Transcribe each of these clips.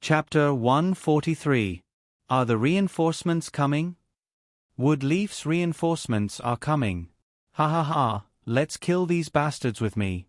Chapter 143. Are the reinforcements coming? Woodleaf's reinforcements are coming. Ha ha ha, let's kill these bastards with me.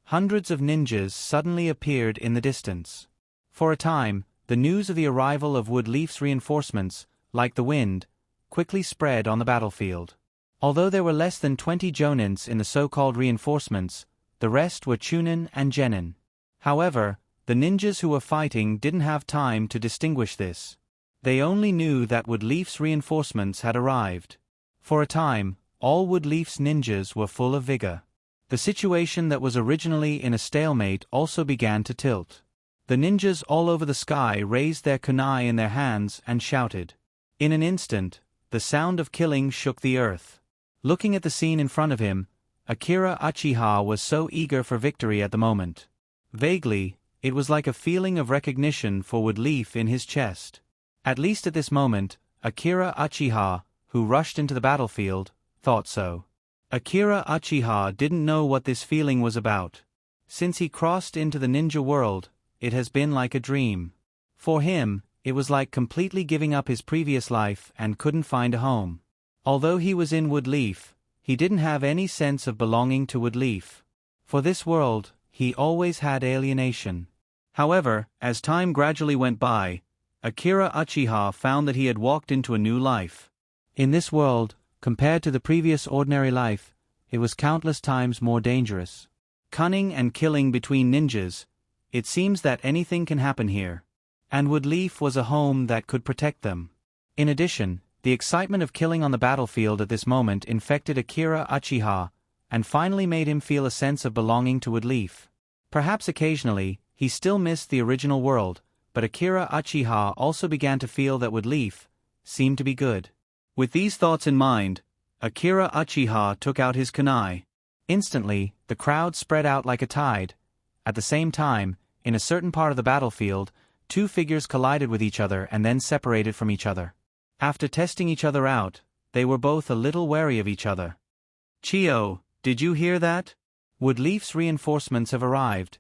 Hundreds of ninjas suddenly appeared in the distance. For a time, the news of the arrival of Woodleaf's reinforcements, like the wind, quickly spread on the battlefield. Although there were less than 20 jonins in the so-called reinforcements, the rest were chunin and genin. However, the ninjas who were fighting didn't have time to distinguish this. They only knew that Woodleaf's reinforcements had arrived. For a time, all Woodleaf's ninjas were full of vigor. The situation that was originally in a stalemate also began to tilt. The ninjas all over the sky raised their kunai in their hands and shouted. In an instant, the sound of killing shook the earth. Looking at the scene in front of him, Akira Uchiha was so eager for victory at the moment. Vaguely, it was like a feeling of recognition for Woodleaf in his chest. At least at this moment, Akira Uchiha, who rushed into the battlefield, thought so. Akira Uchiha didn't know what this feeling was about. Since he crossed into the ninja world, it has been like a dream. For him, it was like completely giving up his previous life and couldn't find a home. Although he was in Woodleaf, he didn't have any sense of belonging to Woodleaf. For this world, he always had alienation. However, as time gradually went by, Akira Uchiha found that he had walked into a new life. In this world, compared to the previous ordinary life, it was countless times more dangerous. Cunning and killing between ninjas, it seems that anything can happen here. And Woodleaf was a home that could protect them. In addition, the excitement of killing on the battlefield at this moment infected Akira Uchiha, and finally made him feel a sense of belonging to Woodleaf. Perhaps occasionally, he still missed the original world, but Akira Uchiha also began to feel that Woodleaf seemed to be good. With these thoughts in mind, Akira Uchiha took out his kunai. Instantly, the crowd spread out like a tide. At the same time, in a certain part of the battlefield, two figures collided with each other and then separated from each other. After testing each other out, they were both a little wary of each other. Chiyo, did you hear that? Woodleaf's reinforcements have arrived.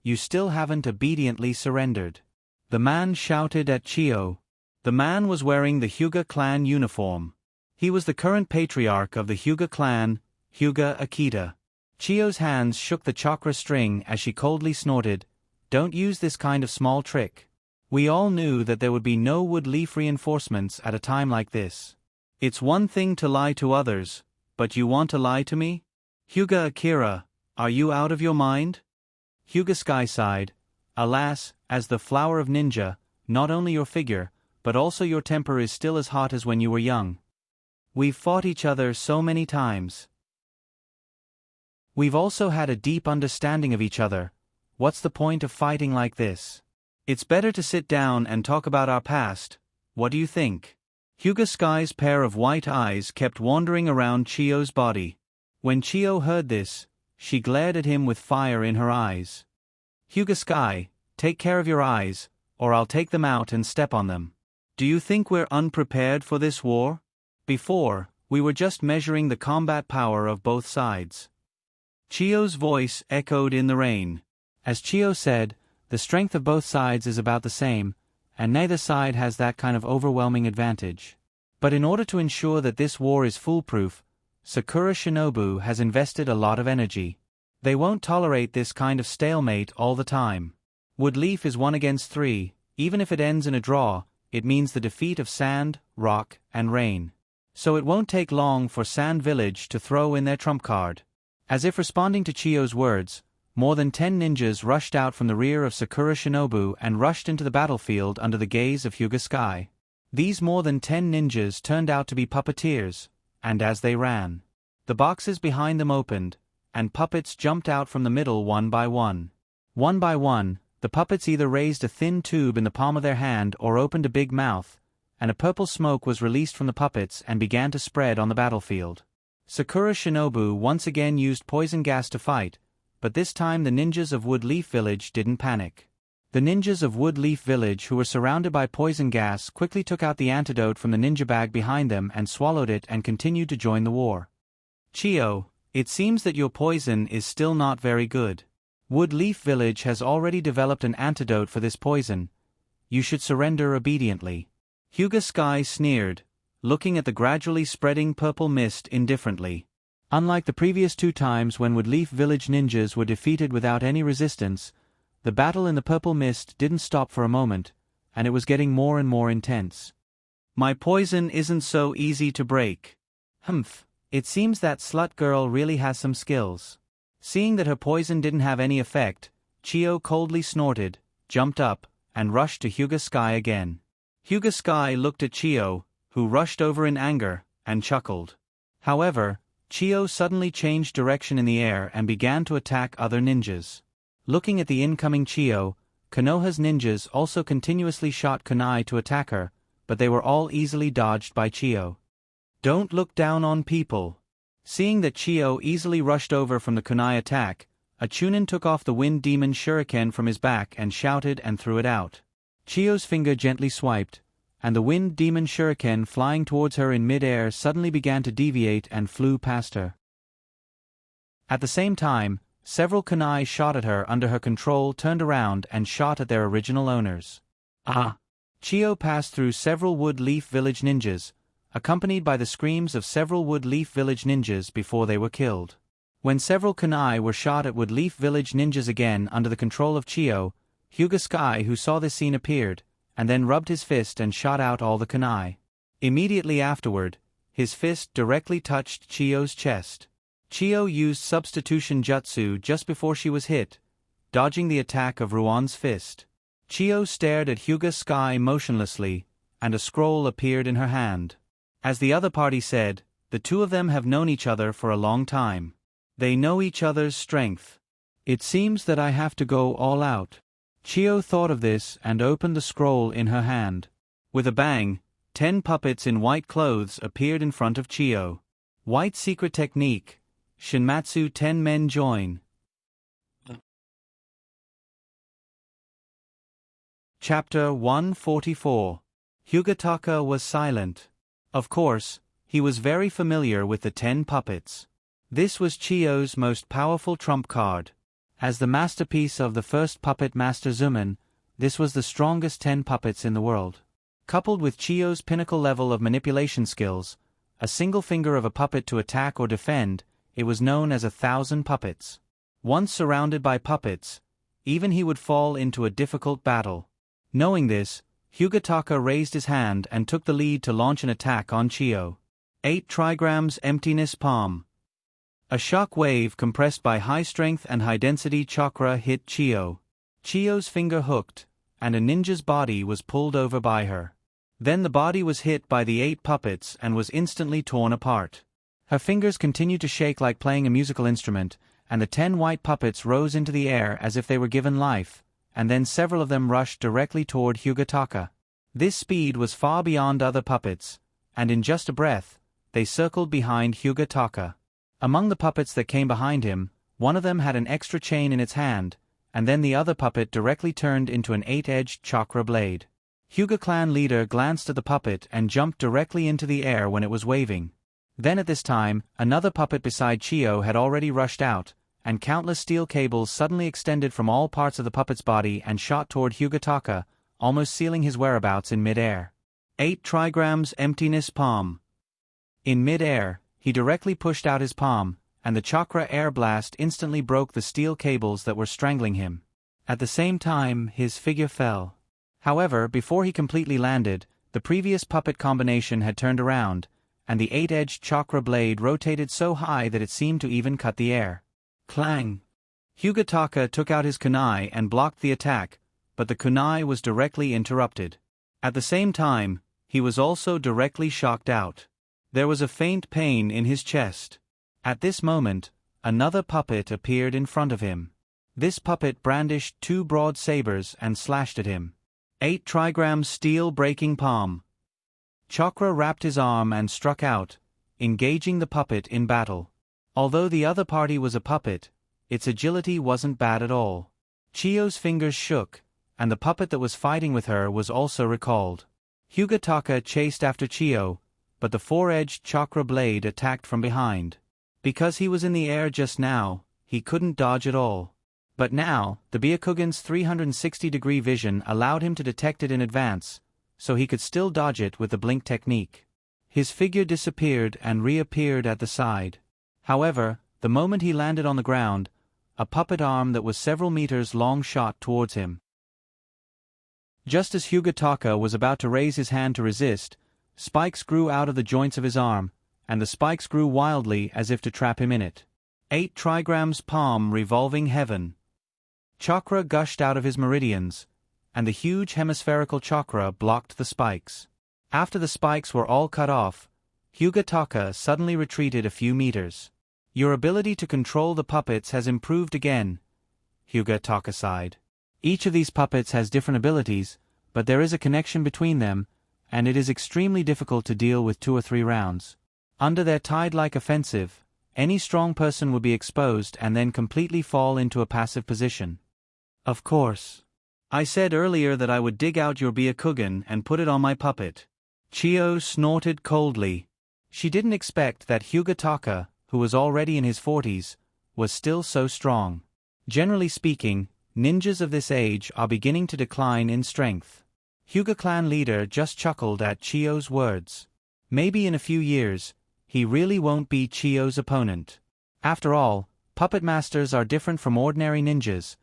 You still haven't obediently surrendered. The man shouted at Chiyo. The man was wearing the Hyuga clan uniform. He was the current patriarch of the Hyuga clan, Hyuga Akita. Chiyo's hands shook the chakra string as she coldly snorted, "Don't use this kind of small trick." We all knew that there would be no Woodleaf reinforcements at a time like this. It's one thing to lie to others, but you want to lie to me? Hyuga Akira, are you out of your mind? Hyuga Sky sighed. Alas, as the flower of ninja, not only your figure, but also your temper is still as hot as when you were young. We've fought each other so many times. We've also had a deep understanding of each other. What's the point of fighting like this? It's better to sit down and talk about our past. What do you think? Hyuga Sky's pair of white eyes kept wandering around Chiyo's body. When Chiyo heard this, she glared at him with fire in her eyes. Hyuga Sky, take care of your eyes, or I'll take them out and step on them. Do you think we're unprepared for this war? Before, we were just measuring the combat power of both sides. Chiyo's voice echoed in the rain. As Chiyo said, the strength of both sides is about the same, and neither side has that kind of overwhelming advantage. But in order to ensure that this war is foolproof, Sakura Shinobu has invested a lot of energy. They won't tolerate this kind of stalemate all the time. Woodleaf is 1 against 3, even if it ends in a draw, it means the defeat of Sand, Rock, and Rain. So it won't take long for Sand Village to throw in their trump card. As if responding to Chiyo's words, more than 10 ninjas rushed out from the rear of Sakura Shinobu and rushed into the battlefield under the gaze of Hyuga Sky. These more than 10 ninjas turned out to be puppeteers, and as they ran, the boxes behind them opened, and puppets jumped out from the middle one by one. One by one, the puppets either raised a thin tube in the palm of their hand or opened a big mouth, and a purple smoke was released from the puppets and began to spread on the battlefield. Sakura Shinobu once again used poison gas to fight, but this time the ninjas of Woodleaf Village didn't panic. The ninjas of Woodleaf Village who were surrounded by poison gas quickly took out the antidote from the ninja bag behind them and swallowed it and continued to join the war. Chiyo, it seems that your poison is still not very good. Woodleaf Village has already developed an antidote for this poison, you should surrender obediently. Hyuga Sky sneered, looking at the gradually spreading purple mist indifferently. Unlike the previous 2 times when Woodleaf Village ninjas were defeated without any resistance, the battle in the purple mist didn't stop for a moment, and it was getting more and more intense. My poison isn't so easy to break. Humph, it seems that slut girl really has some skills. Seeing that her poison didn't have any effect, Chiyo coldly snorted, jumped up, and rushed to Hyuga Sky again. Hyuga Sky looked at Chiyo, who rushed over in anger, and chuckled. However, Chiyo suddenly changed direction in the air and began to attack other ninjas. Looking at the incoming Chiyo, Konoha's ninjas also continuously shot kunai to attack her, but they were all easily dodged by Chiyo. Don't look down on people. Seeing that Chiyo easily rushed over from the kunai attack, a Chunin took off the Wind Demon Shuriken from his back and shouted and threw it out. Chiyo's finger gently swiped, and the Wind Demon Shuriken flying towards her in mid-air suddenly began to deviate and flew past her. At the same time, several kunai shot at her under her control turned around and shot at their original owners. Ah! Chiyo passed through several Wood Leaf Village ninjas, accompanied by the screams of several Wood Leaf Village ninjas before they were killed. When several kunai were shot at Wood Leaf Village ninjas again under the control of Chiyo, Hyuga Sky, who saw this scene, appeared, and then rubbed his fist and shot out all the kunai. Immediately afterward, his fist directly touched Chiyo's chest. Chiyo used substitution jutsu just before she was hit, dodging the attack of Ruon's fist. Chiyo stared at Hyuga Sky motionlessly, and a scroll appeared in her hand. As the other party said, the 2 of them have known each other for a long time. They know each other's strength. It seems that I have to go all out. Chiyo thought of this and opened the scroll in her hand. With a bang, 10 puppets in white clothes appeared in front of Chiyo. White secret technique. Shinmatsu 10 men join. Chapter 144. Hyugataka was silent. Of course, he was very familiar with the 10 puppets. This was Chiyo's most powerful trump card. As the masterpiece of the first puppet master Zuman, this was the strongest 10 puppets in the world. Coupled with Chiyo's pinnacle level of manipulation skills, a single finger of a puppet to attack or defend, it was known as 1,000 puppets. Once surrounded by puppets, even he would fall into a difficult battle. Knowing this, Hyugataka raised his hand and took the lead to launch an attack on Chiyo. 8 trigrams emptiness palm. A shock wave compressed by high-strength and high-density chakra hit Chiyo. Chiyo's finger hooked, and a ninja's body was pulled over by her. Then the body was hit by the 8 puppets and was instantly torn apart. Her fingers continued to shake like playing a musical instrument, and the 10 white puppets rose into the air as if they were given life, and then several of them rushed directly toward Hyugataka. This speed was far beyond other puppets, and in just a breath, they circled behind Hyugataka. Among the puppets that came behind him, one of them had an extra chain in its hand, and then the other puppet directly turned into an 8-edged chakra blade. Hyuga clan leader glanced at the puppet and jumped directly into the air when it was waving. Then at this time, another puppet beside Chiyo had already rushed out, and countless steel cables suddenly extended from all parts of the puppet's body and shot toward Hyugataka, almost sealing his whereabouts in mid-air. 8 trigrams emptiness palm. In mid-air, he directly pushed out his palm, and the chakra air blast instantly broke the steel cables that were strangling him. At the same time, his figure fell. However, before he completely landed, the previous puppet combination had turned around, and the 8-edged chakra blade rotated so high that it seemed to even cut the air. Clang! Hyugataka took out his kunai and blocked the attack, but the kunai was directly interrupted. At the same time, he was also directly shocked out. There was a faint pain in his chest. At this moment, another puppet appeared in front of him. This puppet brandished 2 broad sabers and slashed at him. 8 trigrams steel breaking palm. Chakra wrapped his arm and struck out, engaging the puppet in battle. Although the other party was a puppet, its agility wasn't bad at all. Chiyo's fingers shook, and the puppet that was fighting with her was also recalled. Hyugataka chased after Chiyo, but the 4-edged chakra blade attacked from behind. Because he was in the air just now, he couldn't dodge at all. But now, the Byakugan's 360-degree vision allowed him to detect it in advance, so he could still dodge it with the blink technique. His figure disappeared and reappeared at the side. However, the moment he landed on the ground, a puppet arm that was several meters long shot towards him. Just as Hyugataka was about to raise his hand to resist, spikes grew out of the joints of his arm, and the spikes grew wildly as if to trap him in it. 8 trigrams palm revolving heaven. Chakra gushed out of his meridians, and the huge hemispherical chakra blocked the spikes. After the spikes were all cut off, Hyugataka suddenly retreated a few meters. Your ability to control the puppets has improved again, Hyugataka sighed. Each of these puppets has different abilities, but there is a connection between them, and it is extremely difficult to deal with 2 or 3 rounds. Under their tide-like offensive, any strong person would be exposed and then completely fall into a passive position. Of course. I said earlier that I would dig out your Byakugan and put it on my puppet. Chiyo snorted coldly. She didn't expect that Hyugataka, who was already in his 40s, was still so strong. Generally speaking, ninjas of this age are beginning to decline in strength. Hyuga clan leader just chuckled at Chiyo's words. Maybe in a few years, he really won't be Chiyo's opponent. After all, puppet masters are different from ordinary ninjas.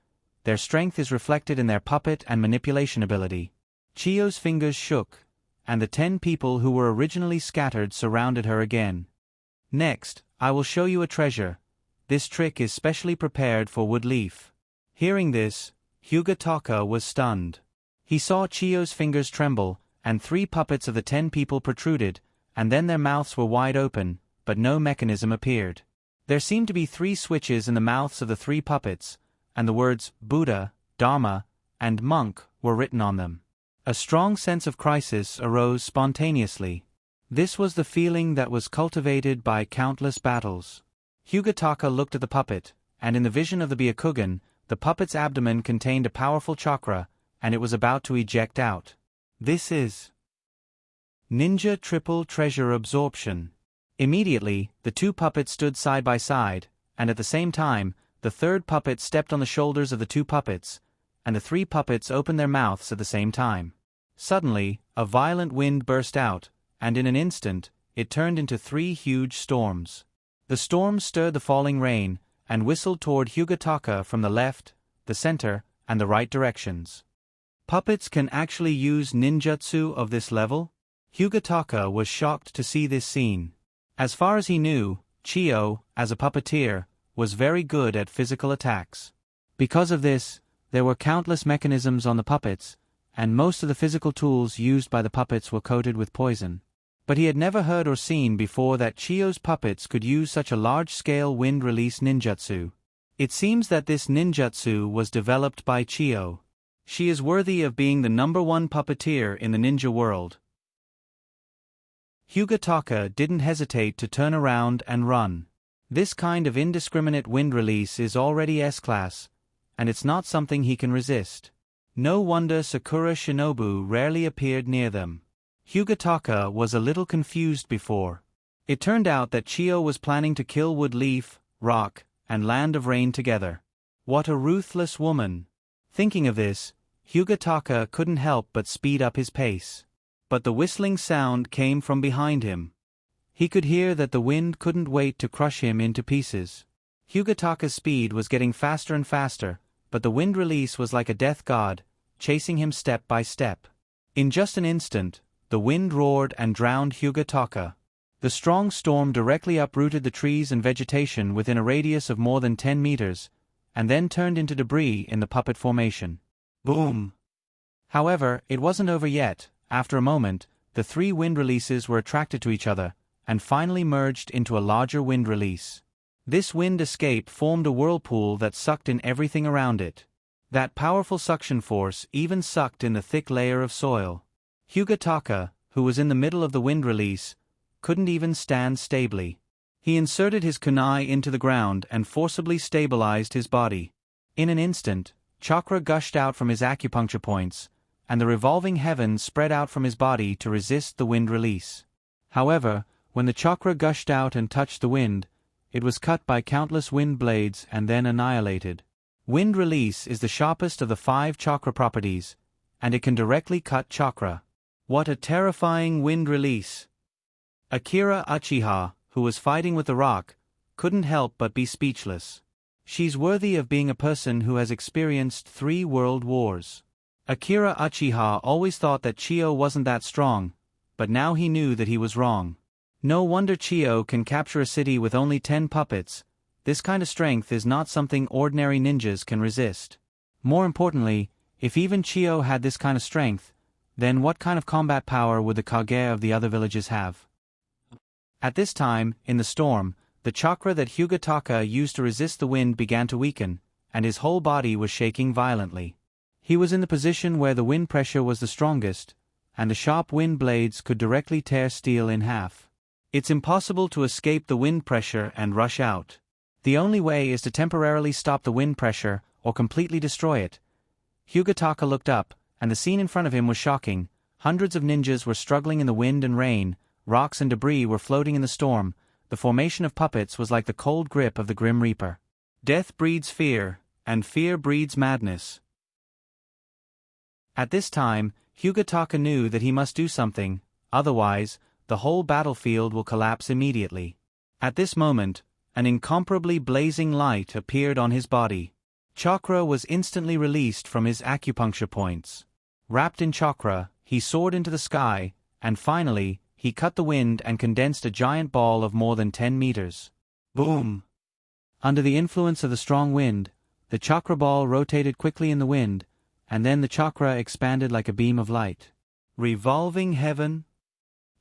Their strength is reflected in their puppet and manipulation ability. Chiyo's fingers shook, and the 10 people who were originally scattered surrounded her again. Next, I will show you a treasure. This trick is specially prepared for Woodleaf. Hearing this, Hyugataka was stunned. He saw Chiyo's fingers tremble, and 3 puppets of the 10 people protruded, and then their mouths were wide open, but no mechanism appeared. There seemed to be 3 switches in the mouths of the 3 puppets, and the words Buddha, Dharma, and monk were written on them. A strong sense of crisis arose spontaneously. This was the feeling that was cultivated by countless battles. Hyugataka looked at the puppet, and in the vision of the Byakugan, the puppet's abdomen contained a powerful chakra, and it was about to eject out. This is Ninja Triple Treasure Absorption. Immediately, the 2 puppets stood side by side, and at the same time, the 3rd puppet stepped on the shoulders of the 2 puppets, and the 3 puppets opened their mouths at the same time. Suddenly, a violent wind burst out, and in an instant, it turned into 3 huge storms. The storms stirred the falling rain, and whistled toward Hyugataka from the left, the center, and the right directions. Puppets can actually use ninjutsu of this level? Hyugataka was shocked to see this scene. As far as he knew, Chiyo, as a puppeteer, was very good at physical attacks. Because of this, there were countless mechanisms on the puppets, and most of the physical tools used by the puppets were coated with poison. But he had never heard or seen before that Chiyo's puppets could use such a large-scale wind-release ninjutsu. It seems that this ninjutsu was developed by Chiyo. She is worthy of being the #1 puppeteer in the ninja world. Hyugataka didn't hesitate to turn around and run. This kind of indiscriminate wind release is already S-class, and it's not something he can resist. No wonder Sakura Shinobu rarely appeared near them. Hyugataka was a little confused before. It turned out that Chiyo was planning to kill Woodleaf, Rock, and Land of Rain together. What a ruthless woman! Thinking of this, Hyugataka couldn't help but speed up his pace. But the whistling sound came from behind him. He could hear that the wind couldn't wait to crush him into pieces. Hyugataka's speed was getting faster and faster, but the wind release was like a death god, chasing him step by step. In just an instant, the wind roared and drowned Hyugataka. The strong storm directly uprooted the trees and vegetation within a radius of more than 10 meters, and then turned into debris in the puppet formation. Boom! However, it wasn't over yet. After a moment, the 3 wind releases were attracted to each other, and finally merged into a larger wind release. This wind escape formed a whirlpool that sucked in everything around it. That powerful suction force even sucked in the thick layer of soil. Hyugataka, who was in the middle of the wind release, couldn't even stand stably. He inserted his kunai into the ground and forcibly stabilized his body. In an instant, chakra gushed out from his acupuncture points, and the revolving heavens spread out from his body to resist the wind release. However, when the chakra gushed out and touched the wind, it was cut by countless wind blades and then annihilated. Wind release is the sharpest of the 5 chakra properties, and it can directly cut chakra. What a terrifying wind release! Akira Uchiha, who was fighting with the rock, couldn't help but be speechless. She's worthy of being a person who has experienced 3 world wars. Akira Uchiha always thought that Chiyo wasn't that strong, but now he knew that he was wrong. No wonder Chiyo can capture a city with only 10 puppets. This kind of strength is not something ordinary ninjas can resist. More importantly, if even Chiyo had this kind of strength, then what kind of combat power would the Kage of the other villages have? At this time, in the storm, the chakra that Hyugataka used to resist the wind began to weaken, and his whole body was shaking violently. He was in the position where the wind pressure was the strongest, and the sharp wind blades could directly tear steel in half. It's impossible to escape the wind pressure and rush out. The only way is to temporarily stop the wind pressure or completely destroy it. Hyugataka looked up, and the scene in front of him was shocking. Hundreds of ninjas were struggling in the wind and rain, rocks and debris were floating in the storm. The formation of puppets was like the cold grip of the Grim Reaper. Death breeds fear, and fear breeds madness. At this time, Hyugataka knew that he must do something, otherwise, the whole battlefield will collapse immediately. At this moment, an incomparably blazing light appeared on his body. Chakra was instantly released from his acupuncture points. Wrapped in chakra, he soared into the sky, and finally, he cut the wind and condensed a giant ball of more than 10 meters. Boom! Under the influence of the strong wind, the chakra ball rotated quickly in the wind, and then the chakra expanded like a beam of light. Revolving heaven?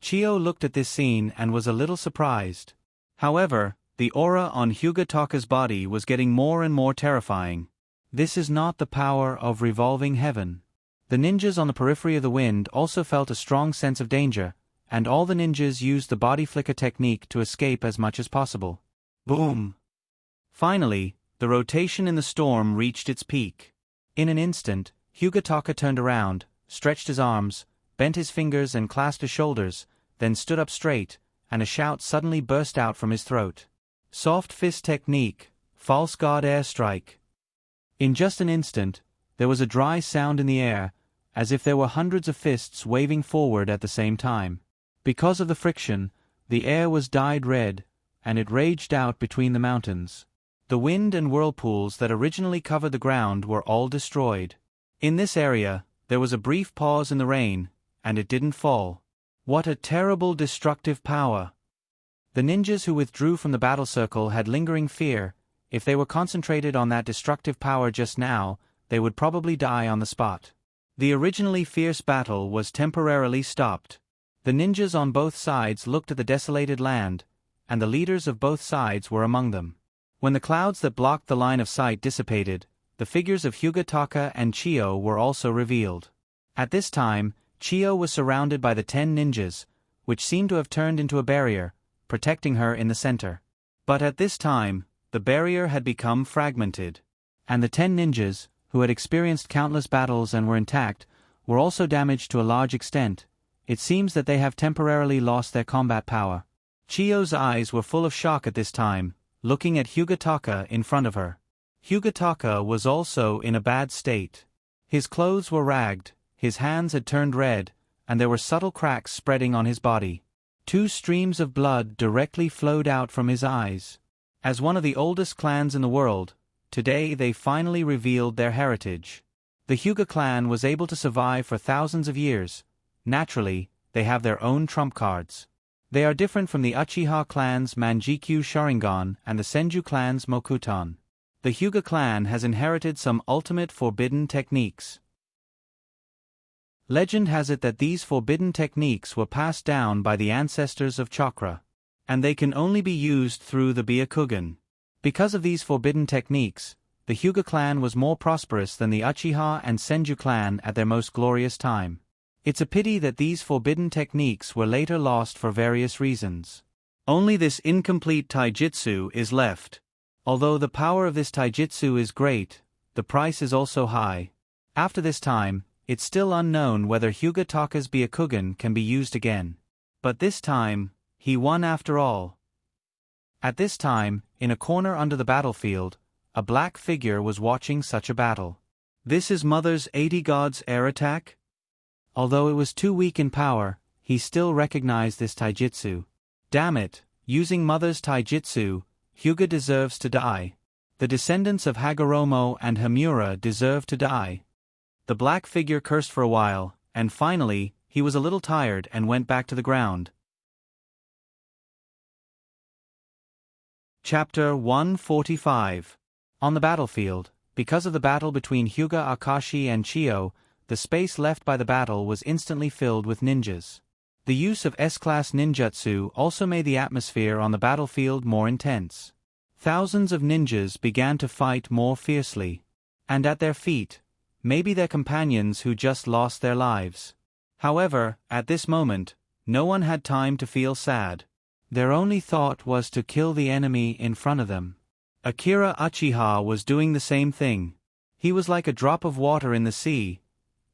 Chiyo looked at this scene and was a little surprised. However, the aura on Hyugataka's body was getting more and more terrifying. This is not the power of revolving heaven. The ninjas on the periphery of the wind also felt a strong sense of danger, and all the ninjas used the body flicker technique to escape as much as possible. Boom! Finally, the rotation in the storm reached its peak. In an instant, Hyugataka turned around, stretched his arms, bent his fingers and clasped his shoulders, then stood up straight, and a shout suddenly burst out from his throat. Soft fist technique, false god airstrike. In just an instant, there was a dry sound in the air, as if there were hundreds of fists waving forward at the same time. Because of the friction, the air was dyed red, and it raged out between the mountains. The wind and whirlpools that originally covered the ground were all destroyed. In this area, there was a brief pause in the rain, and it didn't fall. What a terrible destructive power! The ninjas who withdrew from the battle circle had lingering fear. If they were concentrated on that destructive power just now, they would probably die on the spot. The originally fierce battle was temporarily stopped. The ninjas on both sides looked at the desolated land, and the leaders of both sides were among them. When the clouds that blocked the line of sight dissipated, the figures of Hyugataka and Chiyo were also revealed. At this time, Chiyo was surrounded by the 10 ninjas, which seemed to have turned into a barrier, protecting her in the center. But at this time, the barrier had become fragmented. And the 10 ninjas, who had experienced countless battles and were intact, were also damaged to a large extent. It seems that they have temporarily lost their combat power. Chiyo's eyes were full of shock at this time, looking at Hyugataka in front of her. Hyugataka was also in a bad state. His clothes were ragged, his hands had turned red, and there were subtle cracks spreading on his body. 2 streams of blood directly flowed out from his eyes. As one of the oldest clans in the world, today they finally revealed their heritage. The Hyuga clan was able to survive for thousands of years. Naturally, they have their own trump cards. They are different from the Uchiha clan's Manjikyu Sharingan and the Senju clan's Mokuton. The Hyuga clan has inherited some ultimate forbidden techniques. Legend has it that these forbidden techniques were passed down by the ancestors of chakra, and they can only be used through the Byakugan. Because of these forbidden techniques, the Hyuga clan was more prosperous than the Uchiha and Senju clan at their most glorious time. It's a pity that these forbidden techniques were later lost for various reasons. Only this incomplete taijutsu is left. Although the power of this taijutsu is great, the price is also high. After this time, it's still unknown whether Hyugataka's Byakugan can be used again. But this time, he won after all. At this time, in a corner under the battlefield, a black figure was watching such a battle. This is Mother's 80 Gods air attack? Although it was too weak in power, he still recognized this taijutsu. Damn it, using Mother's taijutsu, Hyuga deserves to die. The descendants of Hagoromo and Hamura deserve to die. The black figure cursed for a while, and finally, he was a little tired and went back to the ground. Chapter 145. On the battlefield, because of the battle between Hyuga Akashi and Chiyo, the space left by the battle was instantly filled with ninjas. The use of S-class ninjutsu also made the atmosphere on the battlefield more intense. Thousands of ninjas began to fight more fiercely. And at their feet, maybe their companions who just lost their lives. However, at this moment, no one had time to feel sad. Their only thought was to kill the enemy in front of them. Akira Uchiha was doing the same thing. He was like a drop of water in the sea,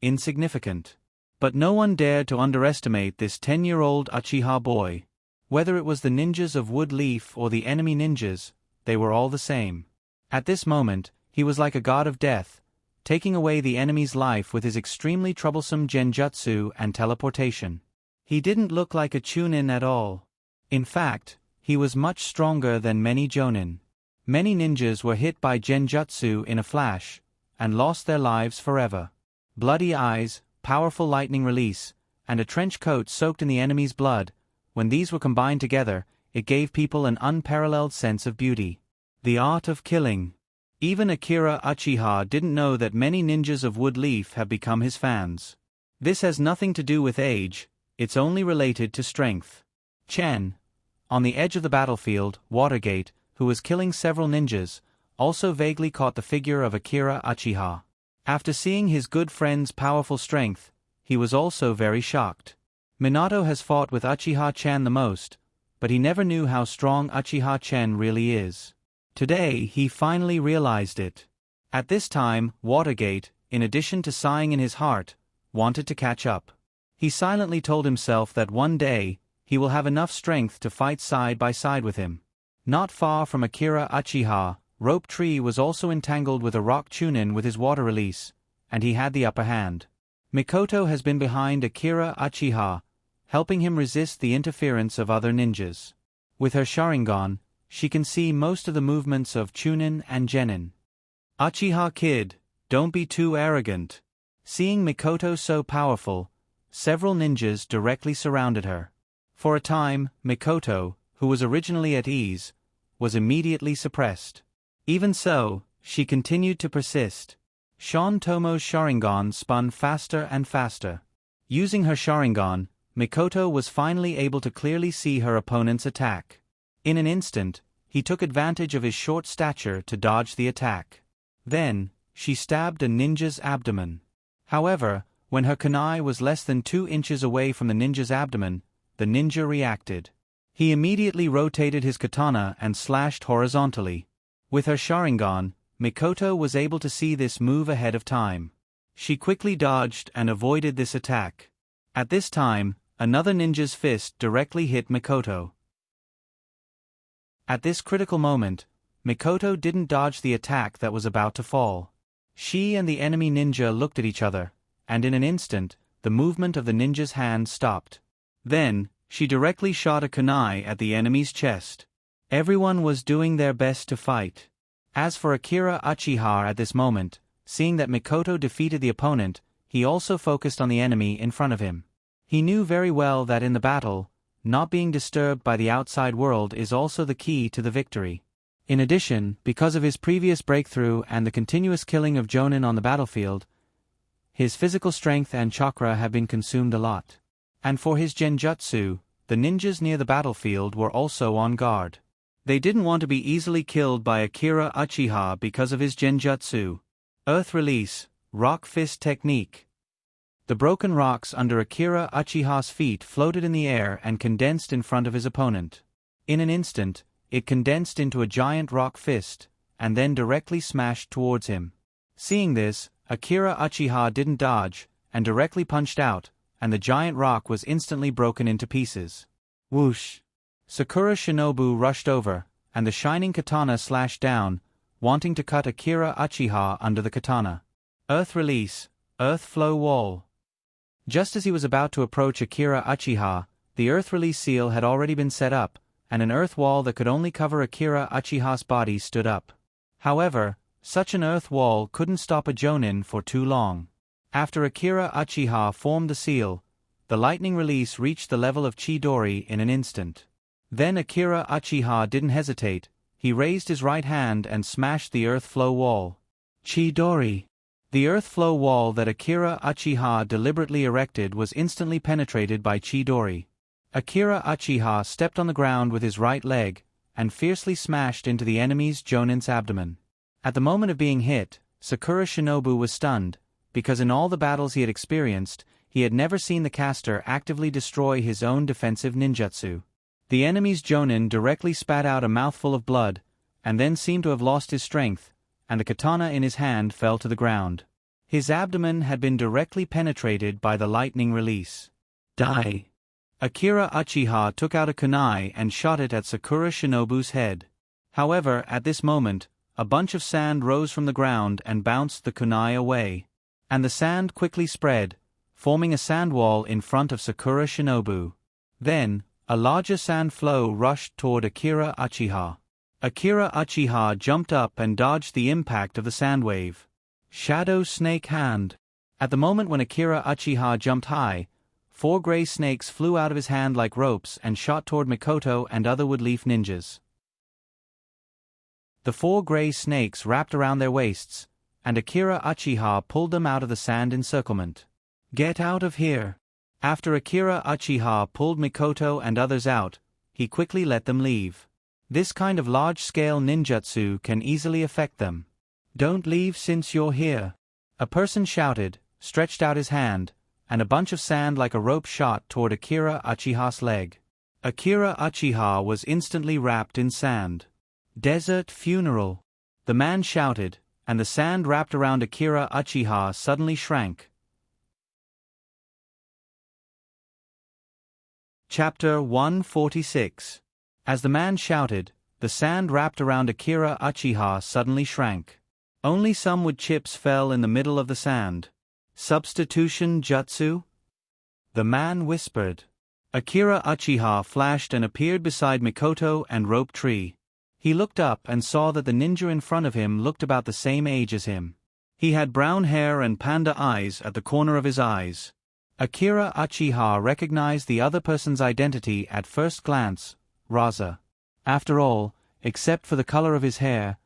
insignificant. But no one dared to underestimate this 10-year-old Uchiha boy. Whether it was the ninjas of Wood Leaf or the enemy ninjas, they were all the same. At this moment, he was like a god of death, taking away the enemy's life with his extremely troublesome genjutsu and teleportation. He didn't look like a chunin at all. In fact, he was much stronger than many jonin. Many ninjas were hit by genjutsu in a flash, and lost their lives forever. Bloody eyes, powerful lightning release, and a trench coat soaked in the enemy's blood, when these were combined together, it gave people an unparalleled sense of beauty. The art of killing. Even Akira Uchiha didn't know that many ninjas of Wood Leaf have become his fans. This has nothing to do with age, it's only related to strength. Chen, on the edge of the battlefield, Watergate, who was killing several ninjas, also vaguely caught the figure of Akira Uchiha. After seeing his good friend's powerful strength, he was also very shocked. Minato has fought with Uchiha-chan the most, but he never knew how strong Uchiha-chan really is. Today he finally realized it. At this time, Watergate, in addition to sighing in his heart, wanted to catch up. He silently told himself that one day, he will have enough strength to fight side by side with him. Not far from Akira Uchiha, Rope Tree was also entangled with a rock chunin with his water release, and he had the upper hand. Mikoto has been behind Akira Uchiha, helping him resist the interference of other ninjas. With her Sharingan, she can see most of the movements of chunin and genin. Uchiha kid, don't be too arrogant. Seeing Mikoto so powerful, several ninjas directly surrounded her. For a time, Mikoto, who was originally at ease, was immediately suppressed. Even so, she continued to persist. Shan Tomo's Sharingan spun faster and faster. Using her Sharingan, Mikoto was finally able to clearly see her opponent's attack. In an instant, he took advantage of his short stature to dodge the attack. Then, she stabbed a ninja's abdomen. However, when her kunai was less than 2 inches away from the ninja's abdomen, the ninja reacted. He immediately rotated his katana and slashed horizontally. With her Sharingan, Mikoto was able to see this move ahead of time. She quickly dodged and avoided this attack. At this time, another ninja's fist directly hit Mikoto. At this critical moment, Mikoto didn't dodge the attack that was about to fall. She and the enemy ninja looked at each other, and in an instant, the movement of the ninja's hand stopped. Then, she directly shot a kunai at the enemy's chest. Everyone was doing their best to fight. As for Akira Uchiha at this moment, seeing that Mikoto defeated the opponent, he also focused on the enemy in front of him. He knew very well that in the battle, not being disturbed by the outside world is also the key to the victory. In addition, because of his previous breakthrough and the continuous killing of jonin on the battlefield, his physical strength and chakra have been consumed a lot. And for his genjutsu, the ninjas near the battlefield were also on guard. They didn't want to be easily killed by Akira Uchiha because of his genjutsu. Earth Release, Rock Fist Technique. The broken rocks under Akira Uchiha's feet floated in the air and condensed in front of his opponent. In an instant, it condensed into a giant rock fist, and then directly smashed towards him. Seeing this, Akira Uchiha didn't dodge, and directly punched out, and the giant rock was instantly broken into pieces. Whoosh! Sakura Shinobu rushed over, and the shining katana slashed down, wanting to cut Akira Uchiha under the katana. Earth release, earth flow wall. Just as he was about to approach Akira Uchiha, the earth release seal had already been set up, and an earth wall that could only cover Akira Uchiha's body stood up. However, such an earth wall couldn't stop a Jonin for too long. After Akira Uchiha formed the seal, the lightning release reached the level of Chidori in an instant. Then Akira Uchiha didn't hesitate, he raised his right hand and smashed the earth flow wall. Chidori. The earth flow wall that Akira Uchiha deliberately erected was instantly penetrated by Chidori. Akira Uchiha stepped on the ground with his right leg, and fiercely smashed into the enemy's Jonin's abdomen. At the moment of being hit, Sakura Shinobu was stunned, because in all the battles he had experienced, he had never seen the caster actively destroy his own defensive ninjutsu. The enemy's Jonin directly spat out a mouthful of blood, and then seemed to have lost his strength, and the katana in his hand fell to the ground. His abdomen had been directly penetrated by the lightning release. Die! Akira Uchiha took out a kunai and shot it at Sakura Shinobu's head. However, at this moment, a bunch of sand rose from the ground and bounced the kunai away. And the sand quickly spread, forming a sand wall in front of Sakura Shinobu. Then, a larger sand flow rushed toward Akira Uchiha. Akira Uchiha jumped up and dodged the impact of the sand wave. Shadow Snake Hand. At the moment when Akira Uchiha jumped high, 4 gray snakes flew out of his hand like ropes and shot toward Mikoto and other woodleaf ninjas. The 4 gray snakes wrapped around their waists, and Akira Uchiha pulled them out of the sand encirclement. Get out of here! After Akira Uchiha pulled Mikoto and others out, he quickly let them leave. This kind of large-scale ninjutsu can easily affect them. Don't leave since you're here. A person shouted, stretched out his hand, and a bunch of sand like a rope shot toward Akira Uchiha's leg. Akira Uchiha was instantly wrapped in sand. Desert funeral. The man shouted, and the sand wrapped around Akira Uchiha suddenly shrank. Chapter 146. As the man shouted, the sand wrapped around Akira Uchiha suddenly shrank. Only some wood chips fell in the middle of the sand. Substitution jutsu? The man whispered. Akira Uchiha flashed and appeared beside Mikoto and Rope Tree. He looked up and saw that the ninja in front of him looked about the same age as him. He had brown hair and panda eyes at the corner of his eyes. Akira Uchiha recognized the other person's identity at first glance, Raza. After all, except for the color of his hair,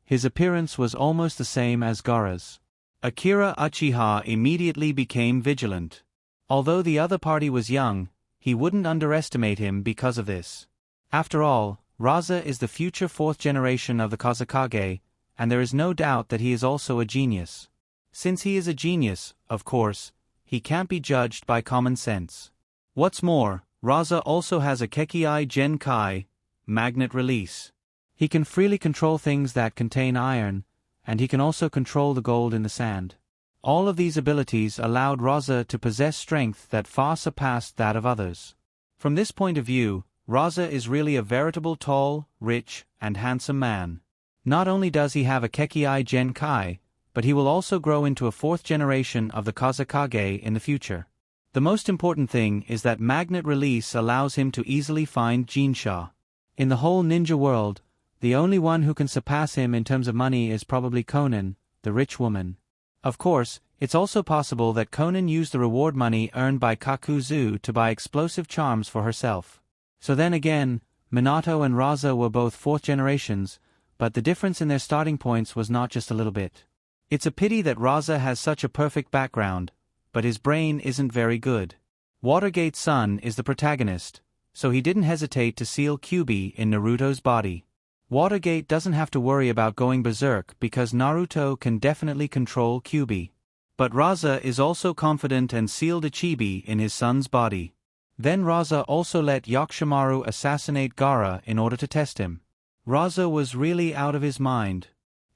his appearance was almost the same as Gaara's. Akira Uchiha immediately became vigilant. Although the other party was young, he wouldn't underestimate him because of this. After all, Raza is the future 4th generation of the Kazekage, and there is no doubt that he is also a genius. Since he is a genius, of course, he can't be judged by common sense. What's more, Raza also has a Kekkei Genkai, magnet release. He can freely control things that contain iron, and he can also control the gold in the sand. All of these abilities allowed Raza to possess strength that far surpassed that of others. From this point of view, Raza is really a veritable tall, rich, and handsome man. Not only does he have a Kekkei Genkai, but he will also grow into a 4th generation of the Kazekage in the future. The most important thing is that magnet release allows him to easily find Jinsha. In the whole ninja world, the only one who can surpass him in terms of money is probably Konan, the rich woman. Of course, it's also possible that Konan used the reward money earned by Kakuzu to buy explosive charms for herself. So then again, Minato and Raza were both 4th generations, but the difference in their starting points was not just a little bit. It's a pity that Raza has such a perfect background, but his brain isn't very good. Watergate's son is the protagonist, so he didn't hesitate to seal Kyuubi in Naruto's body. Watergate doesn't have to worry about going berserk because Naruto can definitely control Kyuubi. But Raza is also confident and sealed a chibi in his son's body. Then Raza also let Yakushimaru assassinate Gaara in order to test him. Raza was really out of his mind.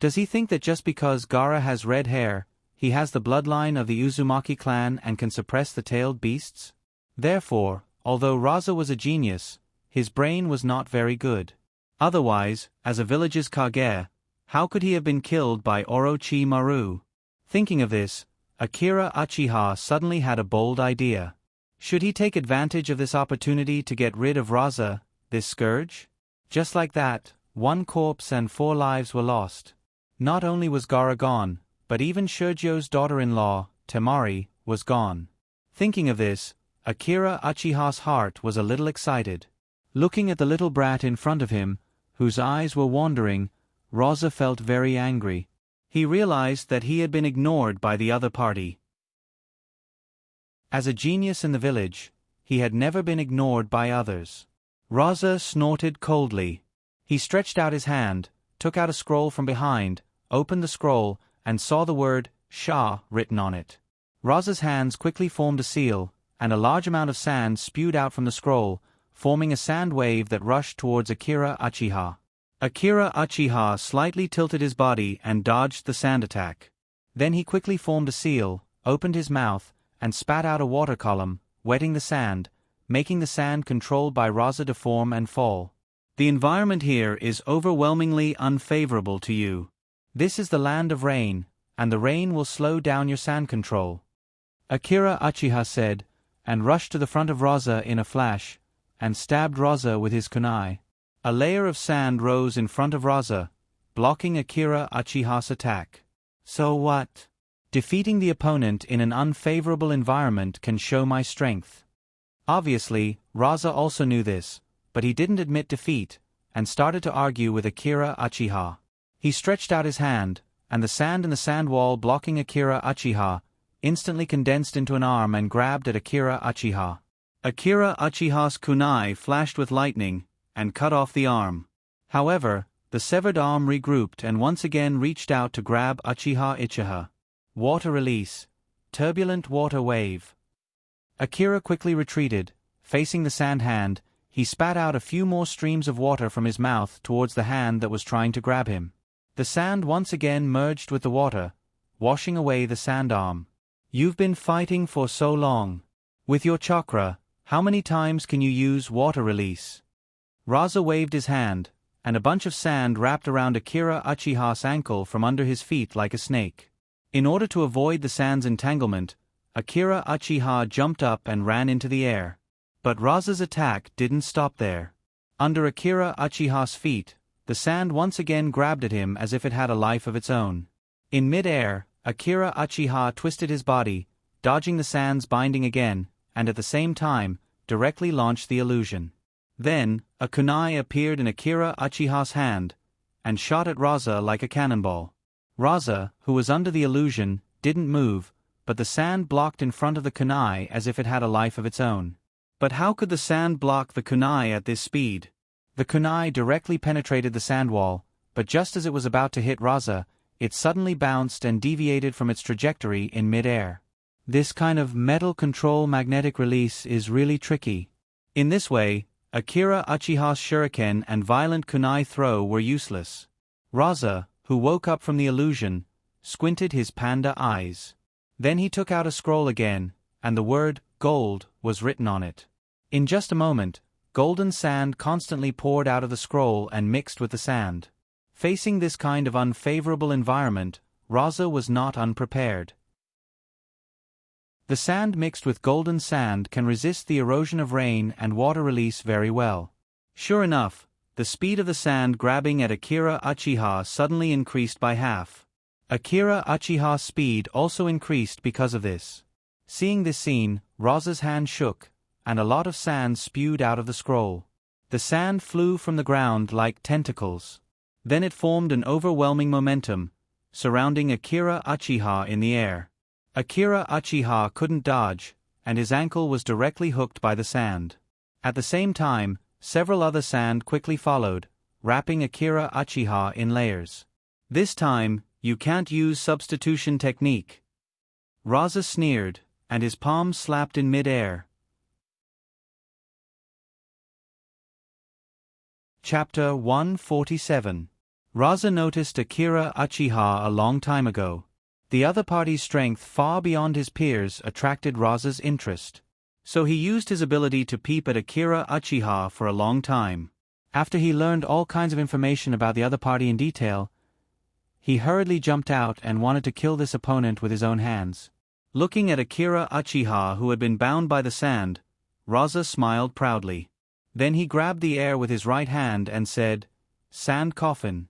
Does he think that just because Gaara has red hair, he has the bloodline of the Uzumaki clan and can suppress the tailed beasts? Therefore, although Raza was a genius, his brain was not very good. Otherwise, as a village's Kage, How could he have been killed by Orochimaru? Thinking of this, Akira Uchiha suddenly had a bold idea. Should he take advantage of this opportunity to get rid of Raza, this scourge? Just like that, one corpse and 4 lives were lost. Not only was Gaara gone, but even Shurjo's daughter-in-law, Temari, was gone. Thinking of this, Akira Uchiha's heart was a little excited. Looking at the little brat in front of him, whose eyes were wandering, Raza felt very angry. He realized that he had been ignored by the other party. As a genius in the village, he had never been ignored by others. Raza snorted coldly. He stretched out his hand, took out a scroll from behind, opened the scroll, and saw the word Shah written on it. Raza's hands quickly formed a seal, and a large amount of sand spewed out from the scroll, forming a sand wave that rushed towards Akira Uchiha. Akira Uchiha slightly tilted his body and dodged the sand attack. Then he quickly formed a seal, opened his mouth, and spat out a water column, wetting the sand, making the sand controlled by Raza deform and fall. The environment here is overwhelmingly unfavorable to you. This is the land of rain, and the rain will slow down your sand control. Akira Uchiha said, and rushed to the front of Raza in a flash, and stabbed Raza with his kunai. A layer of sand rose in front of Raza, blocking Akira Uchiha's attack. So what? Defeating the opponent in an unfavorable environment can show my strength. Obviously, Raza also knew this, but he didn't admit defeat, and started to argue with Akira Uchiha. He stretched out his hand, and the sand in the sand wall blocking Akira Uchiha instantly condensed into an arm and grabbed at Akira Uchiha. Akira Uchiha's kunai flashed with lightning, and cut off the arm. However, the severed arm regrouped and once again reached out to grab Uchiha. Water release. Turbulent water wave. Akira quickly retreated. Facing the sand hand, he spat out a few more streams of water from his mouth towards the hand that was trying to grab him. The sand once again merged with the water, washing away the sand arm. You've been fighting for so long. With your chakra, how many times can you use water release? Raza waved his hand, and a bunch of sand wrapped around Akira Uchiha's ankle from under his feet like a snake. In order to avoid the sand's entanglement, Akira Uchiha jumped up and ran into the air. But Raza's attack didn't stop there. Under Akira Uchiha's feet, the sand once again grabbed at him as if it had a life of its own. In mid-air, Akira Uchiha twisted his body, dodging the sand's binding again, and at the same time, directly launched the illusion. Then, a kunai appeared in Akira Uchiha's hand, and shot at Raza like a cannonball. Raza, who was under the illusion, didn't move, but the sand blocked in front of the kunai as if it had a life of its own. But how could the sand block the kunai at this speed? The kunai directly penetrated the sand wall, but just as it was about to hit Raza, it suddenly bounced and deviated from its trajectory in mid-air. This kind of metal control magnetic release is really tricky. In this way, Akira Uchiha's shuriken and violent kunai throw were useless. Raza, who woke up from the illusion, squinted his panda eyes. Then he took out a scroll again, and the word, gold, was written on it. In just a moment, golden sand constantly poured out of the scroll and mixed with the sand. Facing this kind of unfavorable environment, Raza was not unprepared. The sand mixed with golden sand can resist the erosion of rain and water release very well. Sure enough, the speed of the sand grabbing at Akira Uchiha suddenly increased by half. Akira Uchiha's speed also increased because of this. Seeing this scene, Raza's hand shook, and a lot of sand spewed out of the scroll. The sand flew from the ground like tentacles. Then it formed an overwhelming momentum, surrounding Akira Uchiha in the air. Akira Uchiha couldn't dodge, and his ankle was directly hooked by the sand. At the same time, several other sand quickly followed, wrapping Akira Uchiha in layers. This time, you can't use substitution technique. Raza sneered, and his palms slapped in mid-air. Chapter 147. Raza noticed Akira Uchiha a long time ago. The other party's strength far beyond his peers attracted Raza's interest. So he used his ability to peep at Akira Uchiha for a long time. After he learned all kinds of information about the other party in detail, He hurriedly jumped out and wanted to kill this opponent with his own hands. Looking at Akira Uchiha, who had been bound by the sand, Raza smiled proudly. Then he grabbed the air with his right hand and said, "Sand coffin."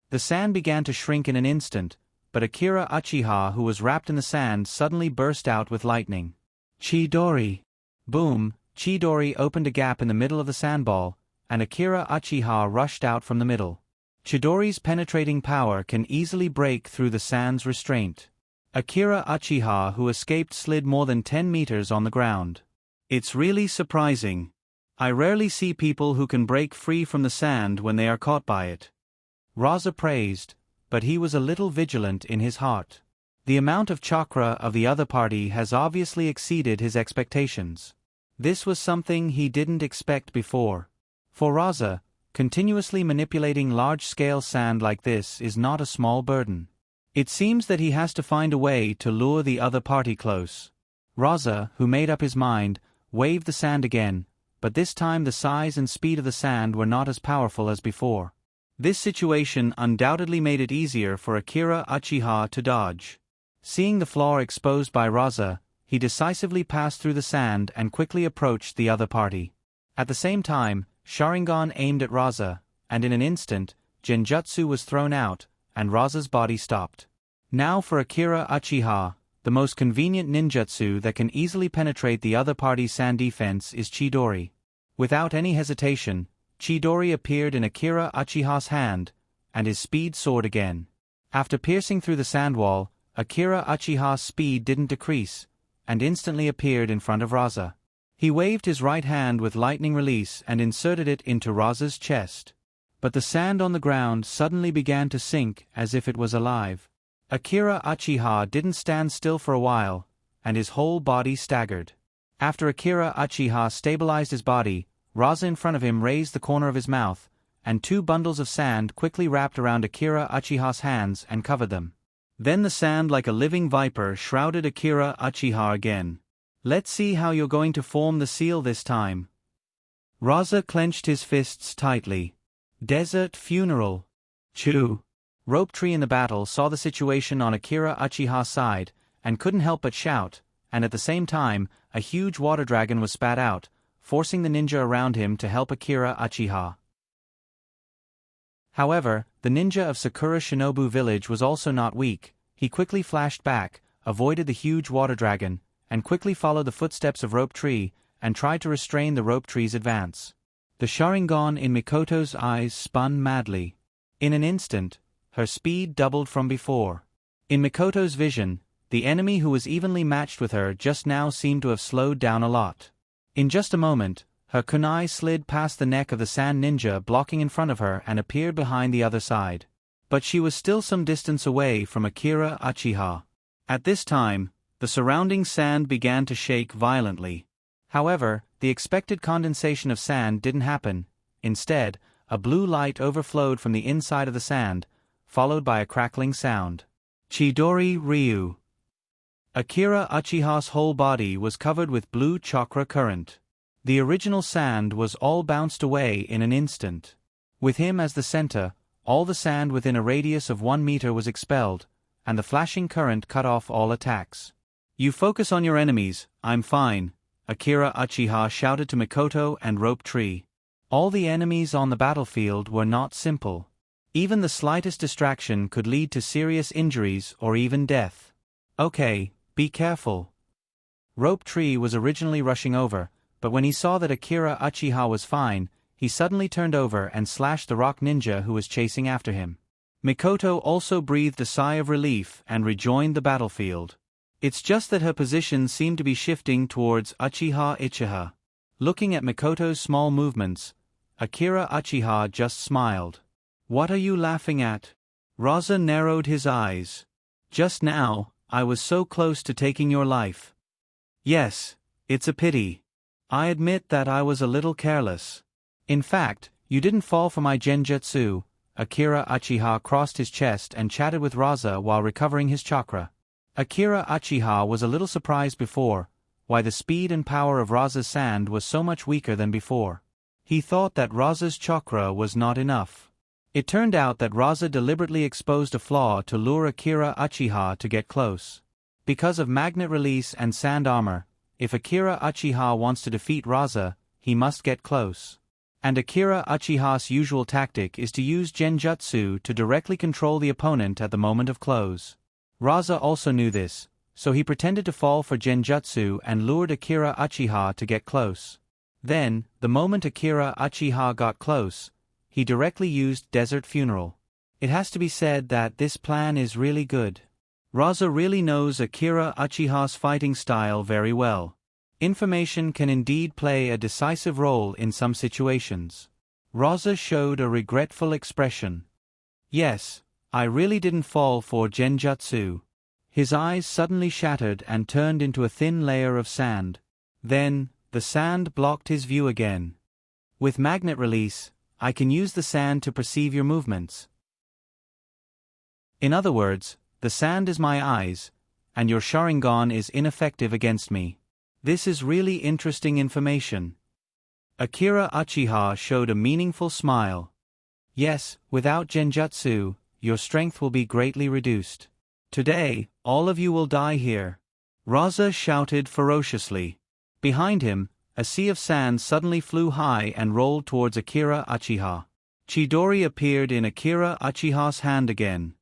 The sand began to shrink in an instant, but Akira Uchiha, who was wrapped in the sand, suddenly burst out with lightning. Chidori! Boom! Chidori opened a gap in the middle of the sandball, and Akira Uchiha rushed out from the middle. Chidori's penetrating power can easily break through the sand's restraint. Akira Uchiha, who escaped, slid more than 10 meters on the ground. It's really surprising. I rarely see people who can break free from the sand when they are caught by it. Raza praised, but he was a little vigilant in his heart. The amount of chakra of the other party has obviously exceeded his expectations. This was something he didn't expect before. For Raza, continuously manipulating large-scale sand like this is not a small burden. It seems that he has to find a way to lure the other party close. Raza, who made up his mind, waved the sand again, but this time the size and speed of the sand were not as powerful as before. This situation undoubtedly made it easier for Akira Uchiha to dodge. Seeing the flaw exposed by Raza, he decisively passed through the sand and quickly approached the other party. At the same time, Sharingan aimed at Raza, and in an instant, Genjutsu was thrown out, and Raza's body stopped. Now for Akira Uchiha, the most convenient ninjutsu that can easily penetrate the other party's sand defense is Chidori. Without any hesitation, Chidori appeared in Akira Uchiha's hand, and his speed soared again. After piercing through the sand wall, Akira Uchiha's speed didn't decrease, and instantly appeared in front of Raza. He waved his right hand with lightning release and inserted it into Raza's chest. But the sand on the ground suddenly began to sink as if it was alive. Akira Uchiha didn't stand still for a while, and his whole body staggered. After Akira Uchiha stabilized his body, Raza in front of him raised the corner of his mouth, and 2 bundles of sand quickly wrapped around Akira Uchiha's hands and covered them. Then the sand like a living viper shrouded Akira Uchiha again. "Let's see how you're going to form the seal this time." Raza clenched his fists tightly. Desert funeral. Chew. Rope Tree in the battle saw the situation on Akira Uchiha's side, and couldn't help but shout, and at the same time, a huge water dragon was spat out, forcing the ninja around him to help Akira Uchiha. However, the ninja of Sakura Shinobu Village was also not weak. He quickly flashed back, avoided the huge water dragon, and quickly followed the footsteps of Rope Tree, and tried to restrain the Rope Tree's advance. The Sharingan in Mikoto's eyes spun madly. In an instant, her speed doubled from before. In Mikoto's vision, the enemy who was evenly matched with her just now seemed to have slowed down a lot. In just a moment, her kunai slid past the neck of the sand ninja blocking in front of her and appeared behind the other side. But she was still some distance away from Akira Uchiha. At this time, the surrounding sand began to shake violently. However, the expected condensation of sand didn't happen. Instead, a blue light overflowed from the inside of the sand, followed by a crackling sound. Chidori Ryu. Akira Uchiha's whole body was covered with blue chakra current. The original sand was all bounced away in an instant. With him as the center, all the sand within a radius of 1 meter was expelled, and the flashing current cut off all attacks. "You focus on your enemies, I'm fine," Akira Uchiha shouted to Mikoto and Rope Tree. All the enemies on the battlefield were not simple. Even the slightest distraction could lead to serious injuries or even death. "Okay, be careful." Rope Tree was originally rushing over, but when he saw that Akira Uchiha was fine, he suddenly turned over and slashed the rock ninja who was chasing after him. Mikoto also breathed a sigh of relief and rejoined the battlefield. It's just that her position seemed to be shifting towards Uchiha. Looking at Mikoto's small movements, Akira Uchiha just smiled. "What are you laughing at?" Raza narrowed his eyes. "Just now, I was so close to taking your life." "Yes, it's a pity. I admit that I was a little careless. In fact, you didn't fall for my genjutsu." Akira Uchiha crossed his chest and chatted with Raza while recovering his chakra. Akira Uchiha was a little surprised before, why the speed and power of Raza's sand was so much weaker than before. He thought that Raza's chakra was not enough. It turned out that Raza deliberately exposed a flaw to lure Akira Uchiha to get close. Because of magnet release and sand armor, if Akira Uchiha wants to defeat Raza, he must get close. And Akira Uchiha's usual tactic is to use genjutsu to directly control the opponent at the moment of close. Raza also knew this, so he pretended to fall for genjutsu and lured Akira Uchiha to get close. Then, the moment Akira Uchiha got close, he directly used Desert Funeral. It has to be said that this plan is really good. Raza really knows Akira Uchiha's fighting style very well. Information can indeed play a decisive role in some situations. Raza showed a regretful expression. Yes, I really didn't fall for genjutsu. His eyes suddenly shattered and turned into a thin layer of sand. Then, the sand blocked his view again. With magnet release, I can use the sand to perceive your movements. In other words, the sand is my eyes, and your Sharingan is ineffective against me. This is really interesting information. Akira Uchiha showed a meaningful smile. Yes, without genjutsu, your strength will be greatly reduced. Today, all of you will die here. Raza shouted ferociously. Behind him, a sea of sand suddenly flew high and rolled towards Akira Uchiha. Chidori appeared in Akira Uchiha's hand again.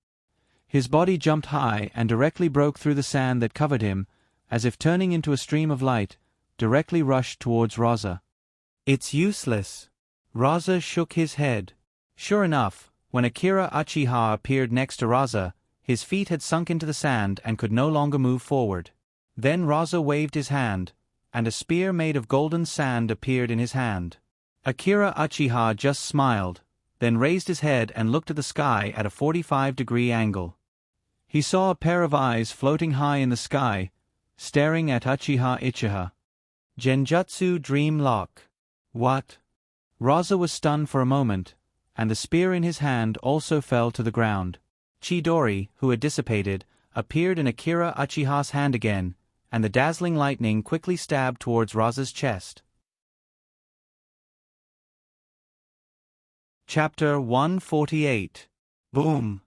His body jumped high and directly broke through the sand that covered him, as if turning into a stream of light, directly rushed towards Raza. It's useless. Raza shook his head. Sure enough, when Akira Uchiha appeared next to Raza, his feet had sunk into the sand and could no longer move forward. Then Raza waved his hand, and a spear made of golden sand appeared in his hand. Akira Uchiha just smiled, then raised his head and looked at the sky at a 45-degree angle. He saw a pair of eyes floating high in the sky, staring at Uchiha. Genjutsu Dream Lock. What? Raza was stunned for a moment, and the spear in his hand also fell to the ground. Chidori, who had dissipated, appeared in Akira Uchiha's hand again, and the dazzling lightning quickly stabbed towards Raza's chest. Chapter 148. Boom!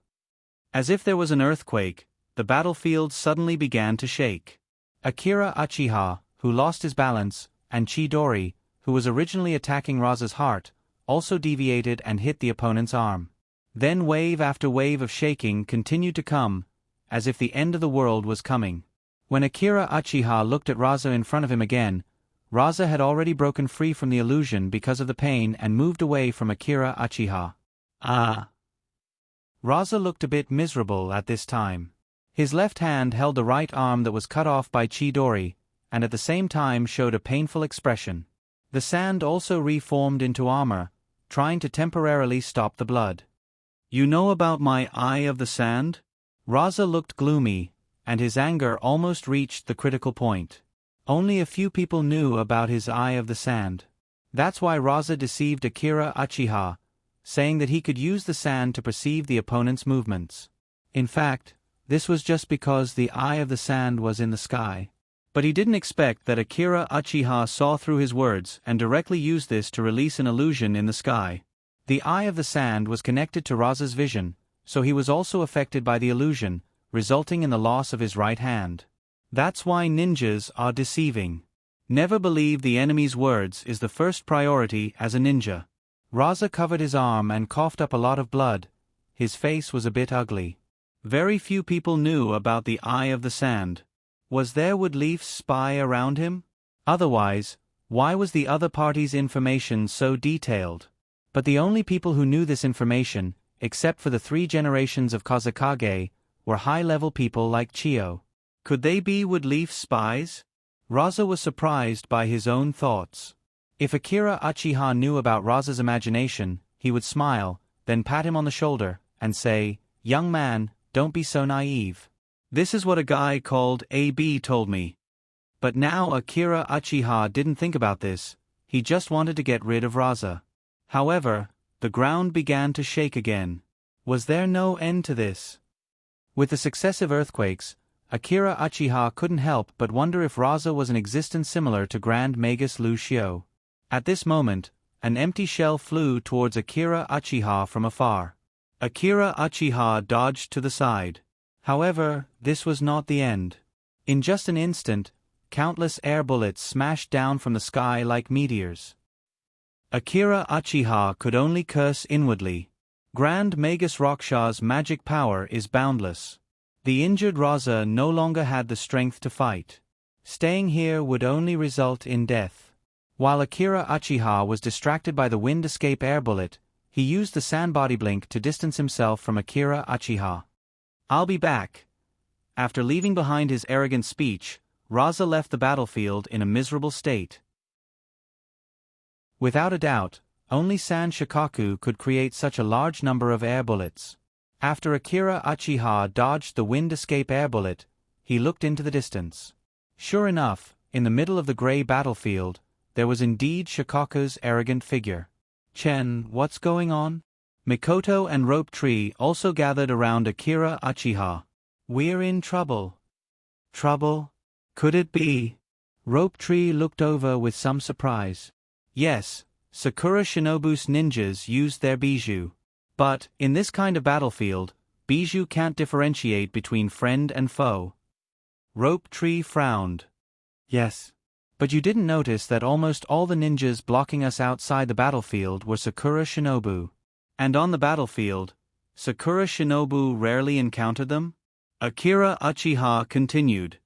As if there was an earthquake, the battlefield suddenly began to shake. Akira Uchiha, who lost his balance, and Chidori, who was originally attacking Raza's heart, also deviated and hit the opponent's arm. Then wave after wave of shaking continued to come, as if the end of the world was coming. When Akira Uchiha looked at Raza in front of him again, Raza had already broken free from the illusion because of the pain and moved away from Akira Uchiha. Ah! Raza looked a bit miserable at this time. His left hand held the right arm that was cut off by Chidori, and at the same time showed a painful expression. The sand also reformed into armor, trying to temporarily stop the blood. You know about my Eye of the Sand? Raza looked gloomy, and his anger almost reached the critical point. Only a few people knew about his Eye of the Sand. That's why Raza deceived Akira Uchiha, saying that he could use the sand to perceive the opponent's movements. In fact, this was just because the Eye of the Sand was in the sky. But he didn't expect that Akira Uchiha saw through his words and directly used this to release an illusion in the sky. The Eye of the Sand was connected to Raza's vision, so he was also affected by the illusion, resulting in the loss of his right hand. That's why ninjas are deceiving. Never believe the enemy's words is the first priority as a ninja. Raza covered his arm and coughed up a lot of blood. His face was a bit ugly. Very few people knew about the Eye of the Sand. Was there Wood Leaf's spy around him? Otherwise, why was the other party's information so detailed? But the only people who knew this information, except for the 3 generations of Kazekage, were high-level people like Chio. Could they be Wood Leaf's spies? Raza was surprised by his own thoughts. If Akira Uchiha knew about Raza's imagination, he would smile, then pat him on the shoulder, and say, "Young man, don't be so naive. This is what a guy called AB told me." But now Akira Uchiha didn't think about this, he just wanted to get rid of Raza. However, the ground began to shake again. Was there no end to this? With the successive earthquakes, Akira Uchiha couldn't help but wonder if Raza was an existence similar to Grand Magus Lu Xiao. At this moment, an empty shell flew towards Akira Uchiha from afar. Akira Uchiha dodged to the side. However, this was not the end. In just an instant, countless air bullets smashed down from the sky like meteors. Akira Uchiha could only curse inwardly. Grand Magus Raksha's magic power is boundless. The injured Raza no longer had the strength to fight. Staying here would only result in death. While Akira Uchiha was distracted by the wind escape air bullet, he used the sand body blink to distance himself from Akira Uchiha. "I'll be back." After leaving behind his arrogant speech, Raza left the battlefield in a miserable state. Without a doubt, only Sand Shikaku could create such a large number of air bullets. After Akira Uchiha dodged the wind escape air bullet, he looked into the distance. Sure enough, in the middle of the gray battlefield, there was indeed Shikaku's arrogant figure. "Chen, what's going on?" Mikoto and Rope Tree also gathered around Akira Uchiha. "We're in trouble." "Trouble? Could it be?" Rope Tree looked over with some surprise. "Yes, Sakura Shinobu's ninjas used their bijou. But, in this kind of battlefield, bijou can't differentiate between friend and foe." Rope Tree frowned. "Yes. But you didn't notice that almost all the ninjas blocking us outside the battlefield were Sakura Shinobu. And on the battlefield, Sakura Shinobu rarely encountered them?" Akira Uchiha continued.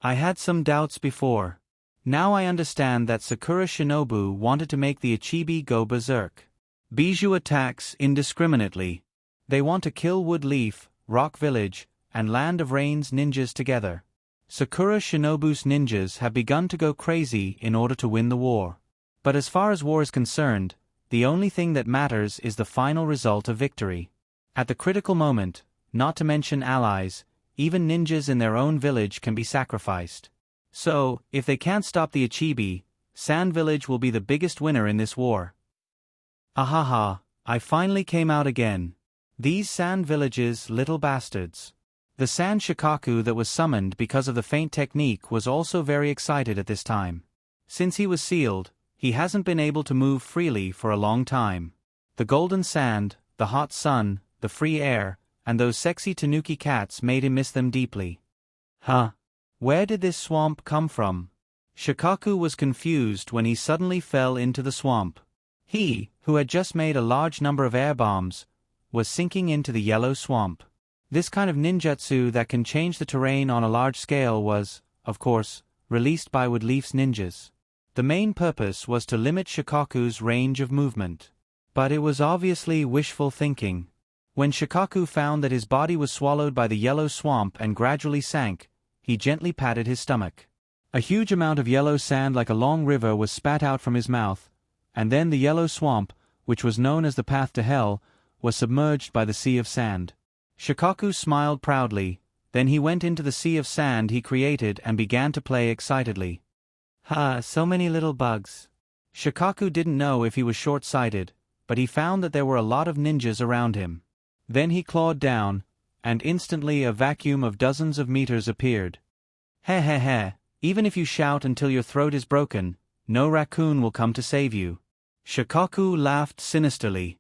"I had some doubts before. Now I understand that Sakura Shinobu wanted to make the Ichibi go berserk. Bijou attacks indiscriminately. They want to kill Wood Leaf, Rock Village, and Land of Rain's ninjas together. Sakura Shinobu's ninjas have begun to go crazy in order to win the war. But as far as war is concerned, the only thing that matters is the final result of victory. At the critical moment, not to mention allies, even ninjas in their own village can be sacrificed. So, if they can't stop the Ichibi, Sand Village will be the biggest winner in this war." "Ahaha, I finally came out again. These Sand Villages, little bastards." The Sand Shikaku that was summoned because of the feint technique was also very excited at this time. Since he was sealed, he hasn't been able to move freely for a long time. The golden sand, the hot sun, the free air, and those sexy tanuki cats made him miss them deeply. "Huh? Where did this swamp come from?" Shikaku was confused when he suddenly fell into the swamp. He, who had just made a large number of air bombs, was sinking into the yellow swamp. This kind of ninjutsu that can change the terrain on a large scale was, of course, released by Wood Leaf's ninjas. The main purpose was to limit Shikaku's range of movement. But it was obviously wishful thinking. When Shikaku found that his body was swallowed by the yellow swamp and gradually sank, he gently patted his stomach. A huge amount of yellow sand like a long river was spat out from his mouth, and then the yellow swamp, which was known as the path to hell, was submerged by the sea of sand. Shikaku smiled proudly, then he went into the sea of sand he created and began to play excitedly. "Ha, so many little bugs." Shikaku didn't know if he was short-sighted, but he found that there were a lot of ninjas around him. Then he clawed down, and instantly a vacuum of dozens of meters appeared. "Heh heh heh, even if you shout until your throat is broken, no raccoon will come to save you." Shikaku laughed sinisterly.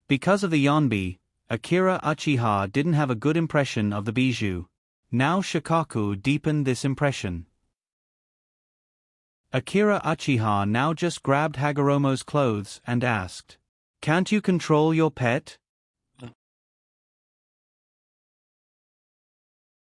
Because of the Yonbi, Akira Uchiha didn't have a good impression of the bijou. Now Shikaku deepened this impression. Akira Uchiha now just grabbed Hagoromo's clothes and asked, "Can't you control your pet?"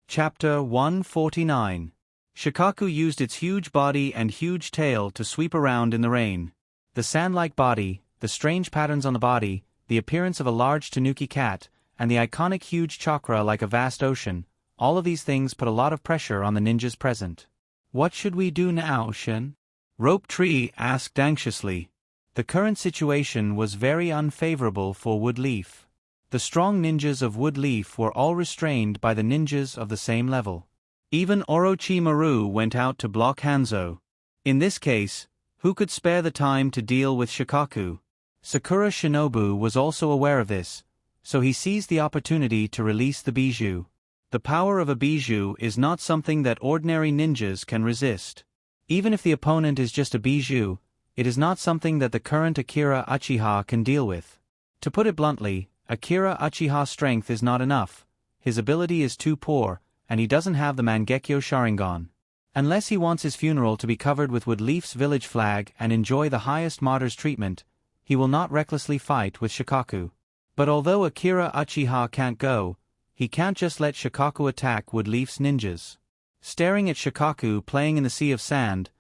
Chapter 149. Shikaku used its huge body and huge tail to sweep around in the rain. The sand-like body, the strange patterns on the body, the appearance of a large tanuki cat, and the iconic huge chakra like a vast ocean, all of these things put a lot of pressure on the ninjas present. "What should we do now, Shin?" Rope Tree asked anxiously. The current situation was very unfavorable for Wood Leaf. The strong ninjas of Wood Leaf were all restrained by the ninjas of the same level. Even Orochimaru went out to block Hanzo. In this case, who could spare the time to deal with Shikaku? Sakura Shinobu was also aware of this, so he seized the opportunity to release the bijou. The power of a bijou is not something that ordinary ninjas can resist. Even if the opponent is just a bijou, it is not something that the current Akira Uchiha can deal with. To put it bluntly, Akira Uchiha's strength is not enough, his ability is too poor, and he doesn't have the Mangekyo Sharingan. Unless he wants his funeral to be covered with Woodleaf's village flag and enjoy the highest martyr's treatment, he will not recklessly fight with Shikaku. But although Akira Uchiha can't go, he can't just let Shikaku attack Woodleaf's ninjas. Staring at Shikaku playing in the sea of sand,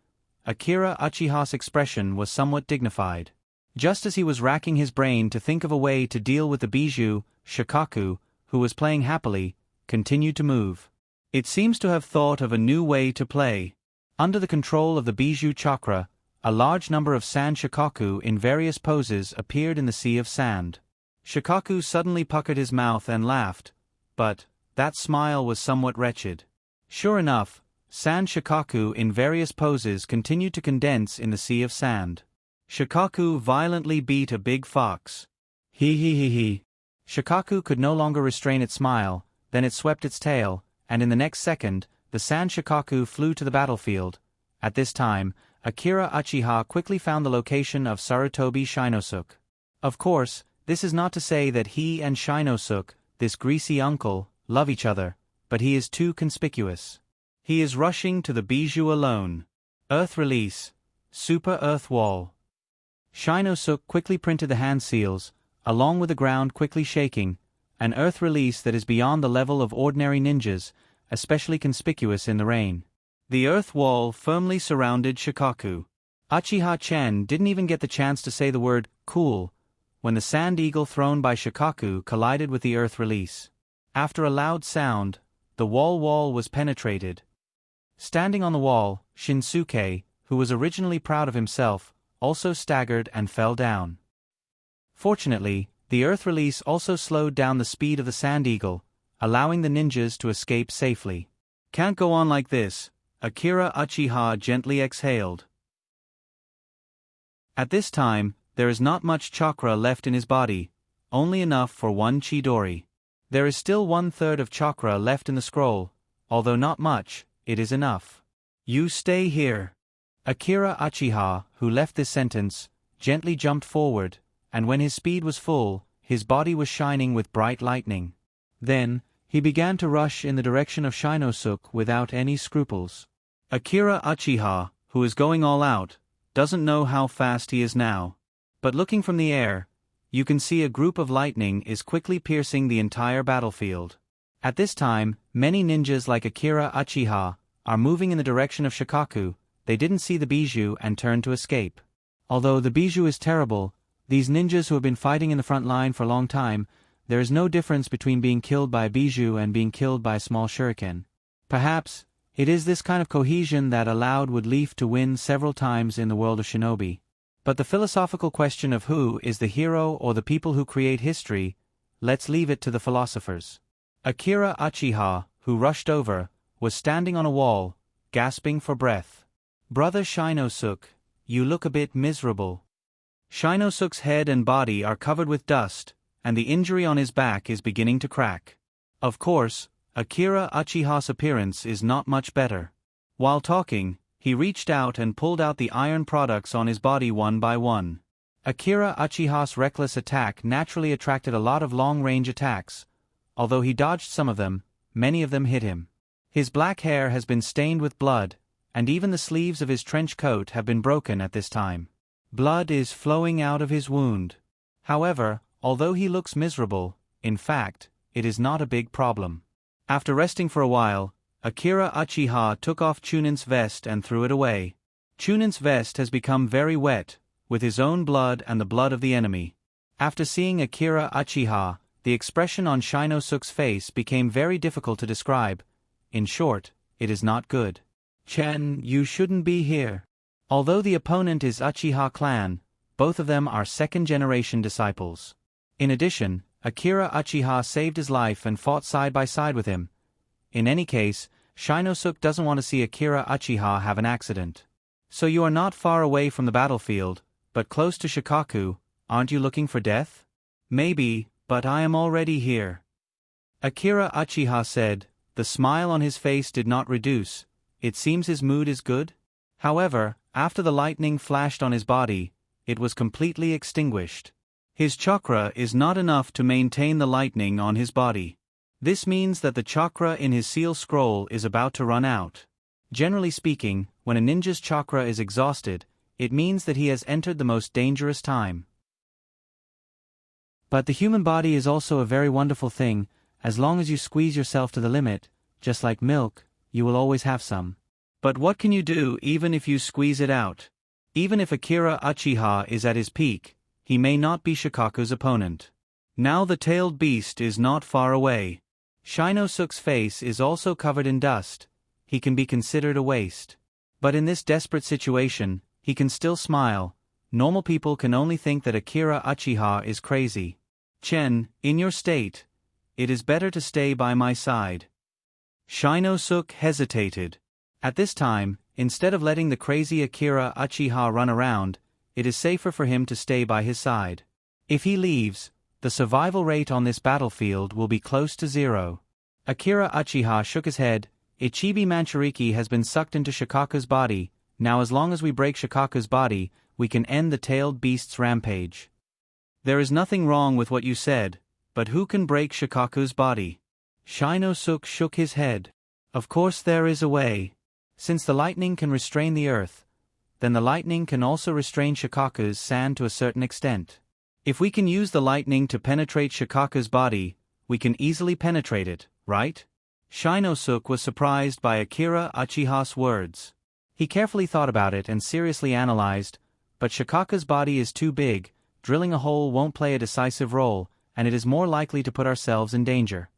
Akira Uchiha's expression was somewhat dignified. Just as he was racking his brain to think of a way to deal with the bijou, Shikaku, who was playing happily, continued to move. It seems to have thought of a new way to play. Under the control of the bijou chakra, a large number of sand Shikaku in various poses appeared in the sea of sand. Shikaku suddenly puckered his mouth and laughed, but that smile was somewhat wretched. Sure enough, sand Shikaku in various poses continued to condense in the sea of sand. Shikaku violently beat a big fox. He he he he. Shikaku could no longer restrain its smile, then it swept its tail, and in the next second, the sand Shikaku flew to the battlefield. At this time, Akira Uchiha quickly found the location of Sarutobi Shinosuke. Of course, this is not to say that he and Shinosuke, this greasy uncle, love each other, but he is too conspicuous. He is rushing to the bijou alone. Earth release. Super Earth Wall. Shinosuke quickly printed the hand seals, along with the ground quickly shaking, an earth release that is beyond the level of ordinary ninjas, especially conspicuous in the rain. The earth wall firmly surrounded Shikaku. Uchiha-chen didn't even get the chance to say the word, cool, when the sand eagle thrown by Shikaku collided with the earth release. After a loud sound, the wall was penetrated. Standing on the wall, Shinsuke, who was originally proud of himself, also staggered and fell down. Fortunately, the earth release also slowed down the speed of the sand eagle, allowing the ninjas to escape safely. Can't go on like this, Akira Uchiha gently exhaled. At this time, there is not much chakra left in his body, only enough for one Chidori. There is still 1/3 of chakra left in the scroll, although not much, it is enough. You stay here. Akira Uchiha, who left this sentence, gently jumped forward, and when his speed was full, his body was shining with bright lightning. Then, he began to rush in the direction of Shinosuke without any scruples. Akira Uchiha, who is going all out, doesn't know how fast he is now. But looking from the air, you can see a group of lightning is quickly piercing the entire battlefield. At this time, many ninjas like Akira Uchiha are moving in the direction of Shikaku. They didn't see the bijou and turned to escape. Although the bijou is terrible, these ninjas who have been fighting in the front line for a long time, there is no difference between being killed by a bijou and being killed by a small shuriken. Perhaps, it is this kind of cohesion that allowed Woodleaf to win several times in the world of shinobi. But the philosophical question of who is the hero or the people who create history, let's leave it to the philosophers. Akira Uchiha, who rushed over, was standing on a wall, gasping for breath. Brother Shinosuke, you look a bit miserable. Shinosuke's head and body are covered with dust, and the injury on his back is beginning to crack. Of course, Akira Uchiha's appearance is not much better. While talking, he reached out and pulled out the iron products on his body one by one. Akira Uchiha's reckless attack naturally attracted a lot of long-range attacks. Although he dodged some of them, many of them hit him. His black hair has been stained with blood, and even the sleeves of his trench coat have been broken at this time. Blood is flowing out of his wound. However, although he looks miserable, in fact, it is not a big problem. After resting for a while, Akira Uchiha took off Chunin's vest and threw it away. Chunin's vest has become very wet, with his own blood and the blood of the enemy. After seeing Akira Uchiha, the expression on Shinosuke's face became very difficult to describe. In short, it is not good. Chen, you shouldn't be here. Although the opponent is Uchiha clan, both of them are second-generation disciples. In addition, Akira Uchiha saved his life and fought side by side with him. In any case, Shinosuke doesn't want to see Akira Uchiha have an accident. So you are not far away from the battlefield, but close to Shikaku, aren't you looking for death? Maybe, but I am already here. Akira Uchiha said. The smile on his face did not reduce. It seems his mood is good. However, after the lightning flashed on his body, it was completely extinguished. His chakra is not enough to maintain the lightning on his body. This means that the chakra in his seal scroll is about to run out. Generally speaking, when a ninja's chakra is exhausted, it means that he has entered the most dangerous time. But the human body is also a very wonderful thing. As long as you squeeze yourself to the limit, just like milk, you will always have some. But what can you do even if you squeeze it out? Even if Akira Uchiha is at his peak, he may not be Shikaku's opponent. Now the tailed beast is not far away. Shinosuke's face is also covered in dust. He can be considered a waste. But in this desperate situation, he can still smile. Normal people can only think that Akira Uchiha is crazy. Chen, in your state, it is better to stay by my side. Shinosuke hesitated. At this time, instead of letting the crazy Akira Uchiha run around, it is safer for him to stay by his side. If he leaves, the survival rate on this battlefield will be close to 0. Akira Uchiha shook his head. Ichibi Manchuriki has been sucked into Shikaku's body. Now as long as we break Shikaku's body, we can end the tailed beast's rampage. There is nothing wrong with what you said, but who can break Shikaku's body? Shinosuke shook his head. Of course there is a way. Since the lightning can restrain the earth, then the lightning can also restrain Shikaku's sand to a certain extent. If we can use the lightning to penetrate Shikaku's body, we can easily penetrate it, right? Shinosuke was surprised by Akira Uchiha's words. He carefully thought about it and seriously analyzed, but Shikaku's body is too big, drilling a hole won't play a decisive role, and it is more likely to put ourselves in danger.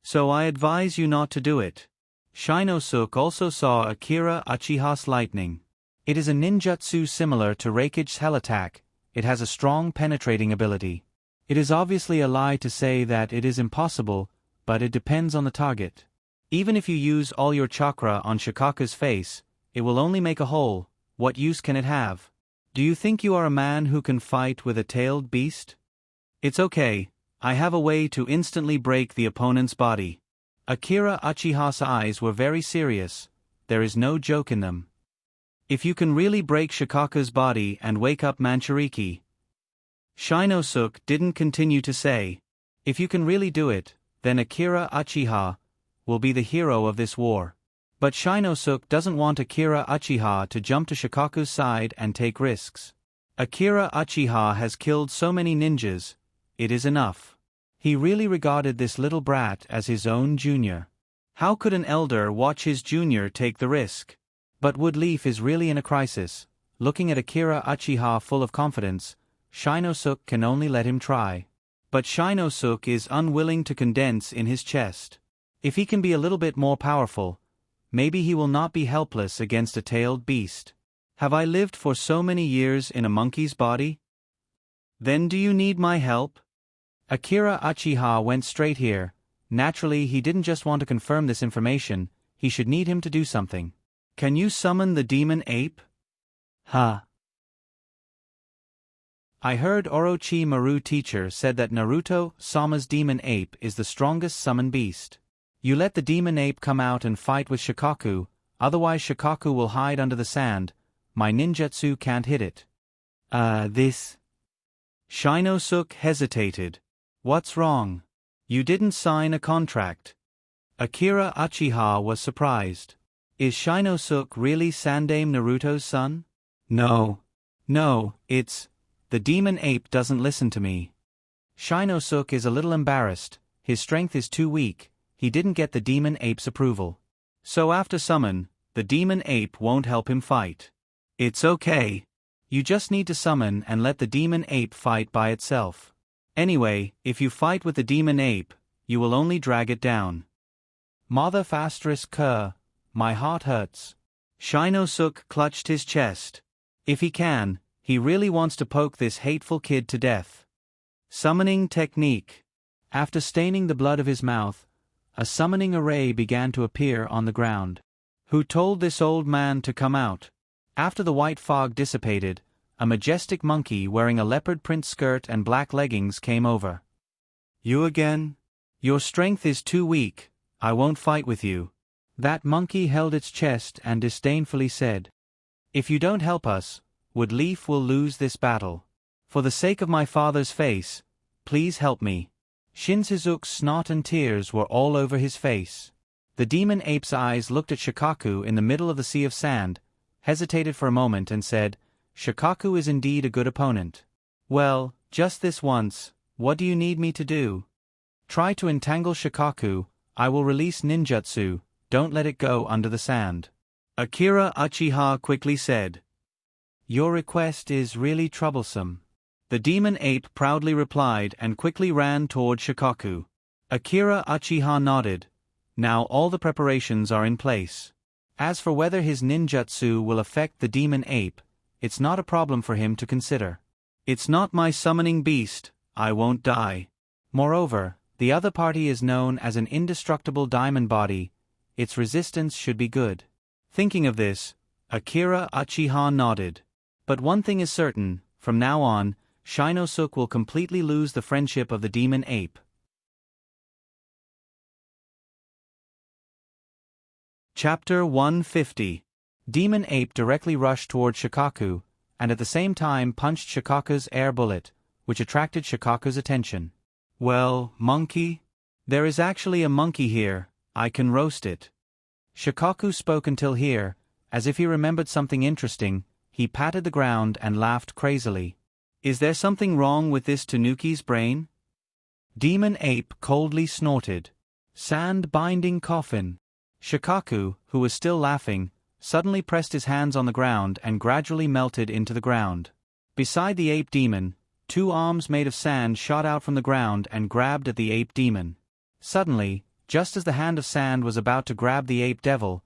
So I advise you not to do it. Shinosuke also saw Akira Uchiha's lightning. It is a ninjutsu similar to Reikige's hell attack. It has a strong penetrating ability. It is obviously a lie to say that it is impossible, but it depends on the target. Even if you use all your chakra on Shikaku's face, it will only make a hole. What use can it have? Do you think you are a man who can fight with a tailed beast? It's okay, I have a way to instantly break the opponent's body. Akira Uchiha's eyes were very serious. There is no joke in them. If you can really break Shikaku's body and wake up Manchuriki. Shinosuke didn't continue to say. If you can really do it, then Akira Uchiha will be the hero of this war. But Shinosuke doesn't want Akira Uchiha to jump to Shikaku's side and take risks. Akira Uchiha has killed so many ninjas, it is enough. He really regarded this little brat as his own junior. How could an elder watch his junior take the risk? But Woodleaf is really in a crisis. Looking at Akira Uchiha full of confidence, Shinosuke can only let him try. But Shinosuke is unwilling to condense in his chest. If he can be a little bit more powerful, maybe he will not be helpless against a tailed beast. Have I lived for so many years in a monkey's body? Then do you need my help? Akira Uchiha went straight here. Naturally, he didn't just want to confirm this information, he should need him to do something. Can you summon the demon ape? Huh. I heard Orochimaru teacher said that Naruto Sama's demon ape is the strongest summon beast. You let the demon ape come out and fight with Shikaku, otherwise Shikaku will hide under the sand. My ninjutsu can't hit it. This. Shinosuke hesitated. What's wrong? You didn't sign a contract. Akira Uchiha was surprised. Is Shinosuke really Sandaime Naruto's son? No, it's... The demon ape doesn't listen to me. Shinosuke is a little embarrassed, his strength is too weak, he didn't get the demon ape's approval. So after summon, the demon ape won't help him fight. It's okay. You just need to summon and let the demon ape fight by itself. Anyway, if you fight with the demon ape, you will only drag it down. Mother asterisk Kerr, my heart hurts. Shinosuke clutched his chest. If he can, he really wants to poke this hateful kid to death. Summoning technique. After staining the blood of his mouth, a summoning array began to appear on the ground. Who told this old man to come out? After the white fog dissipated, a majestic monkey wearing a leopard print skirt and black leggings came over. You again? Your strength is too weak, I won't fight with you. That monkey held its chest and disdainfully said. If you don't help us, Wood Leaf will lose this battle. For the sake of my father's face, please help me. Shinsuzu's snot and tears were all over his face. The demon ape's eyes looked at Shikaku in the middle of the sea of sand, hesitated for a moment and said, Shikaku is indeed a good opponent. Well, just this once, what do you need me to do? Try to entangle Shikaku, I will release ninjutsu, don't let it go under the sand. Akira Uchiha quickly said. Your request is really troublesome. The demon ape proudly replied and quickly ran toward Shikaku. Akira Uchiha nodded. Now all the preparations are in place. As for whether his ninjutsu will affect the demon ape, it's not a problem for him to consider. It's not my summoning beast, I won't die. Moreover, the other party is known as an indestructible diamond body, its resistance should be good. Thinking of this, Akira Uchiha nodded. But one thing is certain, from now on, Shinosuke will completely lose the friendship of the demon ape. Chapter 150. Demon ape directly rushed toward Shikaku, and at the same time punched Shikaku's air bullet, which attracted Shikaku's attention. Well, monkey? There is actually a monkey here, I can roast it. Shikaku spoke until here, as if he remembered something interesting, he patted the ground and laughed crazily. Is there something wrong with this Tanuki's brain? Demon ape coldly snorted. Sand-binding coffin. Shikaku, who was still laughing, suddenly pressed his hands on the ground and gradually melted into the ground. Beside the ape demon, two arms made of sand shot out from the ground and grabbed at the ape demon. Suddenly, just as the hand of sand was about to grab the ape devil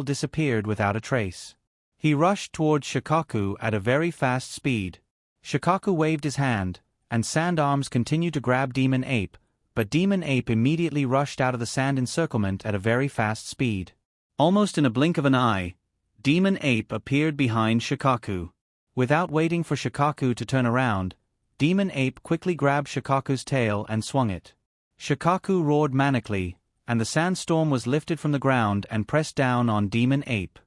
disappeared without a trace. He rushed towards Shikaku at a very fast speed. Shikaku waved his hand, and sand arms continued to grab Demon Ape, but Demon Ape immediately rushed out of the sand encirclement at a very fast speed. Almost in a blink of an eye, Demon Ape appeared behind Shikaku. Without waiting for Shikaku to turn around, Demon Ape quickly grabbed Shikaku's tail and swung it. Shikaku roared manically, and the sandstorm was lifted from the ground and pressed down on Demon Ape.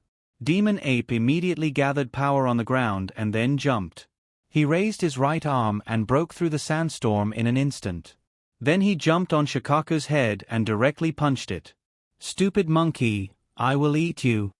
Demon Ape immediately gathered power on the ground and then jumped. He raised his right arm and broke through the sandstorm in an instant. Then he jumped on Shikaku's head and directly punched it. "Stupid monkey, I will eat you."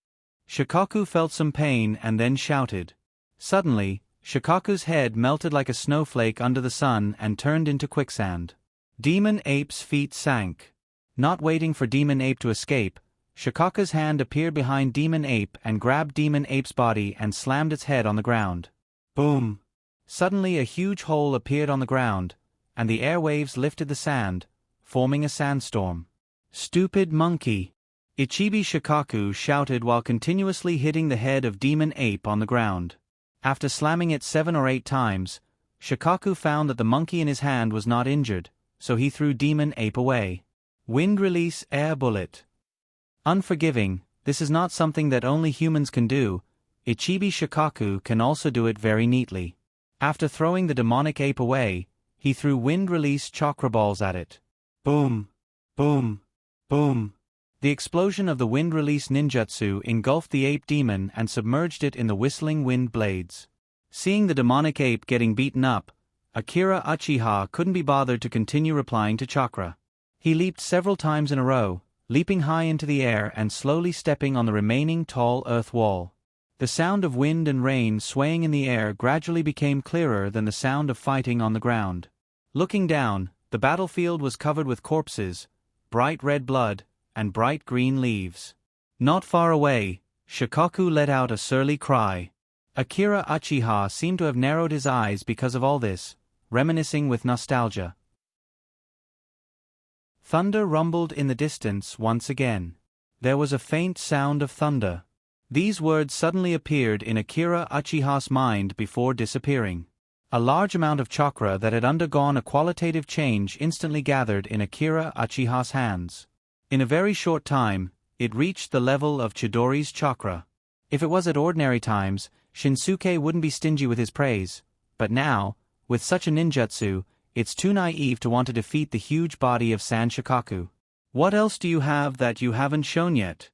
Shikaku felt some pain and then shouted. Suddenly, Shikaku's head melted like a snowflake under the sun and turned into quicksand. Demon Ape's feet sank. Not waiting for Demon Ape to escape, Shikaku's hand appeared behind Demon Ape and grabbed Demon Ape's body and slammed its head on the ground. Boom! Suddenly a huge hole appeared on the ground, and the airwaves lifted the sand, forming a sandstorm. "Stupid monkey!" Ichibi Shikaku shouted while continuously hitting the head of Demon Ape on the ground. After slamming it 7 or 8 times, Shikaku found that the monkey in his hand was not injured, so he threw Demon Ape away. Wind Release Air Bullet. Unforgiving, this is not something that only humans can do. Ichibi Shikaku can also do it very neatly. After throwing the demonic ape away, he threw Wind Release Chakra Balls at it. Boom! Boom! Boom! The explosion of the Wind Release ninjutsu engulfed the ape demon and submerged it in the whistling wind blades. Seeing the demonic ape getting beaten up, Akira Uchiha couldn't be bothered to continue replying to chakra. He leaped several times in a row, leaping high into the air and slowly stepping on the remaining tall earth wall. The sound of wind and rain swaying in the air gradually became clearer than the sound of fighting on the ground. Looking down, the battlefield was covered with corpses, bright red blood, and bright green leaves. Not far away, Shikaku let out a surly cry. Akira Uchiha seemed to have narrowed his eyes because of all this, reminiscing with nostalgia. Thunder rumbled in the distance once again. There was a faint sound of thunder. These words suddenly appeared in Akira Uchiha's mind before disappearing. A large amount of chakra that had undergone a qualitative change instantly gathered in Akira Uchiha's hands. In a very short time, it reached the level of Chidori's chakra. If it was at ordinary times, Shinsuke wouldn't be stingy with his praise, but now, with such a ninjutsu, it's too naive to want to defeat the huge body of San Shikaku. "What else do you have that you haven't shown yet?"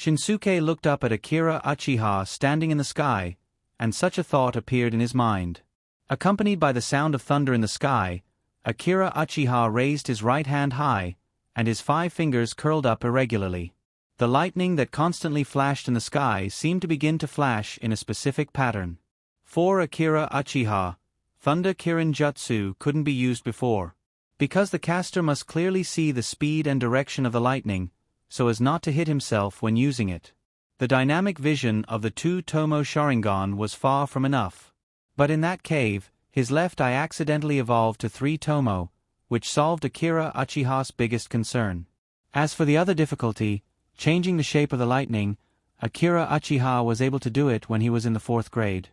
Shinsuke looked up at Akira Uchiha standing in the sky, and such a thought appeared in his mind. Accompanied by the sound of thunder in the sky, Akira Uchiha raised his right hand high, and his 5 fingers curled up irregularly. The lightning that constantly flashed in the sky seemed to begin to flash in a specific pattern. For Akira Uchiha, Thunder Kirin Jutsu couldn't be used before. Because the caster must clearly see the speed and direction of the lightning, so as not to hit himself when using it. The dynamic vision of the 2 Tomo Sharingan was far from enough. But in that cave, his left eye accidentally evolved to 3 Tomo, which solved Akira Uchiha's biggest concern. As for the other difficulty, changing the shape of the lightning, Akira Uchiha was able to do it when he was in the 4th grade.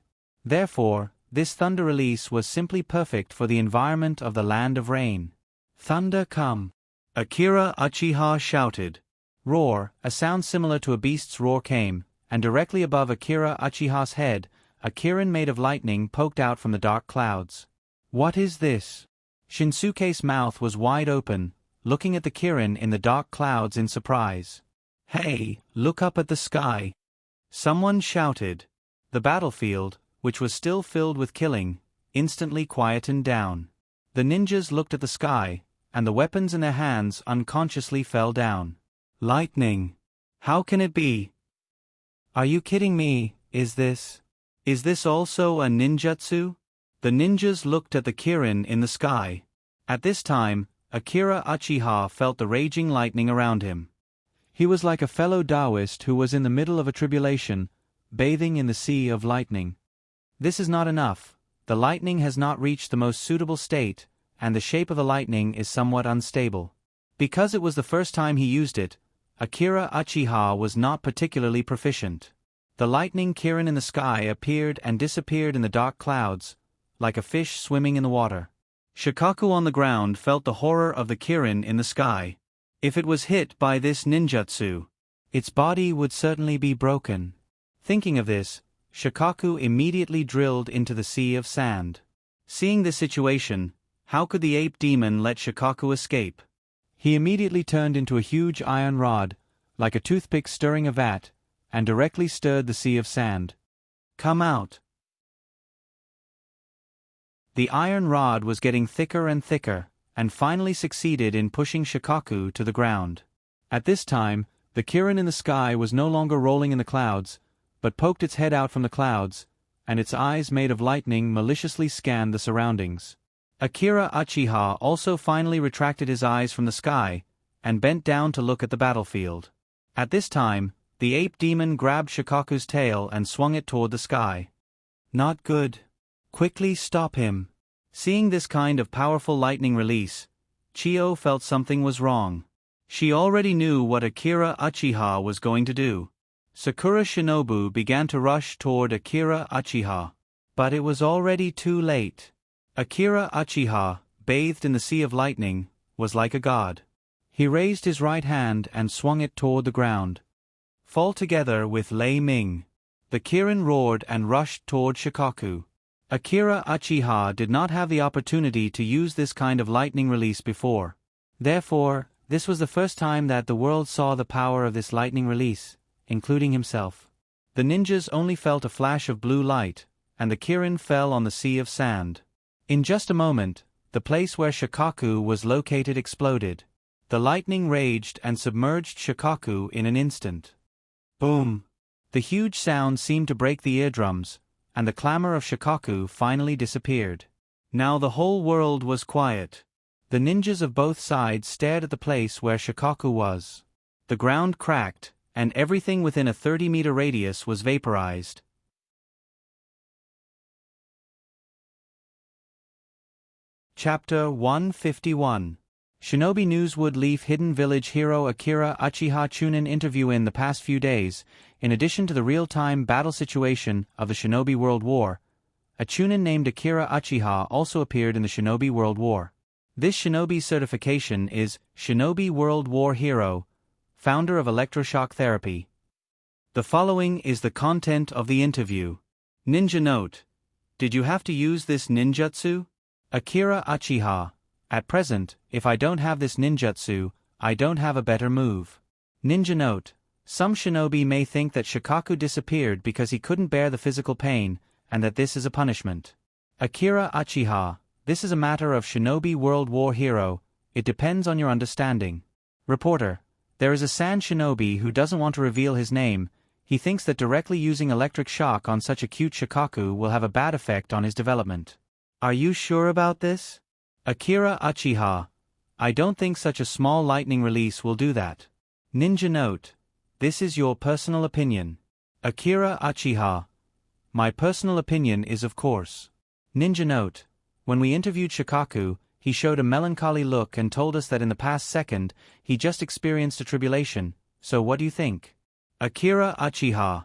Therefore, this thunder release was simply perfect for the environment of the land of rain. Thunder come! Akira Uchiha shouted. Roar, a sound similar to a beast's roar came, and directly above Akira Uchiha's head, a kirin made of lightning poked out from the dark clouds. What is this? Shinsuke's mouth was wide open, looking at the kirin in the dark clouds in surprise. Hey, look up at the sky! Someone shouted. The battlefield, which was still filled with killing, instantly quietened down. The ninjas looked at the sky, and the weapons in their hands unconsciously fell down. Lightning! How can it be? Are you kidding me? Is this also a ninjutsu? The ninjas looked at the kirin in the sky. At this time, Akira Uchiha felt the raging lightning around him. He was like a fellow Taoist who was in the middle of a tribulation, bathing in the sea of lightning. This is not enough. The lightning has not reached the most suitable state, and the shape of the lightning is somewhat unstable. Because it was the first time he used it, Akira Uchiha was not particularly proficient. The lightning kirin in the sky appeared and disappeared in the dark clouds, like a fish swimming in the water. Shikaku on the ground felt the horror of the kirin in the sky. If it was hit by this ninjutsu, its body would certainly be broken. Thinking of this, Shikaku immediately drilled into the sea of sand. Seeing this situation, how could the ape demon let Shikaku escape? He immediately turned into a huge iron rod, like a toothpick stirring a vat, and directly stirred the sea of sand. Come out! The iron rod was getting thicker and thicker, and finally succeeded in pushing Shikaku to the ground. At this time, the kirin in the sky was no longer rolling in the clouds, but poked its head out from the clouds, and its eyes made of lightning maliciously scanned the surroundings. Akira Uchiha also finally retracted his eyes from the sky, and bent down to look at the battlefield. At this time, the ape demon grabbed Shikaku's tail and swung it toward the sky. Not good. Quickly stop him. Seeing this kind of powerful lightning release, Chiyo felt something was wrong. She already knew what Akira Uchiha was going to do. Sakura Shinobu began to rush toward Akira Uchiha. But it was already too late. Akira Uchiha, bathed in the sea of lightning, was like a god. He raised his right hand and swung it toward the ground. Fall together with Lei Ming. The kirin roared and rushed toward Shikaku. Akira Uchiha did not have the opportunity to use this kind of lightning release before. Therefore, this was the first time that the world saw the power of this lightning release, including himself. The ninjas only felt a flash of blue light, and the kirin fell on the sea of sand. In just a moment, the place where Shikaku was located exploded. The lightning raged and submerged Shikaku in an instant. Boom! The huge sound seemed to break the eardrums, and the clamor of Shikaku finally disappeared. Now the whole world was quiet. The ninjas of both sides stared at the place where Shikaku was. The ground cracked, and everything within a 30-meter radius was vaporized. Chapter 151. Shinobi News Wood Leaf Hidden Village hero Akira Uchiha Chunin interview. In the past few days, in addition to the real-time battle situation of the Shinobi World War, a Chunin named Akira Uchiha also appeared in the Shinobi World War. This Shinobi certification is Shinobi World War Hero, founder of electroshock therapy. The following is the content of the interview. Ninja note: did you have to use this ninjutsu? Akira Uchiha: at present, if I don't have this ninjutsu, I don't have a better move. Ninja note: Some shinobi may think that Shikaku disappeared because he couldn't bear the physical pain, and that this is a punishment. Akira Uchiha, this is a matter of shinobi World War hero, it depends on your understanding. Reporter, there is a sand shinobi who doesn't want to reveal his name. He thinks that directly using electric shock on such a cute Shikaku will have a bad effect on his development. Are you sure about this? Akira Uchiha, I don't think such a small lightning release will do that. Ninja note, this is your personal opinion. Akira Uchiha, my personal opinion is of course. Ninja note, when we interviewed Shikaku, he showed a melancholy look and told us that in the past second, he just experienced a tribulation, so what do you think? Akira Uchiha,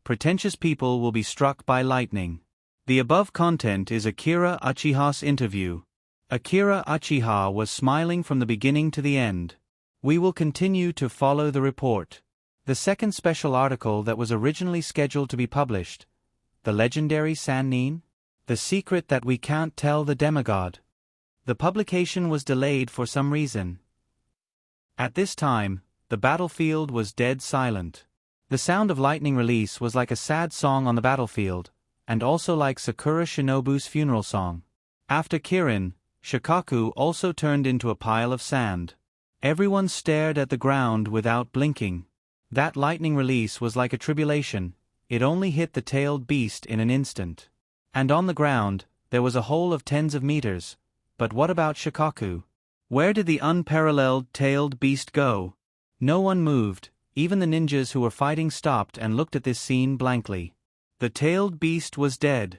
pretentious people will be struck by lightning. The above content is Akira Uchiha's interview. Akira Uchiha was smiling from the beginning to the end. We will continue to follow the report. The second special article that was originally scheduled to be published, The Legendary Sannin? The Secret That We Can't Tell the Demigod. The publication was delayed for some reason. At this time, the battlefield was dead silent. The sound of lightning release was like a sad song on the battlefield, and also like Sakura Shinobu's funeral song. After Kirin, Shikaku also turned into a pile of sand. Everyone stared at the ground without blinking. That lightning release was like a tribulation, it only hit the tailed beast in an instant. And on the ground, there was a hole of tens of meters. But what about Shikaku? Where did the unparalleled tailed beast go? No one moved. Even the ninjas who were fighting stopped and looked at this scene blankly. The tailed beast was dead.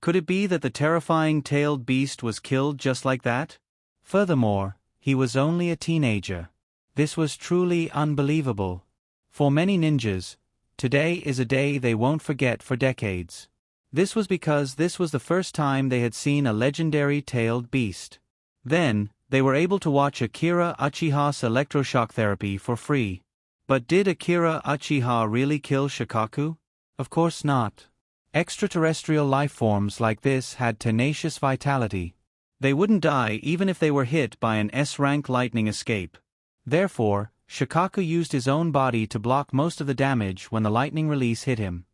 Could it be that the terrifying tailed beast was killed just like that? Furthermore, he was only a teenager. This was truly unbelievable. For many ninjas, today is a day they won't forget for decades. This was because this was the first time they had seen a legendary tailed beast. Then, they were able to watch Akira Uchiha's electroshock therapy for free. But did Akira Uchiha really kill Shikaku? Of course not. Extraterrestrial lifeforms like this had tenacious vitality. They wouldn't die even if they were hit by an S-rank lightning escape. Therefore, Shikaku used his own body to block most of the damage when the lightning release hit him.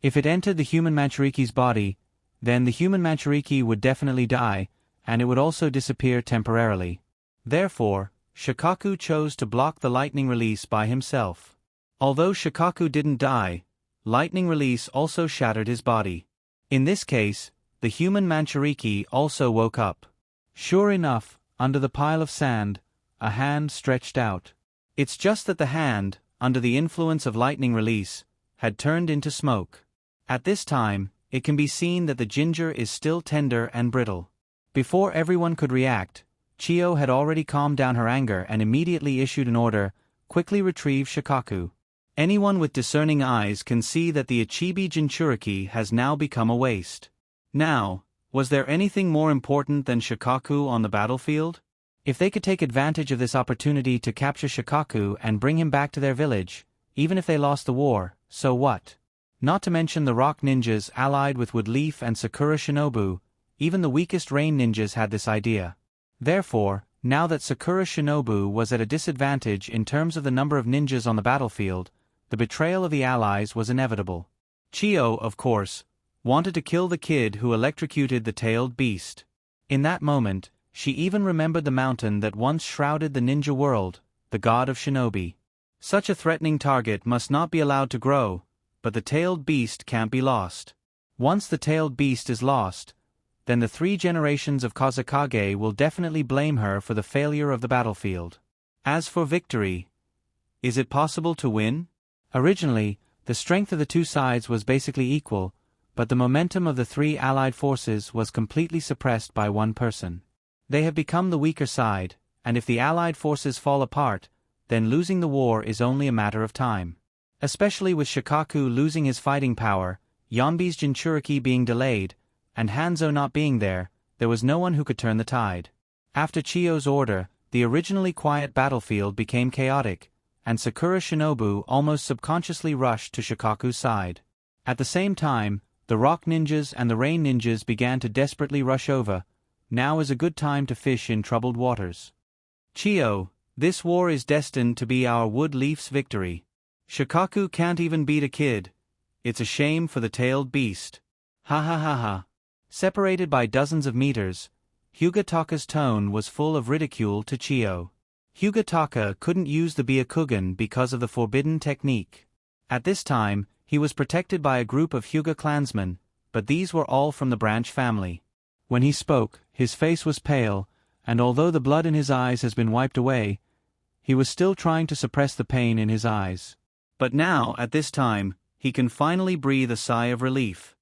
If it entered the human Manchuriki's body, then the human Manchuriki would definitely die, and it would also disappear temporarily. Therefore, Shikaku chose to block the lightning release by himself. Although Shikaku didn't die, lightning release also shattered his body. In this case, the human Manchuriki also woke up. Sure enough, under the pile of sand, a hand stretched out. It's just that the hand, under the influence of lightning release, had turned into smoke. At this time, it can be seen that the ginger is still tender and brittle. Before everyone could react, Chiyo had already calmed down her anger and immediately issued an order, quickly retrieve Shikaku. Anyone with discerning eyes can see that the Ichibi Jinchuriki has now become a waste. Now, was there anything more important than Shikaku on the battlefield? If they could take advantage of this opportunity to capture Shikaku and bring him back to their village, even if they lost the war, so what? Not to mention the rock ninjas allied with Woodleaf and Sakura Shinobu, even the weakest rain ninjas had this idea. Therefore, now that Sakura Shinobu was at a disadvantage in terms of the number of ninjas on the battlefield, the betrayal of the allies was inevitable. Chiyo, of course, wanted to kill the kid who electrocuted the tailed beast. In that moment, she even remembered the mountain that once shrouded the ninja world, the god of shinobi. Such a threatening target must not be allowed to grow, but the tailed beast can't be lost. Once the tailed beast is lost, then the 3 generations of Kazekage will definitely blame her for the failure of the battlefield. As for victory, is it possible to win? Originally, the strength of the two sides was basically equal, but the momentum of the 3 allied forces was completely suppressed by one person. They have become the weaker side, and if the allied forces fall apart, then losing the war is only a matter of time. Especially with Shikaku losing his fighting power, Yonbi's Jinchuriki being delayed, and Hanzo not being there was no one who could turn the tide. After Chiyo's order, the originally quiet battlefield became chaotic, and Sakura Shinobu almost subconsciously rushed to Shikaku's side. At the same time, the rock ninjas and the rain ninjas began to desperately rush over. Now is a good time to fish in troubled waters. Chiyo, This war is destined to be our Wood Leaf's victory. Shikaku can't even beat a kid. It's a shame for the tailed beast. Ha ha ha ha. Separated by dozens of meters, Hyugataka's tone was full of ridicule to Chiyo. Hyugataka couldn't use the Byakugan because of the forbidden technique. At this time, he was protected by a group of Hyuga clansmen, but these were all from the branch family. When he spoke, his face was pale, and although the blood in his eyes has been wiped away, he was still trying to suppress the pain in his eyes. But now, at this time, he can finally breathe a sigh of relief.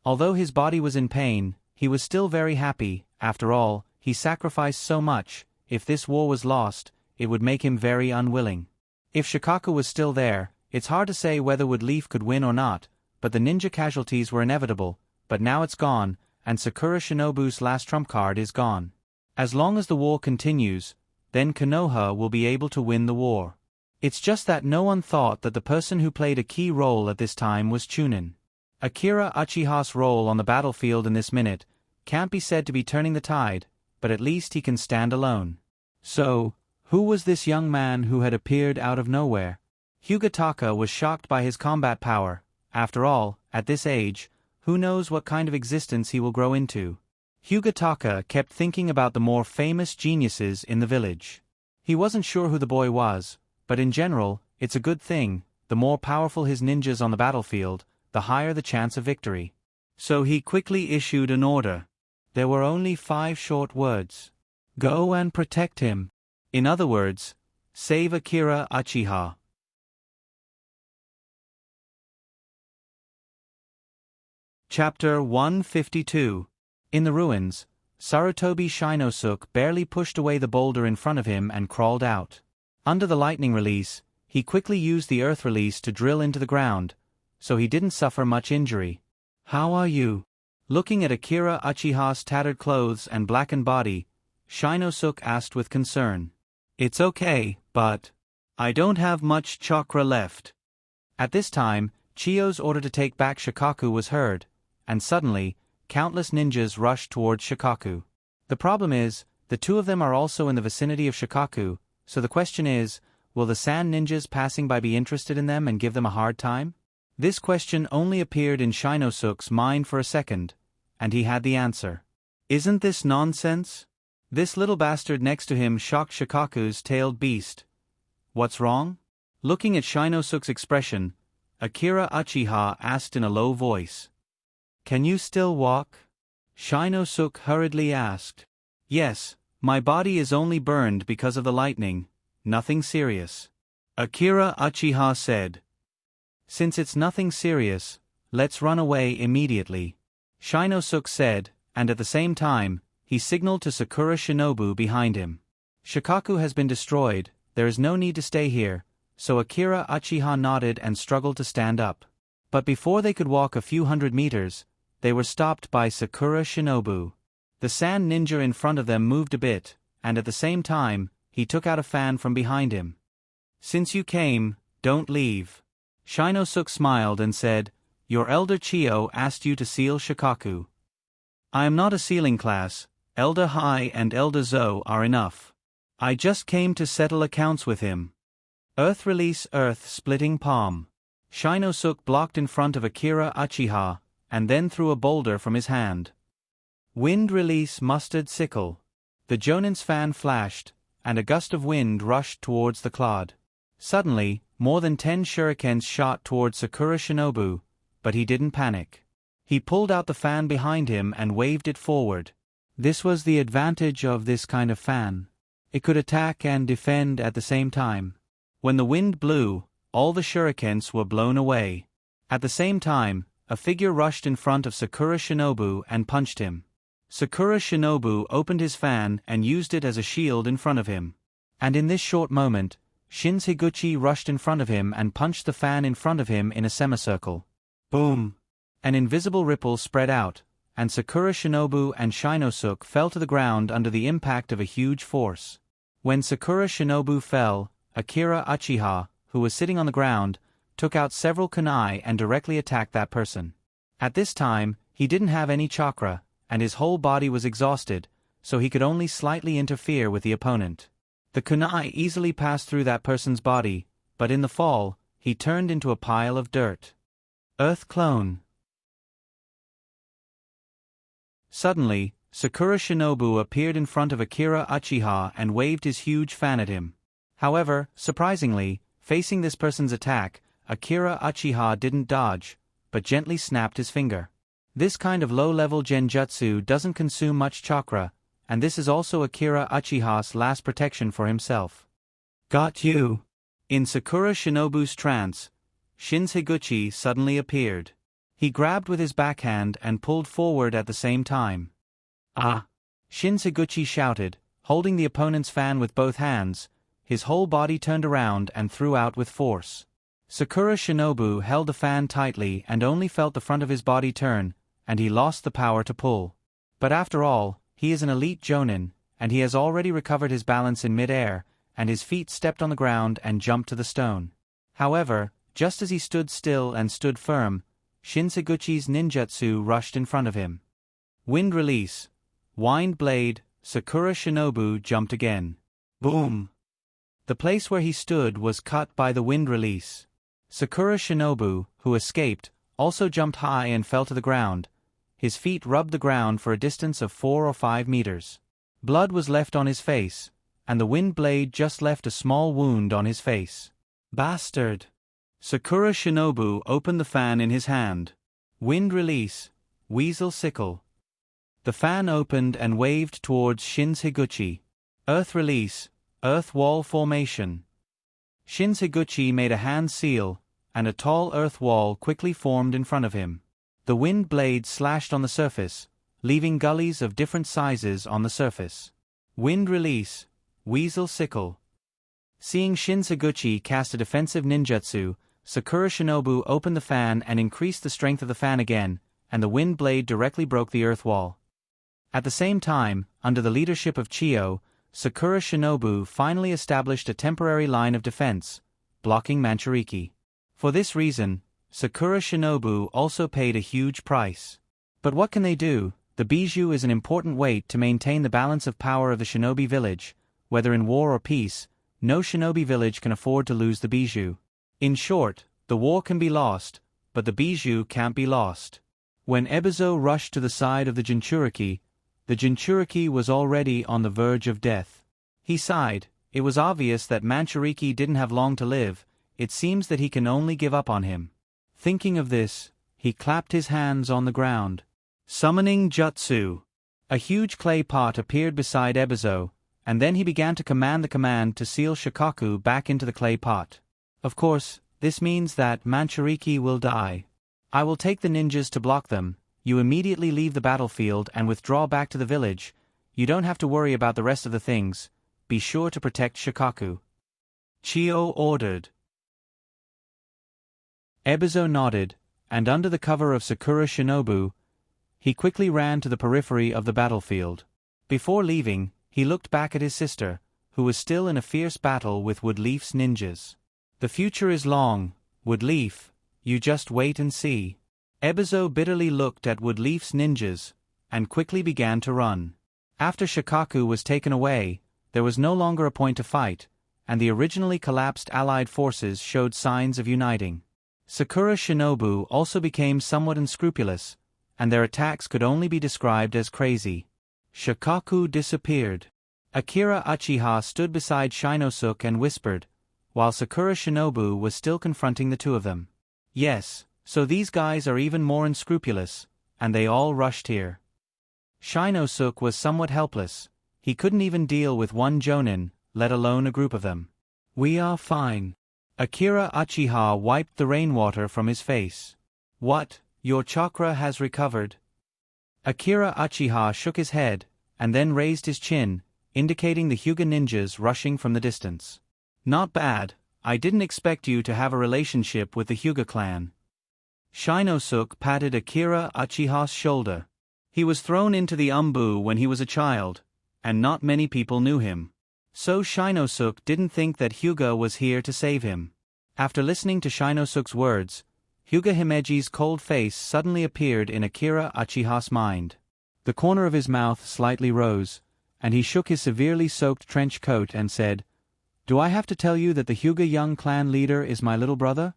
Although his body was in pain, he was still very happy. After all, he sacrificed so much. If this war was lost, it would make him very unwilling. If Shikaku was still there, it's hard to say whether Wood Leaf could win or not, but the ninja casualties were inevitable. But now it's gone, and Sakura Shinobu's last trump card is gone. As long as the war continues, then Konoha will be able to win the war. It's just that no one thought that the person who played a key role at this time was Chunin. Akira Uchiha's role on the battlefield in this minute can't be said to be turning the tide, but at least he can stand alone. So, who was this young man who had appeared out of nowhere? Hyugataka was shocked by his combat power. After all, at this age, who knows what kind of existence he will grow into? Hyugataka kept thinking about the more famous geniuses in the village. He wasn't sure who the boy was, but in general, it's a good thing. The more powerful his ninjas on the battlefield, the higher the chance of victory. So he quickly issued an order. There were only 5 short words. Go and protect him. In other words, save Akira Uchiha. Chapter 152. In the ruins, Sarutobi Shinosuke barely pushed away the boulder in front of him and crawled out. Under the lightning release, he quickly used the earth release to drill into the ground, so he didn't suffer much injury. How are you? Looking at Akira Uchiha's tattered clothes and blackened body, Shinosuke asked with concern. It's okay, but I don't have much chakra left. At this time, Chiyo's order to take back Shikaku was heard, and suddenly, countless ninjas rushed towards Shikaku. The problem is, the 2 of them are also in the vicinity of Shikaku, so the question is, will the sand ninjas passing by be interested in them and give them a hard time? This question only appeared in Shinosuke's mind for a second, and he had the answer. Isn't this nonsense? This little bastard next to him shocked Shikaku's tailed beast. What's wrong? Looking at Shinosuke's expression, Akira Uchiha asked in a low voice. Can you still walk? Shinosuke hurriedly asked. Yes, my body is only burned because of the lightning, nothing serious. Akira Uchiha said. Since it's nothing serious, let's run away immediately. Shinosuke said, and at the same time, he signaled to Sakura Shinobu behind him. Shikaku has been destroyed, there is no need to stay here, so Akira Uchiha nodded and struggled to stand up. But before they could walk a few hundred meters, they were stopped by Sakura Shinobu. The sand ninja in front of them moved a bit, and at the same time, he took out a fan from behind him. Since you came, don't leave. Shinosuke smiled and said, Your elder Chiyo asked you to seal Shikaku. I am not a sealing class, Elder Hai and Elder Zo are enough. I just came to settle accounts with him. Earth release earth splitting palm. Shinosuke blocked in front of Akira Uchiha, and then threw a boulder from his hand. Wind release mustard sickle. The Jonin's fan flashed, and a gust of wind rushed towards the clod. Suddenly, more than 10 shurikens shot towards Sakura Shinobu, but he didn't panic. He pulled out the fan behind him and waved it forward. This was the advantage of this kind of fan. It could attack and defend at the same time. When the wind blew, all the shurikens were blown away. At the same time, a figure rushed in front of Sakura Shinobu and punched him. Sakura Shinobu opened his fan and used it as a shield in front of him. And in this short moment, Shin Higuchi rushed in front of him and punched the fan in front of him in a semicircle. Boom! An invisible ripple spread out, and Sakura Shinobu and Shinosuke fell to the ground under the impact of a huge force. When Sakura Shinobu fell, Akira Uchiha, who was sitting on the ground, took out several kunai and directly attacked that person. At this time, he didn't have any chakra, and his whole body was exhausted, so he could only slightly interfere with the opponent. The kunai easily passed through that person's body, but in the fall, he turned into a pile of dirt. Earth clone. Suddenly, Sakura Shinobu appeared in front of Akira Uchiha and waved his huge fan at him. However, surprisingly, facing this person's attack, Akira Uchiha didn't dodge, but gently snapped his finger. This kind of low-level genjutsu doesn't consume much chakra, and this is also Akira Uchiha's last protection for himself. Got you! In Sakura Shinobu's trance, Shin Higuchi suddenly appeared. He grabbed with his backhand and pulled forward at the same time. Ah! Shin Higuchi shouted, holding the opponent's fan with both hands. His whole body turned around and threw out with force. Sakura Shinobu held the fan tightly and only felt the front of his body turn, and he lost the power to pull. But after all, he is an elite jonin, and he has already recovered his balance in mid-air, and his feet stepped on the ground and jumped to the stone. However, just as he stood still and stood firm, Shin Higuchi's ninjutsu rushed in front of him. Wind release. Wind blade. Sakura Shinobu jumped again. Boom! The place where he stood was cut by the wind release. Sakura Shinobu, who escaped, also jumped high and fell to the ground. His feet rubbed the ground for a distance of 4 or 5 meters. Blood was left on his face, and the wind blade just left a small wound on his face. Bastard! Sakura Shinobu opened the fan in his hand. Wind release. Weasel sickle. The fan opened and waved towards Shin Higuchi. Earth release. Earth wall formation. Shin Higuchi made a hand seal, and a tall earth wall quickly formed in front of him. The wind blade slashed on the surface, leaving gullies of different sizes on the surface. Wind release. Weasel sickle. Seeing Shin Higuchi cast a defensive ninjutsu, Sakura Shinobu opened the fan and increased the strength of the fan again, and the wind blade directly broke the earth wall. At the same time, under the leadership of Chiyo, Sakura Shinobu finally established a temporary line of defense, blocking Manchuriki. For this reason, Sakura Shinobu also paid a huge price. But what can they do? The bijou is an important weight to maintain the balance of power of the shinobi village. Whether in war or peace, no shinobi village can afford to lose the bijou. In short, the war can be lost, but the bijou can't be lost. When Ebizo rushed to the side of the Jinchuriki was already on the verge of death. He sighed. It was obvious that Manchuriki didn't have long to live. It seems that he can only give up on him. Thinking of this, he clapped his hands on the ground. Summoning Jutsu. A huge clay pot appeared beside Ebizo, and then he began to command the command to seal Shikaku back into the clay pot. Of course, this means that Manchuriki will die. I will take the ninjas to block them. You immediately leave the battlefield and withdraw back to the village. You don't have to worry about the rest of the things. Be sure to protect Shikaku. Chiyo ordered. Ebizo nodded, and under the cover of Sakura Shinobu, he quickly ran to the periphery of the battlefield. Before leaving, he looked back at his sister, who was still in a fierce battle with Woodleaf's ninjas. The future is long, Woodleaf. You just wait and see. Ebizo bitterly looked at Woodleaf's ninjas, and quickly began to run. After Shikaku was taken away, there was no longer a point to fight, and the originally collapsed allied forces showed signs of uniting. Sakura Shinobu also became somewhat unscrupulous, and their attacks could only be described as crazy. Shikaku disappeared. Akira Uchiha stood beside Shinosuke and whispered, while Sakura Shinobu was still confronting the two of them. Yes, so these guys are even more unscrupulous, and they all rushed here. Shinosuke was somewhat helpless. He couldn't even deal with one jonin, let alone a group of them. We are fine. Akira Uchiha wiped the rainwater from his face. What, your chakra has recovered? Akira Uchiha shook his head, and then raised his chin, indicating the Hyuga ninjas rushing from the distance. Not bad. I didn't expect you to have a relationship with the Hyuga clan. Shinosuke patted Akira Uchiha's shoulder. He was thrown into the Umbu when he was a child, and not many people knew him. So Shinosuke didn't think that Hyuga was here to save him. After listening to Shinosuke's words, Hyuga Himeji's cold face suddenly appeared in Akira Uchiha's mind. The corner of his mouth slightly rose, and he shook his severely soaked trench coat and said, "Do I have to tell you that the Hyuga young clan leader is my little brother?"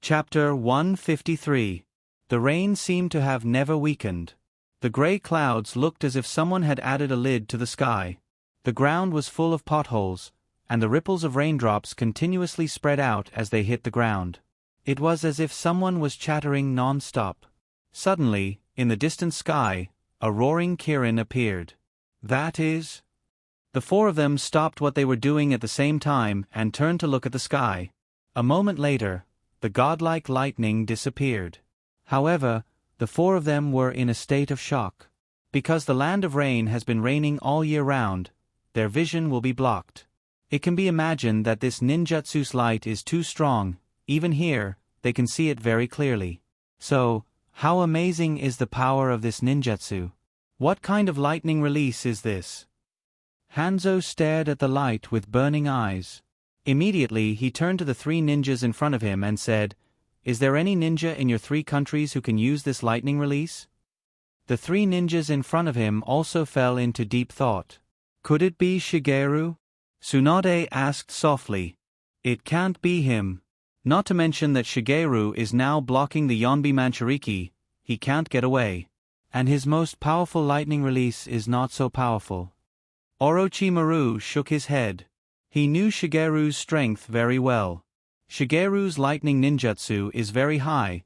Chapter 153. The rain seemed to have never weakened. The grey clouds looked as if someone had added a lid to the sky. The ground was full of potholes, and the ripples of raindrops continuously spread out as they hit the ground. It was as if someone was chattering non-stop. Suddenly, in the distant sky, a roaring Kirin appeared. "That is?" The four of them stopped what they were doing at the same time and turned to look at the sky. A moment later, the godlike lightning disappeared. However, the four of them were in a state of shock. Because the land of rain has been raining all year round, their vision will be blocked. It can be imagined that this ninjutsu's light is too strong. Even here, they can see it very clearly. So, how amazing is the power of this ninjutsu? What kind of lightning release is this? Hanzo stared at the light with burning eyes. Immediately he turned to the three ninjas in front of him and said, "Is there any ninja in your three countries who can use this lightning release?" The three ninjas in front of him also fell into deep thought. "Could it be Shigeru?" Tsunade asked softly. "It can't be him. Not to mention that Shigeru is now blocking the Yonbi Manchuriki, he can't get away. And his most powerful lightning release is not so powerful." Orochimaru shook his head. He knew Shigeru's strength very well. Shigeru's lightning ninjutsu is very high,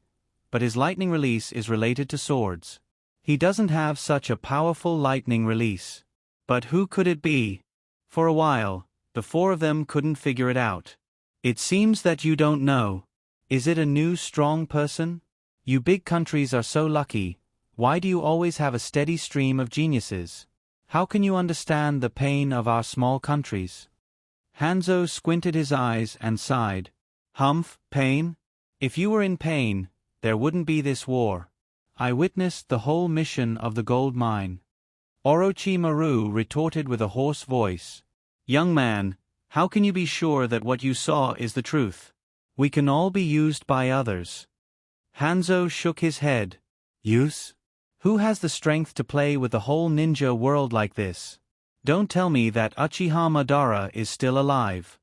but his lightning release is related to swords. He doesn't have such a powerful lightning release. But who could it be? For a while, the four of them couldn't figure it out. "It seems that you don't know. Is it a new strong person? You big countries are so lucky. Why do you always have a steady stream of geniuses? How can you understand the pain of our small countries?" Hanzo squinted his eyes and sighed. "Humph, pain? If you were in pain, there wouldn't be this war. I witnessed the whole mission of the gold mine." Orochimaru retorted with a hoarse voice. "Young man, how can you be sure that what you saw is the truth? We can all be used by others." Hanzo shook his head. "Use? Who has the strength to play with the whole ninja world like this? Don't tell me that Uchiha Madara is still alive."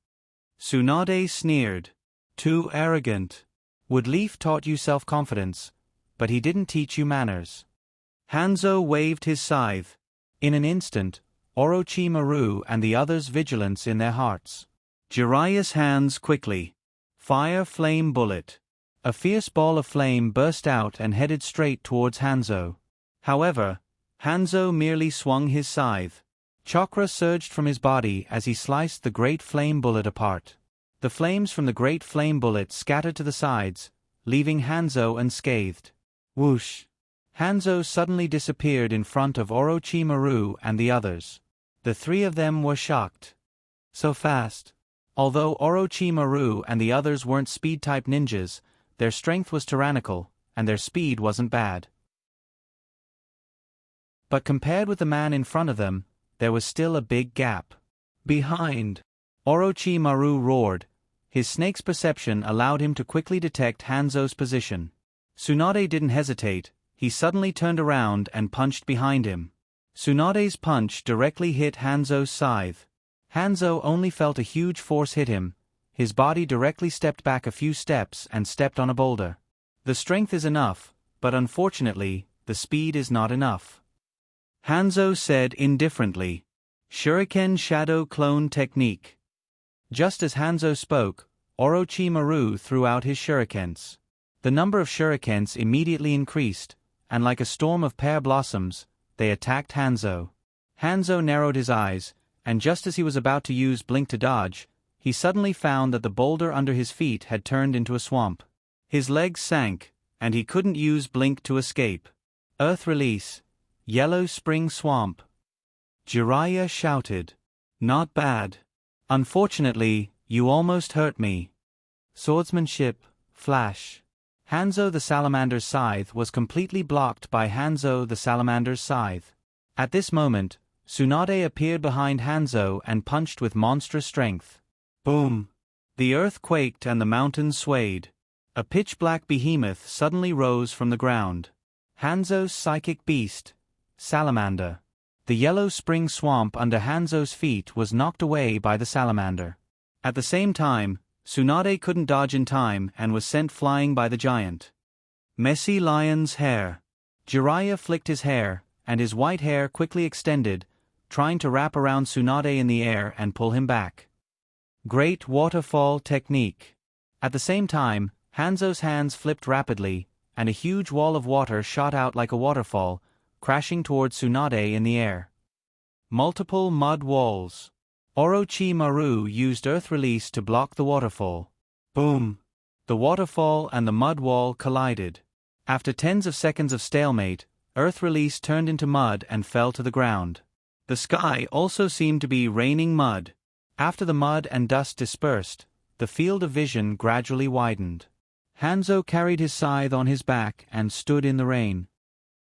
Tsunade sneered. "Too arrogant. Wood Leaf taught you self-confidence, but he didn't teach you manners." Hanzo waved his scythe. In an instant, Orochimaru and the others' vigilance in their hearts. Jiraiya's hands quickly. Fire flame bullet. A fierce ball of flame burst out and headed straight towards Hanzo. However, Hanzo merely swung his scythe. Chakra surged from his body as he sliced the great flame bullet apart. The flames from the great flame bullet scattered to the sides, leaving Hanzo unscathed. Whoosh! Hanzo suddenly disappeared in front of Orochimaru and the others. The three of them were shocked. So fast. Although Orochimaru and the others weren't speed-type ninjas, their strength was tyrannical, and their speed wasn't bad. But compared with the man in front of them, there was still a big gap. "Behind!" Orochimaru roared. His snake's perception allowed him to quickly detect Hanzo's position. Tsunade didn't hesitate, he suddenly turned around and punched behind him. Tsunade's punch directly hit Hanzo's scythe. Hanzo only felt a huge force hit him. His body directly stepped back a few steps and stepped on a boulder. The strength is enough, but unfortunately, the speed is not enough. Hanzo said indifferently, "Shuriken Shadow Clone Technique." Just as Hanzo spoke, Orochimaru threw out his shurikens. The number of shurikens immediately increased, and like a storm of pear blossoms, they attacked Hanzo. Hanzo narrowed his eyes, and just as he was about to use blink to dodge, he suddenly found that the boulder under his feet had turned into a swamp. His legs sank, and he couldn't use blink to escape. Earth release. Yellow spring swamp. Jiraiya shouted. "Not bad. Unfortunately, you almost hurt me." Swordsmanship, flash. Hanzo the Salamander's scythe was completely blocked by Hanzo the Salamander's scythe. At this moment, Tsunade appeared behind Hanzo and punched with monstrous strength. Boom! The earth quaked and the mountains swayed. A pitch-black behemoth suddenly rose from the ground. Hanzo's psychic beast, salamander. The yellow spring swamp under Hanzo's feet was knocked away by the salamander. At the same time, Tsunade couldn't dodge in time and was sent flying by the giant. Messy lion's hair. Jiraiya flicked his hair, and his white hair quickly extended, trying to wrap around Tsunade in the air and pull him back. Great waterfall technique. At the same time, Hanzo's hands flipped rapidly, and a huge wall of water shot out like a waterfall, crashing towards Tsunade in the air. Multiple mud walls. Orochimaru used Earth Release to block the waterfall. Boom! The waterfall and the mud wall collided. After tens of seconds of stalemate, Earth Release turned into mud and fell to the ground. The sky also seemed to be raining mud. After the mud and dust dispersed, the field of vision gradually widened. Hanzo carried his scythe on his back and stood in the rain.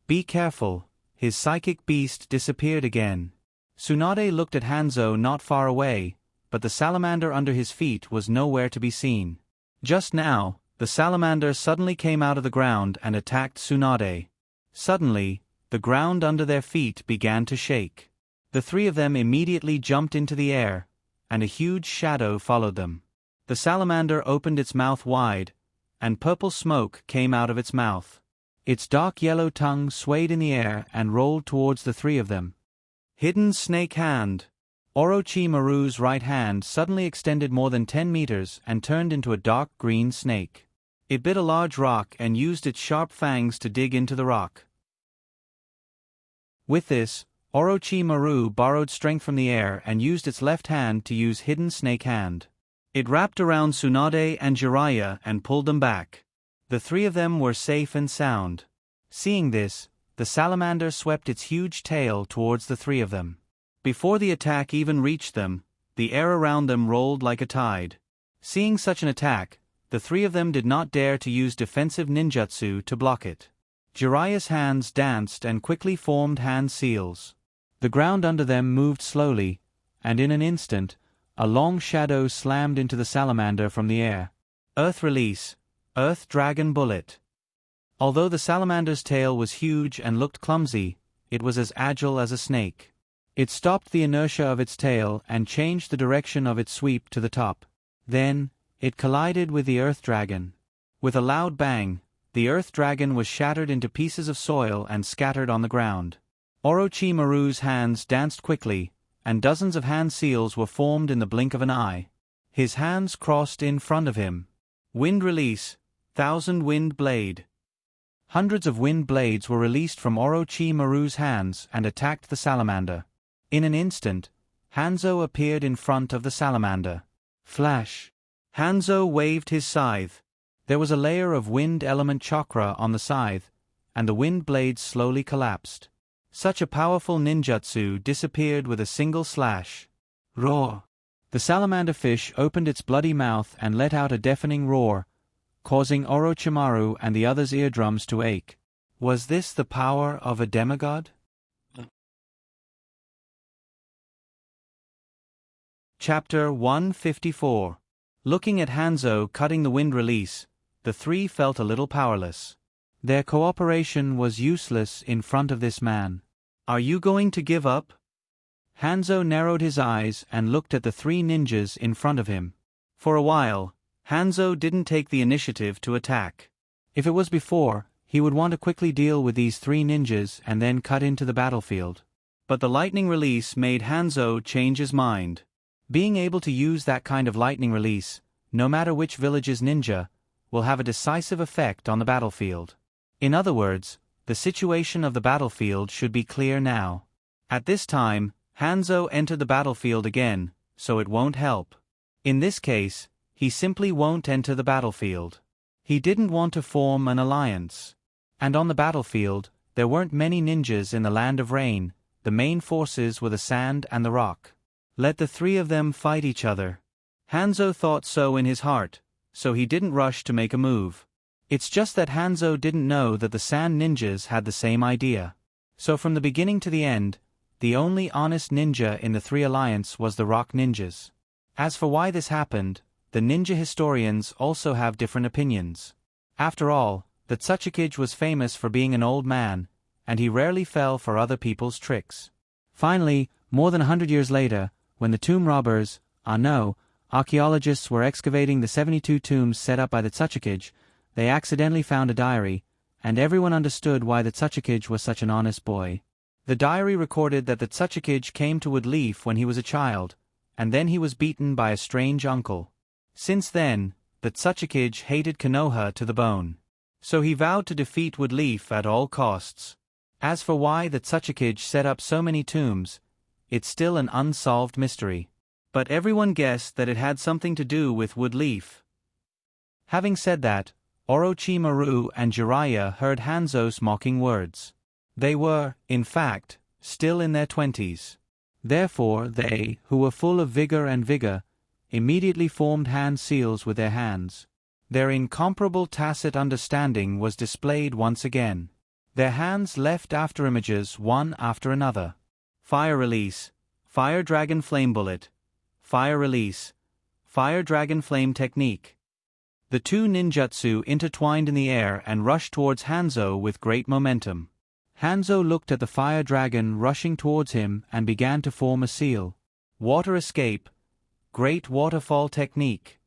Be careful, his psychic beast disappeared again. Tsunade looked at Hanzo not far away, but the salamander under his feet was nowhere to be seen. Just now, the salamander suddenly came out of the ground and attacked Tsunade. Suddenly, the ground under their feet began to shake. The three of them immediately jumped into the air, and a huge shadow followed them. The salamander opened its mouth wide, and purple smoke came out of its mouth. Its dark yellow tongue swayed in the air and rolled towards the three of them. Hidden snake hand. Orochimaru's right hand suddenly extended more than 10 meters and turned into a dark green snake. It bit a large rock and used its sharp fangs to dig into the rock. With this, Orochimaru borrowed strength from the air and used its left hand to use Hidden Snake Hand. It wrapped around Tsunade and Jiraiya and pulled them back. The three of them were safe and sound. Seeing this, the salamander swept its huge tail towards the three of them. Before the attack even reached them, the air around them rolled like a tide. Seeing such an attack, the three of them did not dare to use defensive ninjutsu to block it. Jiraiya's hands danced and quickly formed hand seals. The ground under them moved slowly, and in an instant, a long shadow slammed into the salamander from the air. Earth Release, Earth Dragon Bullet. Although the salamander's tail was huge and looked clumsy, it was as agile as a snake. It stopped the inertia of its tail and changed the direction of its sweep to the top. Then, it collided with the Earth Dragon. With a loud bang, the Earth Dragon was shattered into pieces of soil and scattered on the ground. Orochimaru's hands danced quickly, and dozens of hand seals were formed in the blink of an eye. His hands crossed in front of him. Wind Release, Thousand Wind Blade. Hundreds of wind blades were released from Orochimaru's hands and attacked the salamander. In an instant, Hanzo appeared in front of the salamander. Flash! Hanzo waved his scythe. There was a layer of wind element chakra on the scythe, and the wind blades slowly collapsed. Such a powerful ninjutsu disappeared with a single slash. Roar! The salamander fish opened its bloody mouth and let out a deafening roar, causing Orochimaru and the others' eardrums to ache. Was this the power of a demigod? Chapter 154. Looking at Hanzo cutting the wind release, the three felt a little powerless. Their cooperation was useless in front of this man. Are you going to give up? Hanzo narrowed his eyes and looked at the three ninjas in front of him. For a while, Hanzo didn't take the initiative to attack. If it was before, he would want to quickly deal with these three ninjas and then cut into the battlefield. But the lightning release made Hanzo change his mind. Being able to use that kind of lightning release, no matter which village's ninja, will have a decisive effect on the battlefield. In other words, the situation of the battlefield should be clear now. At this time, Hanzo entered the battlefield again, so it won't help. In this case, he simply won't enter the battlefield. He didn't want to form an alliance. And on the battlefield, there weren't many ninjas in the Land of Rain. The main forces were the sand and the rock. Let the three of them fight each other. Hanzo thought so in his heart, so he didn't rush to make a move. It's just that Hanzo didn't know that the sand ninjas had the same idea. So from the beginning to the end, the only honest ninja in the three alliance was the rock ninjas. As for why this happened, the ninja historians also have different opinions. After all, The Tsuchikage was famous for being an old man, and he rarely fell for other people's tricks. Finally, more than 100 years later, when the tomb robbers, archaeologists were excavating the 72 tombs set up by the Tsuchikage, they accidentally found a diary, and everyone understood why the Tsuchikage was such an honest boy. The diary recorded that the Tsuchikage came to Woodleaf when he was a child, and then he was beaten by a strange uncle. Since then, the Tsuchikage hated Konoha to the bone. So he vowed to defeat Woodleaf at all costs. As for why the Tsuchikage set up so many tombs, it's still an unsolved mystery. But everyone guessed that it had something to do with Woodleaf. Having said that, Orochimaru and Jiraiya heard Hanzo's mocking words. They were, in fact, still in their 20s. Therefore they, who were full of vigor, immediately formed hand seals with their hands. Their incomparable tacit understanding was displayed once again. Their hands left after images one after another. Fire release, fire dragon flame bullet, fire release, fire dragon flame technique. The two ninjutsu intertwined in the air and rushed towards Hanzo with great momentum. Hanzo looked at the fire dragon rushing towards him and began to form a seal. Water escape, great waterfall technique.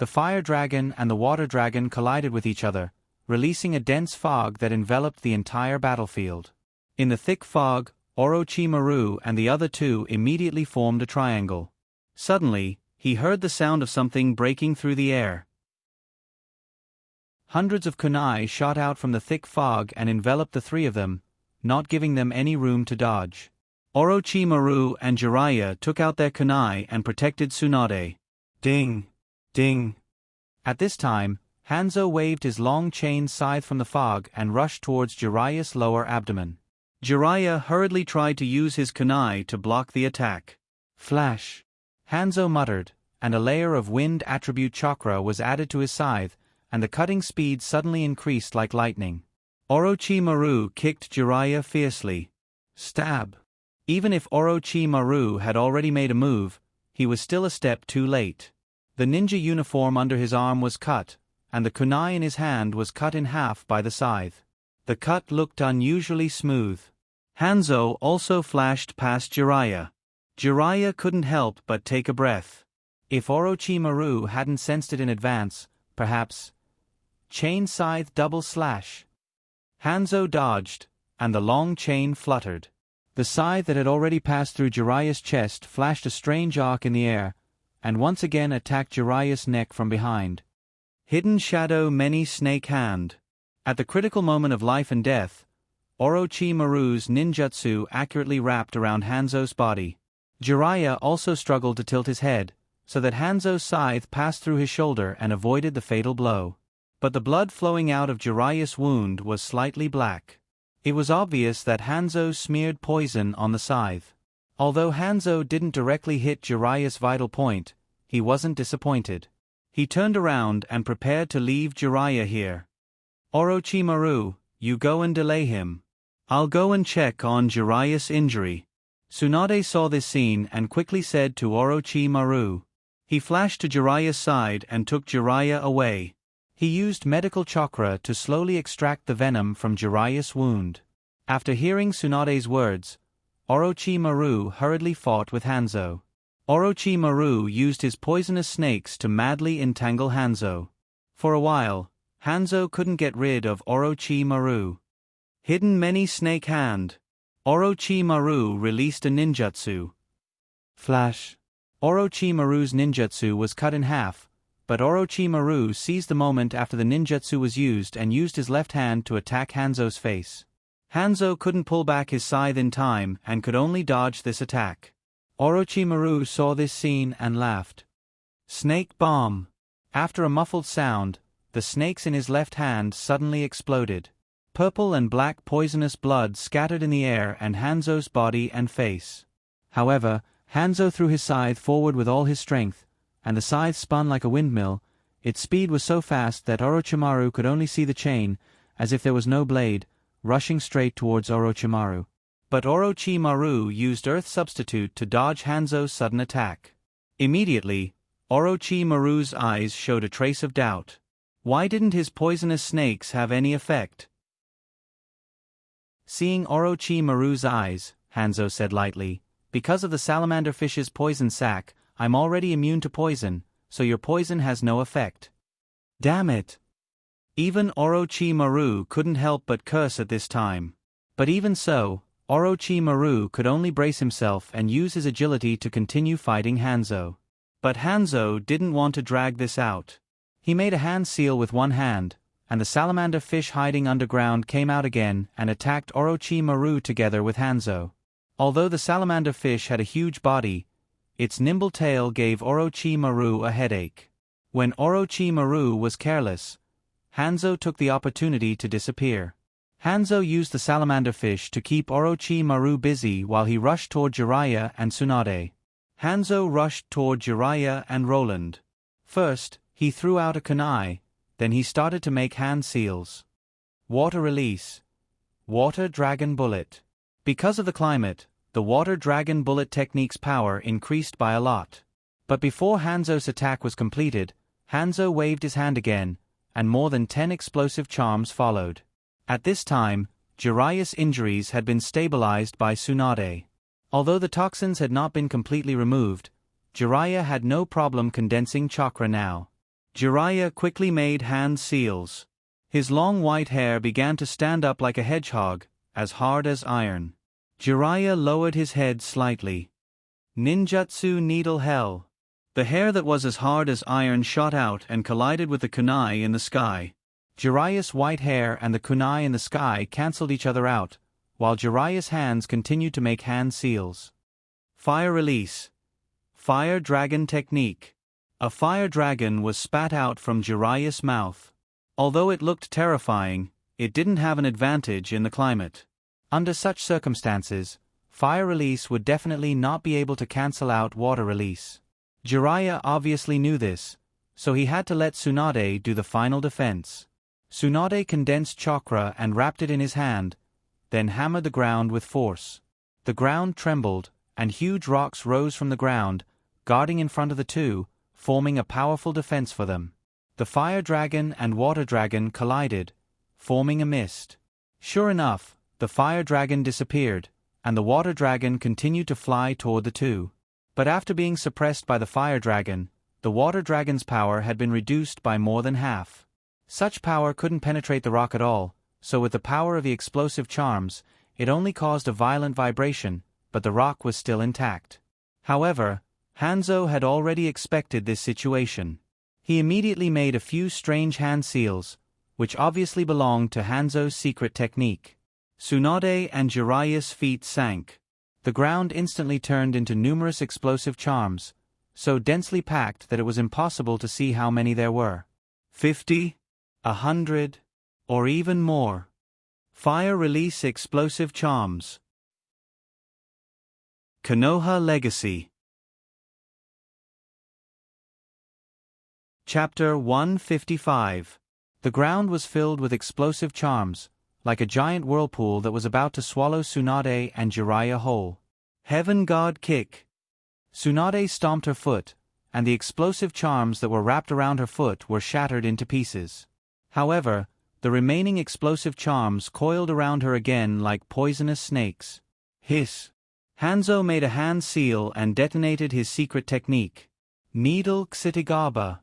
The fire dragon and the water dragon collided with each other, releasing a dense fog that enveloped the entire battlefield. In the thick fog, Orochimaru and the other two immediately formed a triangle. Suddenly, he heard the sound of something breaking through the air. Hundreds of kunai shot out from the thick fog and enveloped the three of them, not giving them any room to dodge. Orochimaru and Jiraiya took out their kunai and protected Tsunade. Ding! Ding! At this time, Hanzo waved his long chain scythe from the fog and rushed towards Jiraiya's lower abdomen. Jiraiya hurriedly tried to use his kunai to block the attack. Flash! Hanzo muttered, and a layer of wind attribute chakra was added to his scythe, and the cutting speed suddenly increased like lightning. Orochimaru kicked Jiraiya fiercely. Stab! Even if Orochimaru had already made a move, he was still a step too late. The ninja uniform under his arm was cut, and the kunai in his hand was cut in half by the scythe. The cut looked unusually smooth. Hanzo also flashed past Jiraiya. Jiraiya couldn't help but take a breath. If Orochimaru hadn't sensed it in advance, perhaps. Chain scythe double slash. Hanzo dodged, and the long chain fluttered. The scythe that had already passed through Jiraiya's chest flashed a strange arc in the air, and once again attacked Jiraiya's neck from behind. Hidden shadow many snake hand. At the critical moment of life and death, Orochimaru's ninjutsu accurately wrapped around Hanzo's body. Jiraiya also struggled to tilt his head, so that Hanzo's scythe passed through his shoulder and avoided the fatal blow. But the blood flowing out of Jiraiya's wound was slightly black. It was obvious that Hanzo smeared poison on the scythe. Although Hanzo didn't directly hit Jiraiya's vital point, he wasn't disappointed. He turned around and prepared to leave Jiraiya here. Orochimaru, you go and delay him. I'll go and check on Jiraiya's injury. Tsunade saw this scene and quickly said to Orochimaru. He flashed to Jiraiya's side and took Jiraiya away. He used medical chakra to slowly extract the venom from Jiraiya's wound. After hearing Tsunade's words, Orochimaru hurriedly fought with Hanzo. Orochimaru used his poisonous snakes to madly entangle Hanzo. For a while, Hanzo couldn't get rid of Orochimaru. Hidden many snake hand. Orochimaru released a ninjutsu. Flash. Orochimaru's ninjutsu was cut in half, but Orochimaru seized the moment after the ninjutsu was used and used his left hand to attack Hanzo's face. Hanzo couldn't pull back his scythe in time and could only dodge this attack. Orochimaru saw this scene and laughed. Snake bomb. After a muffled sound, the snakes in his left hand suddenly exploded. Purple and black poisonous blood scattered in the air and Hanzo's body and face. However, Hanzo threw his scythe forward with all his strength, and the scythe spun like a windmill. Its speed was so fast that Orochimaru could only see the chain, as if there was no blade, rushing straight towards Orochimaru. But Orochimaru used Earth Substitute to dodge Hanzo's sudden attack. Immediately, Orochimaru's eyes showed a trace of doubt. Why didn't his poisonous snakes have any effect? Seeing Orochimaru's eyes, Hanzo said lightly, because of the salamander fish's poison sac, I'm already immune to poison, so your poison has no effect. Damn it! Even Orochimaru couldn't help but curse at this time. But even so, Orochimaru could only brace himself and use his agility to continue fighting Hanzo. But Hanzo didn't want to drag this out. He made a hand seal with one hand, and the salamander fish hiding underground came out again and attacked Orochimaru together with Hanzo. Although the salamander fish had a huge body, its nimble tail gave Orochimaru a headache. When Orochimaru was careless, Hanzo took the opportunity to disappear. Hanzo used the salamander fish to keep Orochimaru busy while he rushed toward Jiraiya and Tsunade. Hanzo rushed toward Jiraiya and Roland. First, he threw out a kunai, then he started to make hand seals. Water release. Water dragon bullet. Because of the climate, the water dragon bullet technique's power increased by a lot. But before Hanzo's attack was completed, Hanzo waved his hand again, and more than 10 explosive charms followed. At this time, Jiraiya's injuries had been stabilized by Tsunade. Although the toxins had not been completely removed, Jiraiya had no problem condensing chakra now. Jiraiya quickly made hand seals. His long white hair began to stand up like a hedgehog, as hard as iron. Jiraiya lowered his head slightly. Ninjutsu Needle Hell. The hair that was as hard as iron shot out and collided with the kunai in the sky. Jiraiya's white hair and the kunai in the sky cancelled each other out, while Jiraiya's hands continued to make hand seals. Fire release. Fire dragon technique. A fire dragon was spat out from Jiraiya's mouth. Although it looked terrifying, it didn't have an advantage in the climate. Under such circumstances, fire release would definitely not be able to cancel out water release. Jiraiya obviously knew this, so he had to let Tsunade do the final defense. Tsunade condensed chakra and wrapped it in his hand, then hammered the ground with force. The ground trembled, and huge rocks rose from the ground, guarding in front of the two, forming a powerful defense for them. The fire dragon and water dragon collided, forming a mist. Sure enough, the fire dragon disappeared, and the water dragon continued to fly toward the two. But after being suppressed by the fire dragon, the water dragon's power had been reduced by more than half. Such power couldn't penetrate the rock at all, so with the power of the explosive charms, it only caused a violent vibration, but the rock was still intact. However, Hanzo had already expected this situation. He immediately made a few strange hand seals, which obviously belonged to Hanzo's secret technique. Tsunade and Jiraiya's feet sank. The ground instantly turned into numerous explosive charms, so densely packed that it was impossible to see how many there were. 50, 100, or even more. Fire release explosive charms. Konoha Legacy. Chapter 155. The ground was filled with explosive charms, like a giant whirlpool that was about to swallow Tsunade and Jiraiya whole. Heaven God Kick. Tsunade stomped her foot, and the explosive charms that were wrapped around her foot were shattered into pieces. However, the remaining explosive charms coiled around her again like poisonous snakes. Hiss. Hanzo made a hand seal and detonated his secret technique. Needle Xitigaba.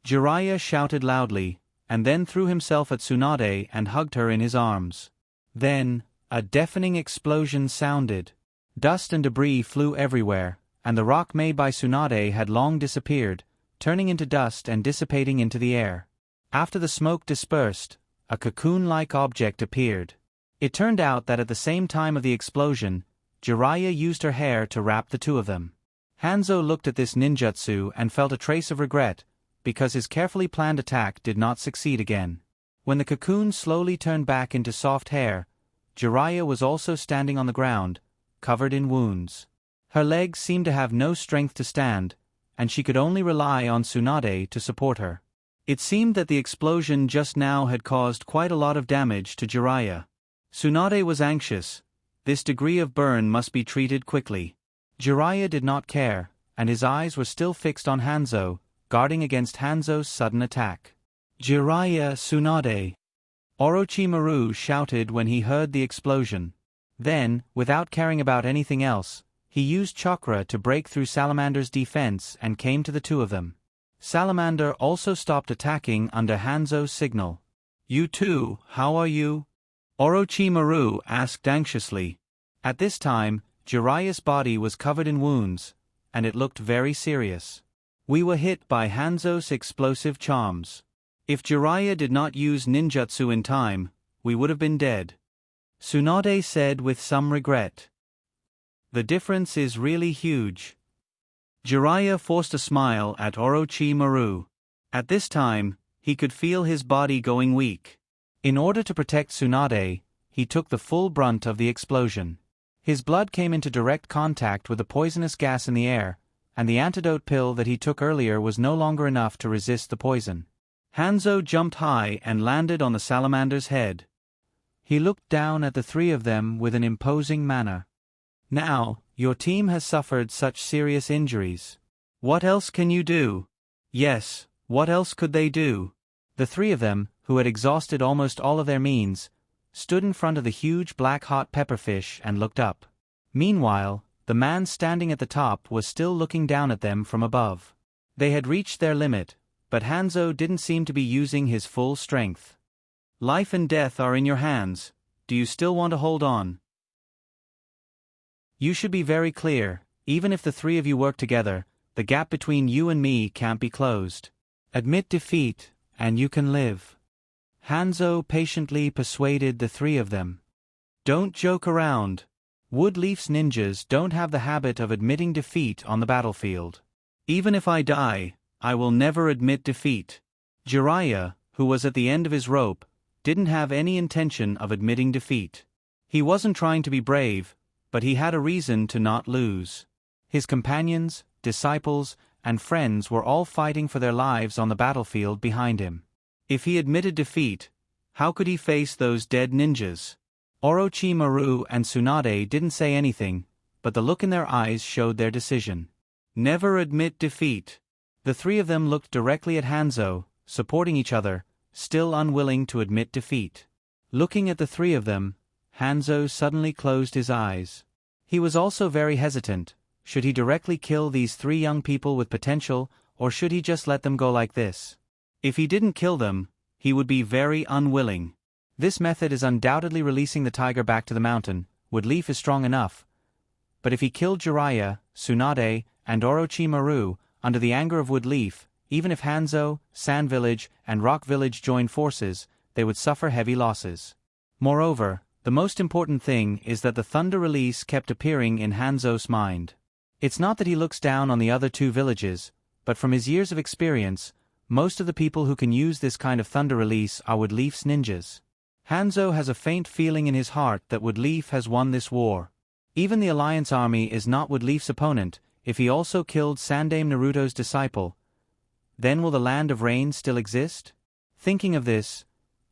Jiraiya shouted loudly, and then threw himself at Tsunade and hugged her in his arms. Then, a deafening explosion sounded. Dust and debris flew everywhere, and the rock made by Tsunade had long disappeared, turning into dust and dissipating into the air. After the smoke dispersed, a cocoon-like object appeared. It turned out that at the same time of the explosion, Jiraiya used her hair to wrap the two of them. Hanzo looked at this ninjutsu and felt a trace of regret, because his carefully planned attack did not succeed again. When the cocoon slowly turned back into soft hair, Jiraiya was also standing on the ground, covered in wounds. Her legs seemed to have no strength to stand, and she could only rely on Tsunade to support her. It seemed that the explosion just now had caused quite a lot of damage to Jiraiya. Tsunade was anxious. This degree of burn must be treated quickly. Jiraiya did not care, and his eyes were still fixed on Hanzo, guarding against Hanzo's sudden attack. Jiraiya Tsunade! Orochimaru shouted when he heard the explosion. Then, without caring about anything else, he used chakra to break through Salamander's defense and came to the two of them. Salamander also stopped attacking under Hanzo's signal. "You too, how are you?" Orochimaru asked anxiously. At this time, Jiraiya's body was covered in wounds, and it looked very serious. "We were hit by Hanzo's explosive charms. If Jiraiya did not use ninjutsu in time, we would have been dead," Tsunade said with some regret. "The difference is really huge." Jiraiya forced a smile at Orochimaru. At this time, he could feel his body going weak. In order to protect Tsunade, he took the full brunt of the explosion. His blood came into direct contact with the poisonous gas in the air, and the antidote pill that he took earlier was no longer enough to resist the poison. Hanzo jumped high and landed on the salamander's head. He looked down at the three of them with an imposing manner. "Now, your team has suffered such serious injuries. What else can you do?" Yes, what else could they do? The three of them, who had exhausted almost all of their means, stood in front of the huge black hot pepperfish and looked up. Meanwhile, the man standing at the top was still looking down at them from above. They had reached their limit, but Hanzo didn't seem to be using his full strength. "Life and death are in your hands. Do you still want to hold on?" "You should be very clear, even if the three of you work together, the gap between you and me can't be closed. Admit defeat, and you can live." Hanzo patiently persuaded the three of them. "Don't joke around. Woodleaf's ninjas don't have the habit of admitting defeat on the battlefield. Even if I die, I will never admit defeat." Jiraiya, who was at the end of his rope, didn't have any intention of admitting defeat. He wasn't trying to be brave, but he had a reason to not lose. His companions, disciples, and friends were all fighting for their lives on the battlefield behind him. If he admitted defeat, how could he face those dead ninjas? Orochimaru and Tsunade didn't say anything, but the look in their eyes showed their decision. Never admit defeat. The three of them looked directly at Hanzo, supporting each other, still unwilling to admit defeat. Looking at the three of them, Hanzo suddenly closed his eyes. He was also very hesitant. Should he directly kill these three young people with potential, or should he just let them go like this? If he didn't kill them, he would be very unwilling. This method is undoubtedly releasing the tiger back to the mountain. Woodleaf is strong enough. But if he killed Jiraiya, Tsunade, and Orochimaru, under the anger of Woodleaf, even if Hanzo, Sand Village, and Rock Village joined forces, they would suffer heavy losses. Moreover, the most important thing is that the thunder release kept appearing in Hanzo's mind. It's not that he looks down on the other two villages, but from his years of experience, most of the people who can use this kind of thunder release are Woodleaf's ninjas. Hanzo has a faint feeling in his heart that Woodleaf has won this war. Even the Alliance army is not Woodleaf's opponent. If he also killed Sandaime Naruto's disciple, then will the Land of Rain still exist? Thinking of this,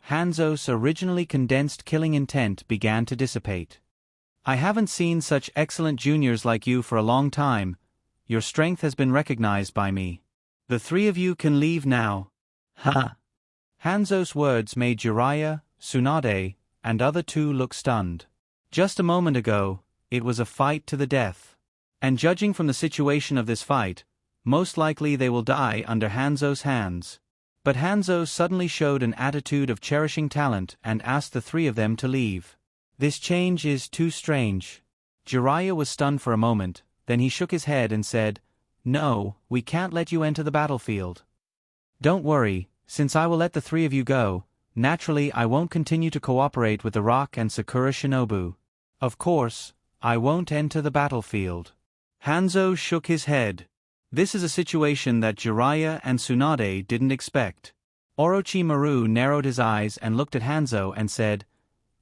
Hanzo's originally condensed killing intent began to dissipate. "I haven't seen such excellent juniors like you for a long time. Your strength has been recognized by me. The three of you can leave now." Ha! Hanzo's words made Jiraiya, Tsunade, and other two look stunned. Just a moment ago, it was a fight to the death. And judging from the situation of this fight, most likely they will die under Hanzo's hands. But Hanzo suddenly showed an attitude of cherishing talent and asked the three of them to leave. This change is too strange. Jiraiya was stunned for a moment, then he shook his head and said, "No, we can't let you enter the battlefield. Don't worry, since I will let the three of you go, naturally I won't continue to cooperate with the Rock and Sakura Shinobu. Of course, I won't enter the battlefield." Hanzo shook his head. This is a situation that Jiraiya and Tsunade didn't expect. Orochimaru narrowed his eyes and looked at Hanzo and said,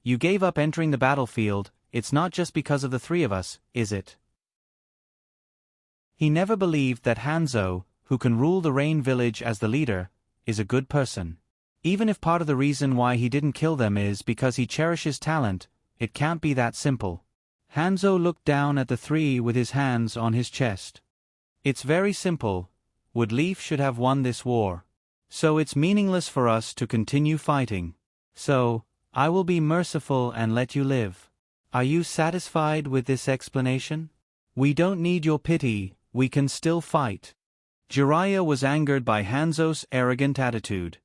"You gave up entering the battlefield, it's not just because of the three of us, is it?" He never believed that Hanzo, who can rule the Rain Village as the leader, is a good person. Even if part of the reason why he didn't kill them is because he cherishes talent, it can't be that simple. Hanzo looked down at the three with his hands on his chest. "It's very simple. Woodleaf should have won this war. So it's meaningless for us to continue fighting. So, I will be merciful and let you live. Are you satisfied with this explanation? We don't need your pity, we can still fight. Jiraiya was angered by Hanzo's arrogant attitude.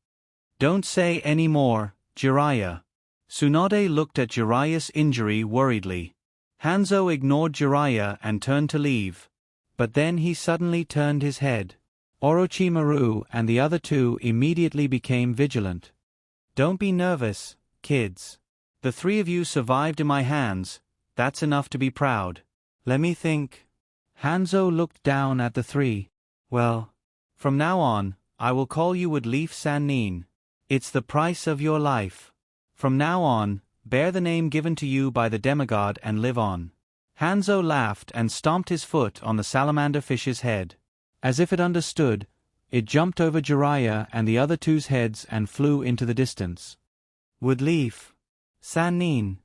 Don't say any more, Jiraiya. Tsunade looked at Jiraiya's injury worriedly. Hanzo ignored Jiraiya and turned to leave. But then he suddenly turned his head. Orochimaru and the other two immediately became vigilant. Don't be nervous, kids. The three of you survived in my hands, that's enough to be proud. Let me think. Hanzo looked down at the three. Well, from now on, I will call you Wood Leaf Sannin. It's the price of your life. From now on, bear the name given to you by the demigod and live on. Hanzo laughed and stomped his foot on the salamander fish's head. As if it understood, it jumped over Jiraiya and the other two's heads and flew into the distance. Wood Leaf Sannin.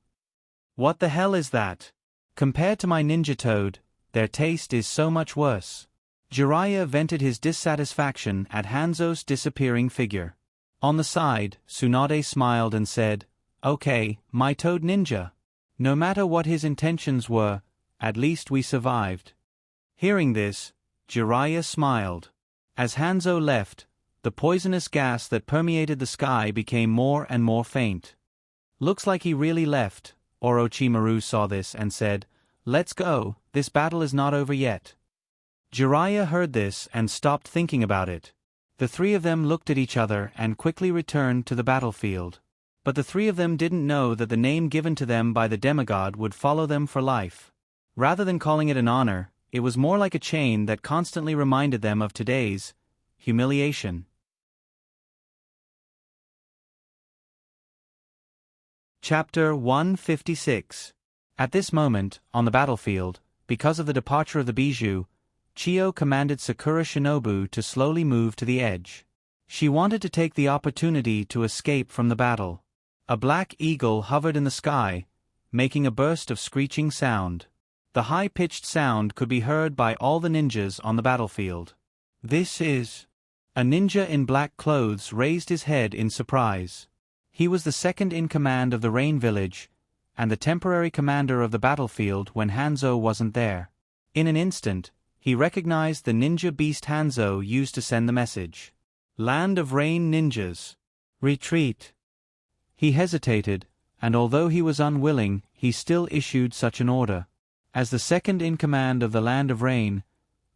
What the hell is that? Compared to my ninja toad, their taste is so much worse. Jiraiya vented his dissatisfaction at Hanzo's disappearing figure. On the side, Tsunade smiled and said, Okay, my toad ninja. No matter what his intentions were, at least we survived. Hearing this, Jiraiya smiled. As Hanzo left, the poisonous gas that permeated the sky became more and more faint. Looks like he really left. Orochimaru saw this and said, Let's go, this battle is not over yet. Jiraiya heard this and stopped thinking about it. The three of them looked at each other and quickly returned to the battlefield. But the three of them didn't know that the name given to them by the demigod would follow them for life. Rather than calling it an honor, it was more like a chain that constantly reminded them of today's humiliation. Chapter 156. At this moment, on the battlefield, because of the departure of the Bijou, Chiyo commanded Sakura Shinobu to slowly move to the edge. She wanted to take the opportunity to escape from the battle. A black eagle hovered in the sky, making a burst of screeching sound. The high-pitched sound could be heard by all the ninjas on the battlefield. This is... A ninja in black clothes raised his head in surprise. He was the second in command of the Rain Village, and the temporary commander of the battlefield when Hanzo wasn't there. In an instant, he recognized the ninja beast Hanzo used to send the message. Land of Rain Ninjas. Retreat. He hesitated, and although he was unwilling, he still issued such an order. As the second in command of the Land of Rain,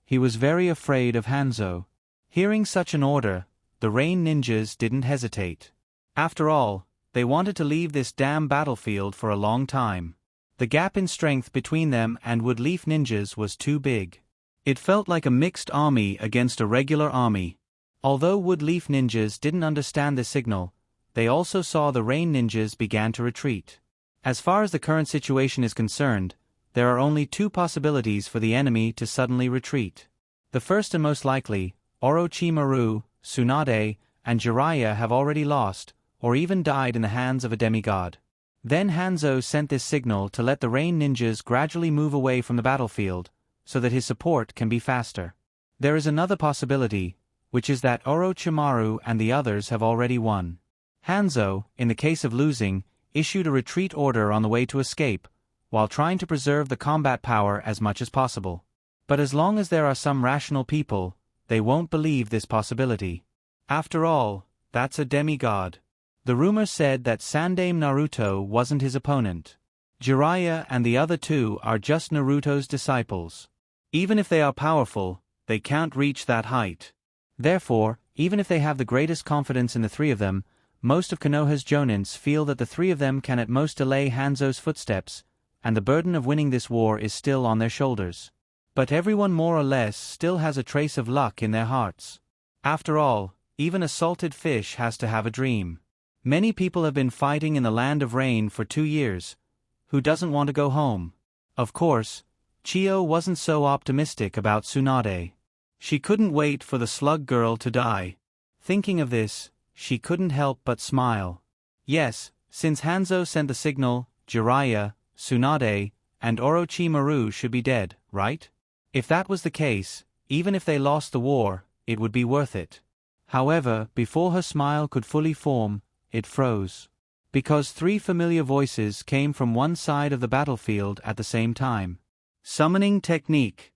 he was very afraid of Hanzo. Hearing such an order, the Rain Ninjas didn't hesitate. After all, they wanted to leave this damn battlefield for a long time. The gap in strength between them and Wood Leaf Ninjas was too big. It felt like a mixed army against a regular army. Although Wood Leaf Ninjas didn't understand the signal, they also saw the Rain Ninjas began to retreat. As far as the current situation is concerned, there are only two possibilities for the enemy to suddenly retreat. The first and most likely, Orochimaru, Tsunade, and Jiraiya have already lost, or even died in the hands of a demigod. Then Hanzo sent this signal to let the Rain Ninjas gradually move away from the battlefield, so that his support can be faster. There is another possibility, which is that Orochimaru and the others have already won. Hanzo, in the case of losing, issued a retreat order on the way to escape, while trying to preserve the combat power as much as possible. But as long as there are some rational people, they won't believe this possibility. After all, that's a demigod. The rumor said that Sandaime Naruto wasn't his opponent. Jiraiya and the other two are just Naruto's disciples. Even if they are powerful, they can't reach that height. Therefore, even if they have the greatest confidence in the three of them, most of Konoha's jonins feel that the three of them can at most delay Hanzo's footsteps, and the burden of winning this war is still on their shoulders. But everyone more or less still has a trace of luck in their hearts. After all, even a salted fish has to have a dream. Many people have been fighting in the Land of Rain for 2 years. Who doesn't want to go home? Of course, Chiyo wasn't so optimistic about Tsunade. She couldn't wait for the slug girl to die. Thinking of this, she couldn't help but smile. Yes, since Hanzo sent the signal, Jiraiya, Tsunade, and Orochimaru should be dead, right? If that was the case, even if they lost the war, it would be worth it. However, before her smile could fully form, it froze. Because three familiar voices came from one side of the battlefield at the same time. Summoning technique.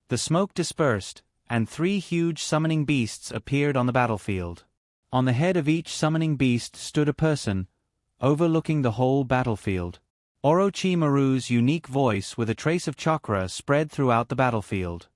The smoke dispersed, and three huge summoning beasts appeared on the battlefield. On the head of each summoning beast stood a person, overlooking the whole battlefield. Orochimaru's unique voice with a trace of chakra spread throughout the battlefield.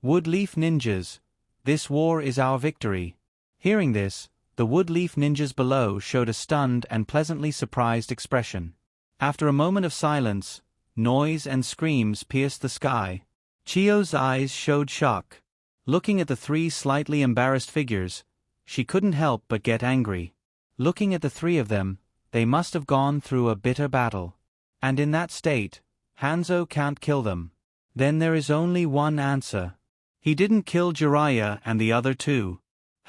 Woodleaf ninjas, this war is our victory. Hearing this, the Woodleaf ninjas below showed a stunned and pleasantly surprised expression. After a moment of silence, noise and screams pierced the sky. Chiyo's eyes showed shock. Looking at the three slightly embarrassed figures, she couldn't help but get angry. Looking at the three of them, they must have gone through a bitter battle. And in that state, Hanzo can't kill them. Then there is only one answer. He didn't kill Jiraiya and the other two.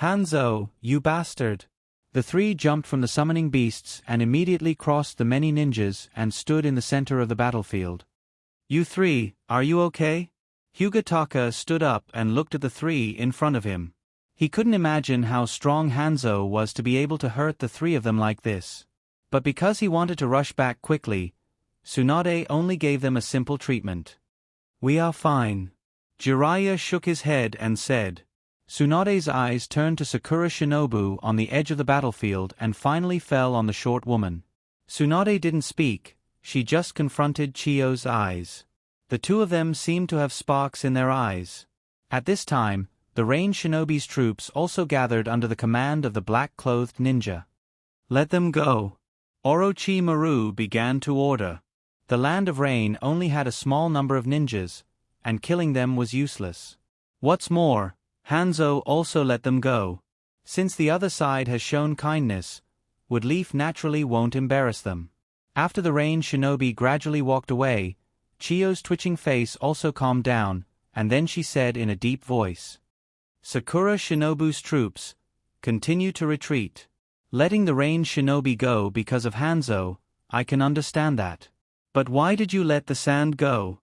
Hanzo, you bastard! The three jumped from the summoning beasts and immediately crossed the many ninjas and stood in the center of the battlefield. You three, are you okay? Hyugataka stood up and looked at the three in front of him. He couldn't imagine how strong Hanzo was to be able to hurt the three of them like this. But because he wanted to rush back quickly, Tsunade only gave them a simple treatment. We are fine. Jiraiya shook his head and said. Tsunade's eyes turned to Sakura Shinobu on the edge of the battlefield and finally fell on the short woman. Tsunade didn't speak, she just confronted Chiyo's eyes. The two of them seemed to have sparks in their eyes. At this time, the Rain Shinobi's troops also gathered under the command of the black-clothed ninja. Let them go. Orochimaru began to order. The Land of Rain only had a small number of ninjas, and killing them was useless. What's more, Hanzo also let them go. Since the other side has shown kindness, Woodleaf naturally won't embarrass them. After the Rain Shinobi gradually walked away, Chiyo's twitching face also calmed down, and then she said in a deep voice. Sakura Shinobu's troops continue to retreat. Letting the Rain Shinobi go because of Hanzo, I can understand that. But why did you let the sand go?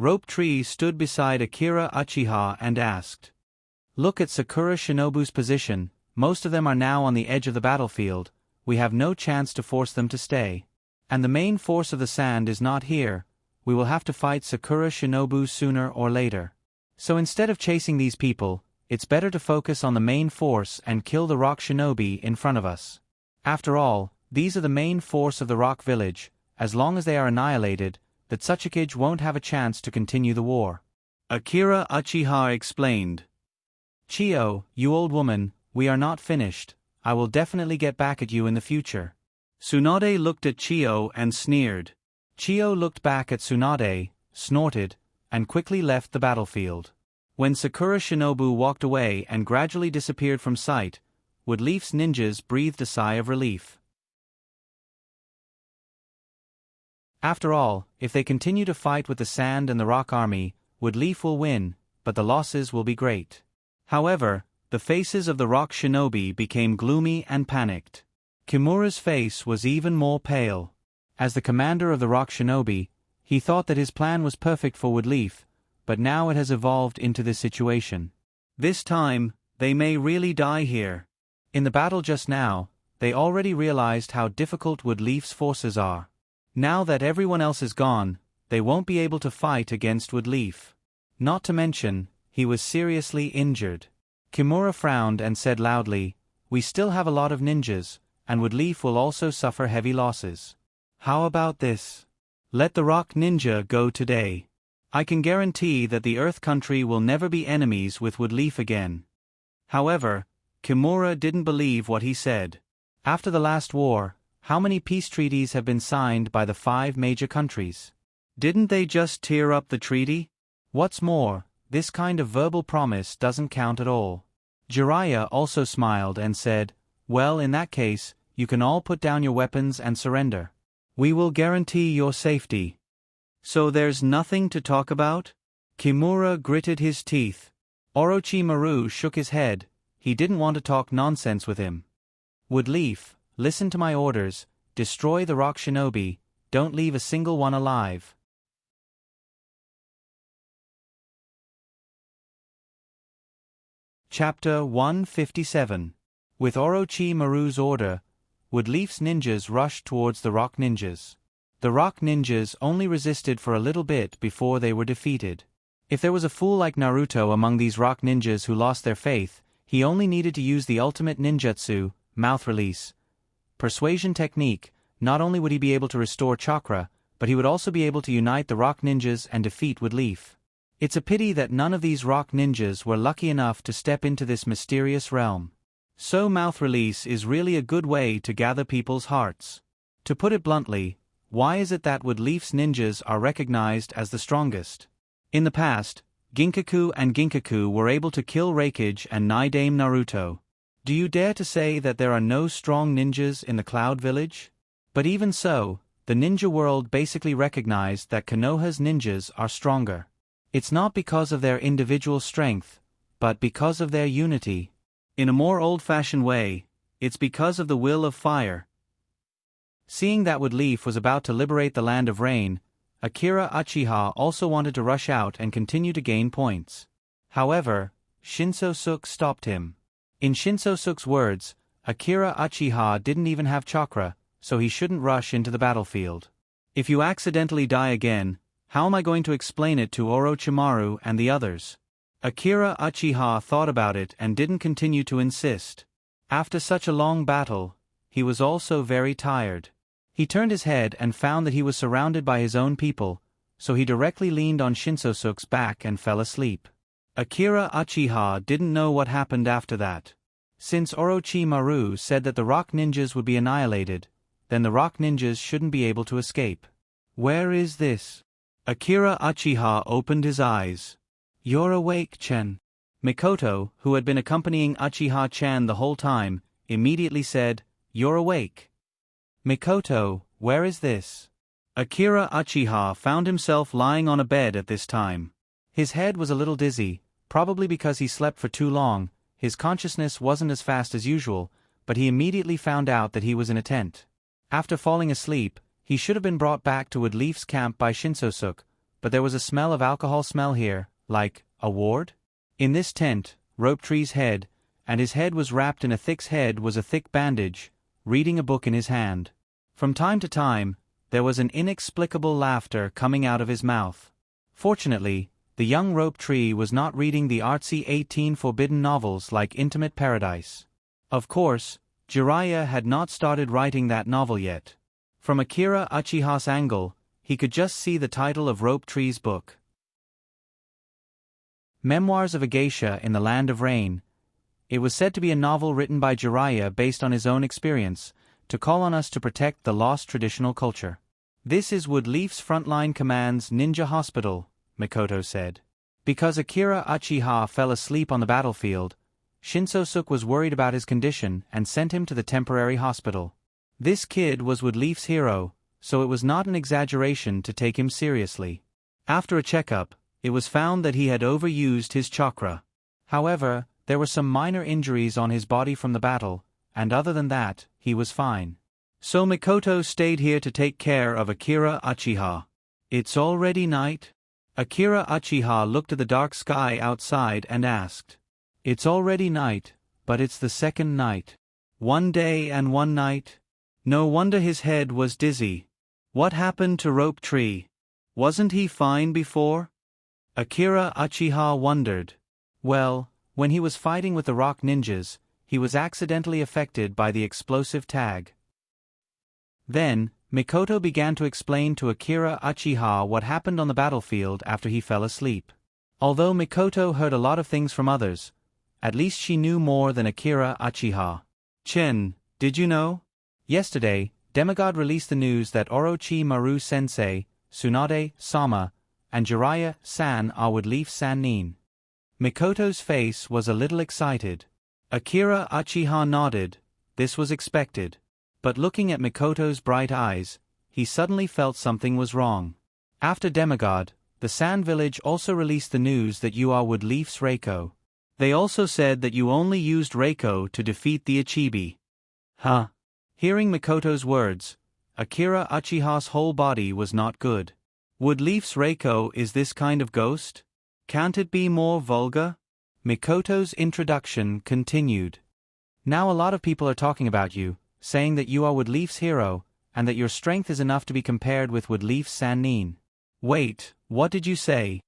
Rope Tree stood beside Akira Uchiha and asked. Look at Sakura Shinobu's position, most of them are now on the edge of the battlefield, we have no chance to force them to stay. And the main force of the sand is not here, we will have to fight Sakura Shinobu sooner or later. So instead of chasing these people, it's better to focus on the main force and kill the Rock Shinobi in front of us. After all, these are the main force of the Rock Village, as long as they are annihilated, the Tsuchikage won't have a chance to continue the war. Akira Uchiha explained. Chiyo, you old woman, we are not finished, I will definitely get back at you in the future. Tsunade looked at Chiyo and sneered. Chiyo looked back at Tsunade, snorted, and quickly left the battlefield. When Sakura Shinobu walked away and gradually disappeared from sight, Woodleaf's ninjas breathed a sigh of relief. After all, if they continue to fight with the Sand and the Rock Army, Woodleaf will win, but the losses will be great. However, the faces of the Rock Shinobi became gloomy and panicked. Kimura's face was even more pale. As the commander of the Rock Shinobi, he thought that his plan was perfect for Woodleaf, but now it has evolved into this situation. This time, they may really die here. In the battle just now, they already realized how difficult Woodleaf's forces are. Now that everyone else is gone, they won't be able to fight against Woodleaf. Not to mention, he was seriously injured. Kimura frowned and said loudly, we still have a lot of ninjas, and Woodleaf will also suffer heavy losses. How about this? Let the Rock Ninja go today. I can guarantee that the Earth Country will never be enemies with Woodleaf again. However, Kimura didn't believe what he said. After the last war, how many peace treaties have been signed by the 5 major countries? Didn't they just tear up the treaty? What's more, this kind of verbal promise doesn't count at all. Jiraiya also smiled and said, well, in that case, you can all put down your weapons and surrender. We will guarantee your safety. So there's nothing to talk about? Kimura gritted his teeth. Orochimaru shook his head, he didn't want to talk nonsense with him. Woodleaf, listen to my orders, destroy the Rock Shinobi, don't leave a single one alive. Chapter 157. With Orochimaru's order, Woodleaf's ninjas rushed towards the rock ninjas. The rock ninjas only resisted for a little bit before they were defeated. If there was a fool like Naruto among these rock ninjas who lost their faith, he only needed to use the ultimate ninjutsu, mouth release, persuasion technique. Not only would he be able to restore chakra, but he would also be able to unite the rock ninjas and defeat Woodleaf. It's a pity that none of these rock ninjas were lucky enough to step into this mysterious realm. So mouth release is really a good way to gather people's hearts. To put it bluntly, why is it that Woodleaf's ninjas are recognized as the strongest? In the past, Ginkaku and Ginkaku were able to kill Raikage and Naidame Naruto. Do you dare to say that there are no strong ninjas in the Cloud Village? But even so, the ninja world basically recognized that Konoha's ninjas are stronger. It's not because of their individual strength, but because of their unity. In a more old-fashioned way, it's because of the will of fire. Seeing that Woodleaf was about to liberate the Land of Rain, Akira Uchiha also wanted to rush out and continue to gain points. However, Shinso-suk stopped him. In Shinso-suk's words, Akira Uchiha didn't even have chakra, so he shouldn't rush into the battlefield. If you accidentally die again, how am I going to explain it to Orochimaru and the others? Akira Uchiha thought about it and didn't continue to insist. After such a long battle, he was also very tired. He turned his head and found that he was surrounded by his own people, so he directly leaned on Shinso-suk's back and fell asleep. Akira Uchiha didn't know what happened after that. Since Orochimaru said that the rock ninjas would be annihilated, then the rock ninjas shouldn't be able to escape. Where is this? Akira Uchiha opened his eyes. You're awake, Chen. Mikoto, who had been accompanying Uchiha-chan the whole time, immediately said, You're awake. Mikoto, where is this? Akira Uchiha found himself lying on a bed at this time. His head was a little dizzy, probably because he slept for too long. His consciousness wasn't as fast as usual, but he immediately found out that he was in a tent. After falling asleep, he should have been brought back to Woodleaf's camp by Shinso-suk, but there was a smell of alcohol here, like a ward? In this tent, Rope Tree's head, and his head was wrapped in a thick bandage, reading a book in his hand. From time to time, there was an inexplicable laughter coming out of his mouth. Fortunately, the young Rope Tree was not reading the artsy 18 forbidden novels like Intimate Paradise. Of course, Jiraiya had not started writing that novel yet. From Akira Uchiha's angle, he could just see the title of Rope Tree's book. Memoirs of a Geisha in the Land of Rain. It was said to be a novel written by Jiraiya based on his own experience, to call on us to protect the lost traditional culture. This is Woodleaf's Frontline Command's ninja hospital, Mikoto said. Because Akira Uchiha fell asleep on the battlefield, Shinso-suk was worried about his condition and sent him to the temporary hospital. This kid was Woodleaf's hero, so it was not an exaggeration to take him seriously. After a checkup, it was found that he had overused his chakra. However, there were some minor injuries on his body from the battle, and other than that, he was fine. So Mikoto stayed here to take care of Akira Uchiha. It's already night? Akira Uchiha looked at the dark sky outside and asked. It's already night, but it's the second night. 1 day and 1 night? No wonder his head was dizzy. What happened to Rope Tree? Wasn't he fine before? Akira Uchiha wondered. Well, when he was fighting with the rock ninjas, he was accidentally affected by the explosive tag. Then, Mikoto began to explain to Akira Uchiha what happened on the battlefield after he fell asleep. Although Mikoto heard a lot of things from others, at least she knew more than Akira Uchiha. Chen, did you know? Yesterday, Demigod released the news that Orochimaru Sensei, Tsunade-sama, and Jiraiya-san are Woodleaf Sannin. Mikoto's face was a little excited. Akira Uchiha nodded. This was expected. But looking at Mikoto's bright eyes, he suddenly felt something was wrong. After Demigod, the Sand Village also released the news that you are Woodleaf's Reiko. They also said that you only used Reiko to defeat the Ichibi. Huh? Hearing Mikoto's words, Akira Uchiha's whole body was not good. Woodleaf's Reiko is this kind of ghost? Can't it be more vulgar? Mikoto's introduction continued. Now a lot of people are talking about you, saying that you are Woodleaf's hero, and that your strength is enough to be compared with Woodleaf's Sannin. Wait, what did you say?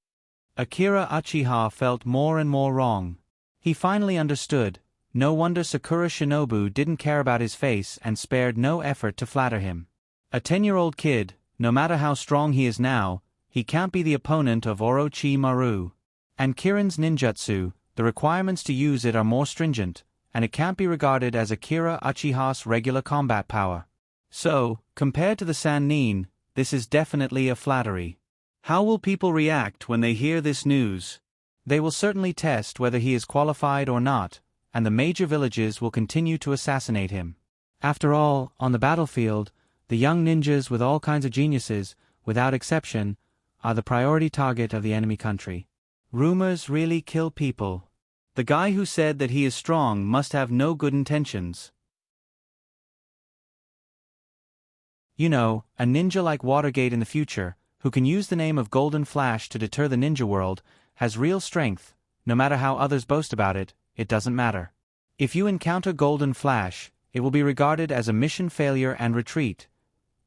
Akira Uchiha felt more and more wrong. He finally understood. No wonder Sakura Shinobu didn't care about his face and spared no effort to flatter him. A 10-year-old kid, no matter how strong he is now, he can't be the opponent of Orochimaru. And Kirin's ninjutsu, the requirements to use it are more stringent, and it can't be regarded as Akira Uchiha's regular combat power. So, compared to the Sannin, this is definitely a flattery. How will people react when they hear this news? They will certainly test whether he is qualified or not, and the major villages will continue to assassinate him. After all, on the battlefield, the young ninjas with all kinds of geniuses, without exception, are the priority target of the enemy country. Rumors really kill people. The guy who said that he is strong must have no good intentions. You know, a ninja like Watergate in the future, who can use the name of Golden Flash to deter the ninja world, has real strength. No matter how others boast about it, it doesn't matter. If you encounter Golden Flash, it will be regarded as a mission failure and retreat.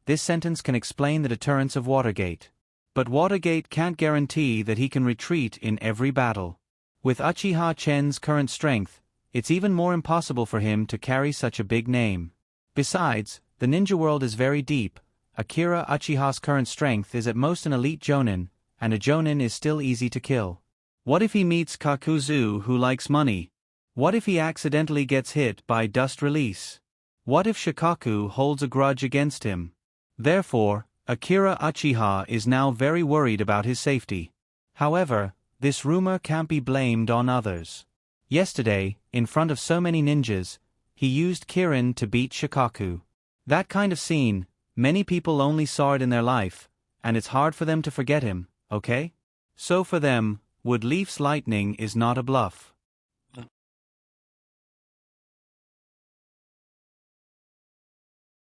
This sentence can explain the deterrence of Watergate. But Watergate can't guarantee that he can retreat in every battle. With Uchiha Chen's current strength, it's even more impossible for him to carry such a big name. Besides, the ninja world is very deep. Akira Uchiha's current strength is at most an elite jonin, and a jonin is still easy to kill. What if he meets Kakuzu who likes money? What if he accidentally gets hit by dust release? What if Shikaku holds a grudge against him? Therefore, Akira Uchiha is now very worried about his safety. However, this rumor can't be blamed on others. Yesterday, in front of so many ninjas, he used Kirin to beat Shikaku. That kind of scene, many people only saw it in their life, and it's hard for them to forget him, okay? So for them, Woodleaf's lightning is not a bluff.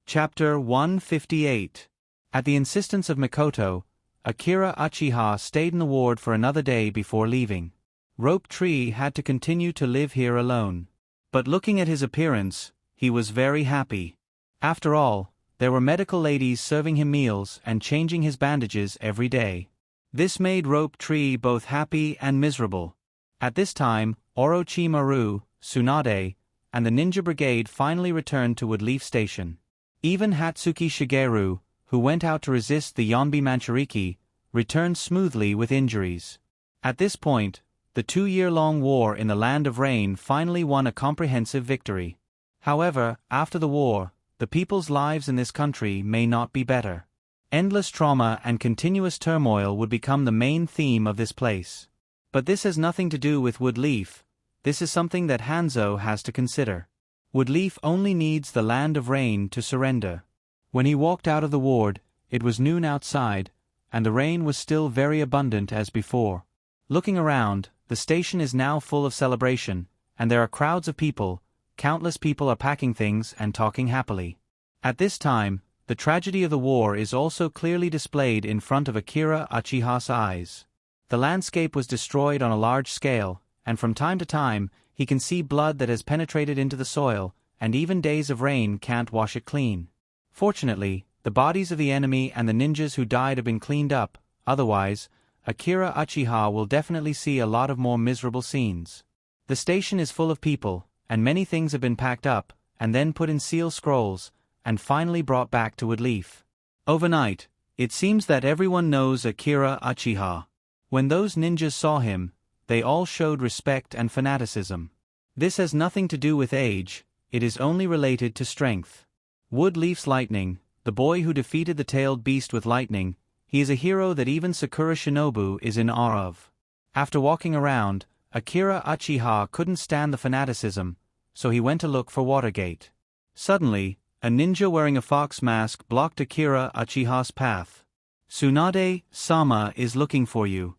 Chapter 158. At the insistence of Mikoto, Akira Uchiha stayed in the ward for another day before leaving. Rope Tree had to continue to live here alone. But looking at his appearance, he was very happy. After all, there were medical ladies serving him meals and changing his bandages every day. This made Rope Tree both happy and miserable. At this time, Orochimaru, Tsunade, and the ninja brigade finally returned to Woodleaf Station. Even Hatsuki Shigeru, who went out to resist the Yonbi Manchuriki, returned smoothly with injuries. At this point, the 2-year-long war in the Land of Rain finally won a comprehensive victory. However, after the war, the people's lives in this country may not be better. Endless trauma and continuous turmoil would become the main theme of this place. But this has nothing to do with Woodleaf. This is something that Hanzo has to consider. Woodleaf only needs the Land of Rain to surrender. When he walked out of the ward, it was noon outside, and the rain was still very abundant as before. Looking around, the station is now full of celebration, and there are crowds of people. Countless people are packing things and talking happily. At this time, the tragedy of the war is also clearly displayed in front of Akira Uchiha's eyes. The landscape was destroyed on a large scale, and from time to time, he can see blood that has penetrated into the soil, and even days of rain can't wash it clean. Fortunately, the bodies of the enemy and the ninjas who died have been cleaned up. Otherwise, Akira Uchiha will definitely see a lot of more miserable scenes. The station is full of people, and many things have been packed up, and then put in seal scrolls, and finally brought back to Woodleaf. Overnight, it seems that everyone knows Akira Uchiha. When those ninjas saw him, they all showed respect and fanaticism. This has nothing to do with age, it is only related to strength. Woodleaf's lightning, the boy who defeated the tailed beast with lightning, he is a hero that even Sakura Shinobu is in awe of. After walking around, Akira Uchiha couldn't stand the fanaticism, so he went to look for Watergate. Suddenly, a ninja wearing a fox mask blocked Akira Uchiha's path. Tsunade-sama is looking for you.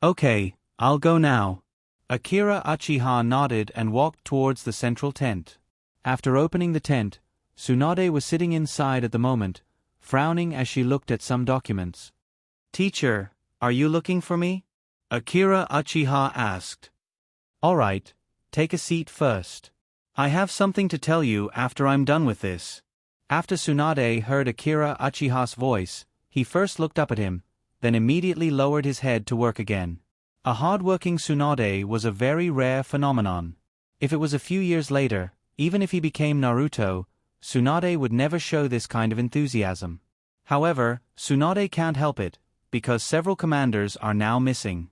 Okay, I'll go now. Akira Uchiha nodded and walked towards the central tent. After opening the tent, Tsunade was sitting inside at the moment, frowning as she looked at some documents. Teacher, are you looking for me? Akira Uchiha asked. Alright, take a seat first. I have something to tell you after I'm done with this. After Tsunade heard Akira Uchiha's voice, he first looked up at him, then immediately lowered his head to work again. A hard-working Tsunade was a very rare phenomenon. If it was a few years later, even if he became Naruto, Tsunade would never show this kind of enthusiasm. However, Tsunade can't help it, because several commanders are now missing.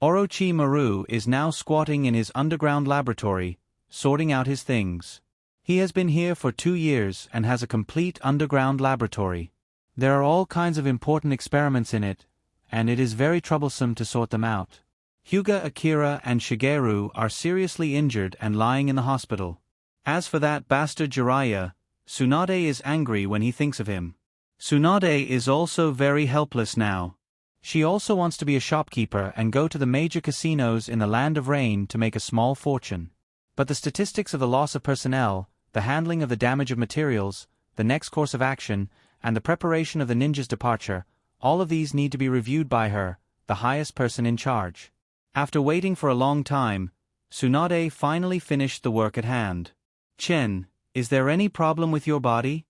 Orochimaru is now squatting in his underground laboratory, sorting out his things. He has been here for 2 years and has a complete underground laboratory. There are all kinds of important experiments in it, and it is very troublesome to sort them out. Hyuga, Akira, and Shigeru are seriously injured and lying in the hospital. As for that bastard Jiraiya, Tsunade is angry when he thinks of him. Tsunade is also very helpless now. She also wants to be a shopkeeper and go to the major casinos in the Land of Rain to make a small fortune. But the statistics of the loss of personnel, the handling of the damage of materials, the next course of action, and the preparation of the ninja's departure, all of these need to be reviewed by her, the highest person in charge. After waiting for a long time, Tsunade finally finished the work at hand. Chen, is there any problem with your body?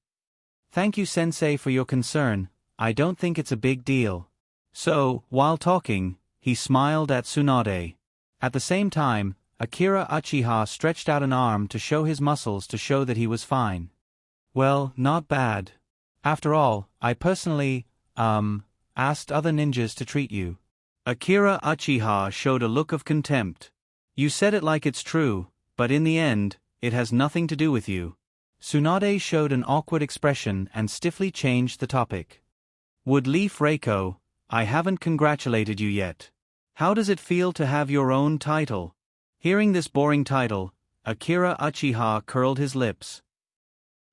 Thank you, Sensei, for your concern. I don't think it's a big deal. So, while talking, he smiled at Tsunade. At the same time, Akira Uchiha stretched out an arm to show his muscles to show that he was fine. Well, not bad. After all, I personally, asked other ninjas to treat you. Akira Uchiha showed a look of contempt. You said it like it's true, but in the end, it has nothing to do with you. Tsunade showed an awkward expression and stiffly changed the topic. Woodleaf Reiko, I haven't congratulated you yet. How does it feel to have your own title? Hearing this boring title, Akira Uchiha curled his lips.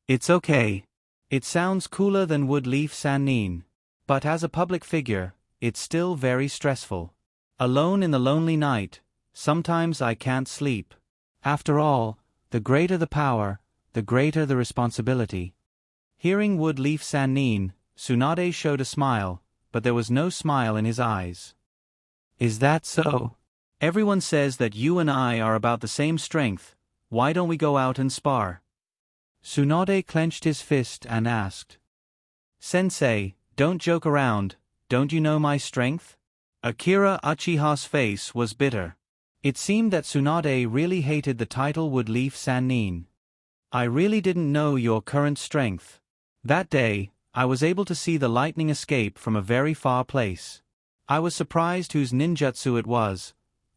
It's okay. It sounds cooler than Woodleaf Sannin. But as a public figure, it's still very stressful. Alone in the lonely night, sometimes I can't sleep. After all, the greater the power, the greater the responsibility. Hearing Woodleaf Sannin, Tsunade showed a smile, but there was no smile in his eyes. Is that so? Everyone says that you and I are about the same strength. Why don't we go out and spar? Tsunade clenched his fist and asked. Sensei, don't joke around, don't you know my strength? Akira Uchiha's face was bitter. It seemed that Tsunade really hated the title Woodleaf Sannin. I really didn't know your current strength. That day, I was able to see the lightning escape from a very far place. I was surprised whose ninjutsu it was.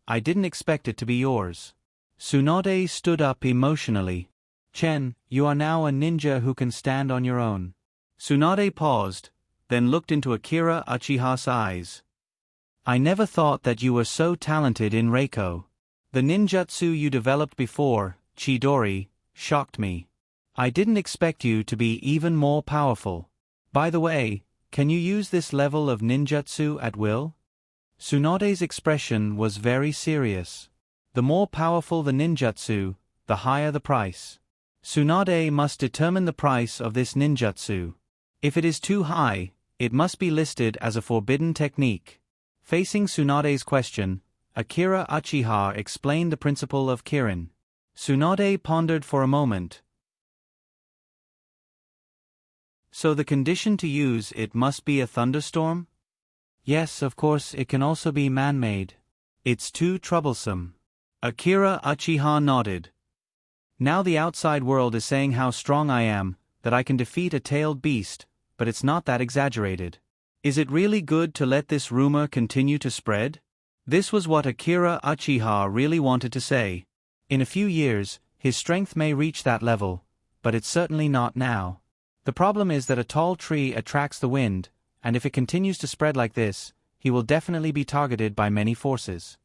I didn't expect it to be yours. Tsunade stood up emotionally. Chen, you are now a ninja who can stand on your own. Tsunade paused, then looked into Akira Uchiha's eyes. I never thought that you were so talented in Reiko. The ninjutsu you developed before, Chidori, shocked me. I didn't expect you to be even more powerful. By the way, can you use this level of ninjutsu at will? Tsunade's expression was very serious. The more powerful the ninjutsu, the higher the price. Tsunade must determine the price of this ninjutsu. If it is too high, it must be listed as a forbidden technique. Facing Tsunade's question, Akira Uchiha explained the principle of Kirin. Tsunade pondered for a moment. So the condition to use it must be a thunderstorm? Yes, of course it can also be man-made. It's too troublesome. Akira Uchiha nodded. Now the outside world is saying how strong I am, that I can defeat a tailed beast, but it's not that exaggerated. Is it really good to let this rumor continue to spread? This was what Akira Uchiha really wanted to say. In a few years, his strength may reach that level, but it's certainly not now. The problem is that a tall tree attracts the wind, and if it continues to spread like this, he will definitely be targeted by many forces.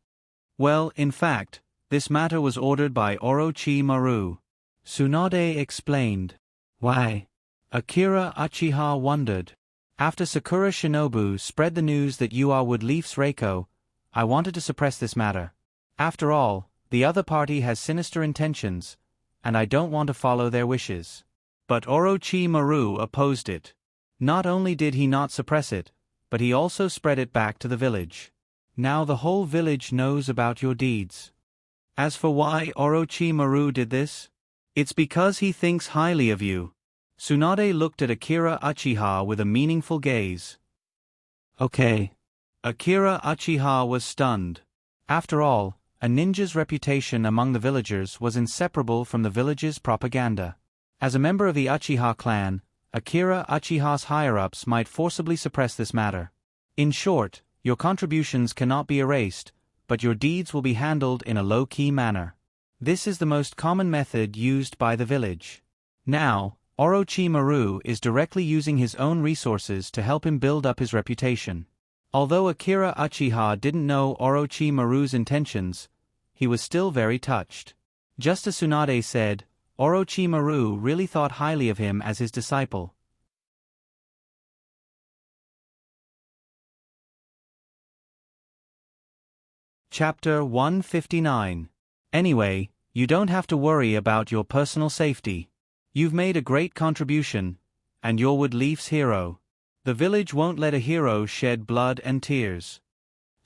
Well, in fact, this matter was ordered by Orochimaru. Tsunade explained. Why? Akira Uchiha wondered. After Sakura Shinobu spread the news that you are Woodleaf's Reiko, I wanted to suppress this matter. After all, the other party has sinister intentions, and I don't want to follow their wishes. But Orochimaru opposed it. Not only did he not suppress it, but he also spread it back to the village. Now the whole village knows about your deeds. As for why Orochimaru did this, it's because he thinks highly of you. Tsunade looked at Akira Uchiha with a meaningful gaze. Okay. Akira Uchiha was stunned. After all, a ninja's reputation among the villagers was inseparable from the village's propaganda. As a member of the Uchiha clan, Akira Uchiha's higher-ups might forcibly suppress this matter. In short, your contributions cannot be erased, but your deeds will be handled in a low-key manner. This is the most common method used by the village. Now, Orochimaru is directly using his own resources to help him build up his reputation. Although Akira Uchiha didn't know Orochimaru's intentions, he was still very touched. Just as Tsunade said, Orochimaru really thought highly of him as his disciple. Chapter 159. Anyway, you don't have to worry about your personal safety. You've made a great contribution, and you're Wood Leaf's hero. The village won't let a hero shed blood and tears.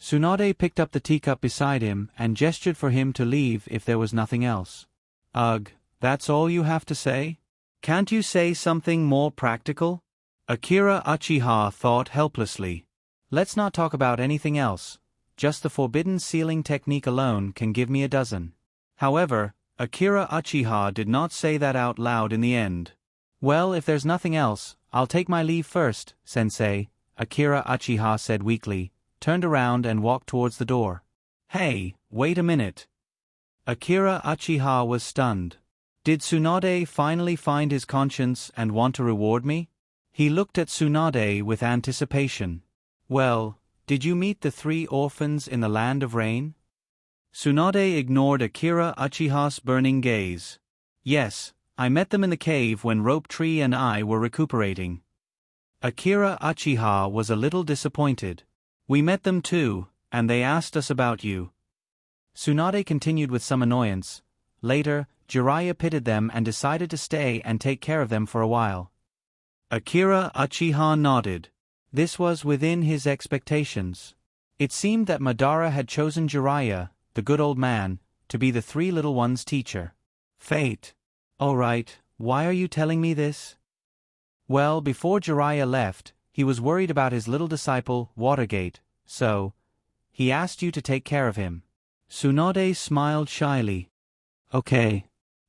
Tsunade picked up the teacup beside him and gestured for him to leave if there was nothing else. Ugh, that's all you have to say? Can't you say something more practical? Akira Uchiha thought helplessly. Let's not talk about anything else. Just the forbidden sealing technique alone can give me a dozen. However, Akira Uchiha did not say that out loud in the end. Well, if there's nothing else, I'll take my leave first, Sensei, Akira Uchiha said weakly, turned around and walked towards the door. Hey, wait a minute. Akira Uchiha was stunned. Did Tsunade finally find his conscience and want to reward me? He looked at Tsunade with anticipation. Well, did you meet the 3 orphans in the Land of Rain? Tsunade ignored Akira Uchiha's burning gaze. Yes, I met them in the cave when Rope Tree and I were recuperating. Akira Uchiha was a little disappointed. We met them too, and they asked us about you. Tsunade continued with some annoyance. Later, Jiraiya pitied them and decided to stay and take care of them for a while. Akira Uchiha nodded. This was within his expectations. It seemed that Madara had chosen Jiraiya, the good old man, to be the 3 little ones' teacher. Fate. All right, why are you telling me this? Well, before Jiraiya left, he was worried about his little disciple, Watergate, so he asked you to take care of him. Tsunade smiled shyly. Okay.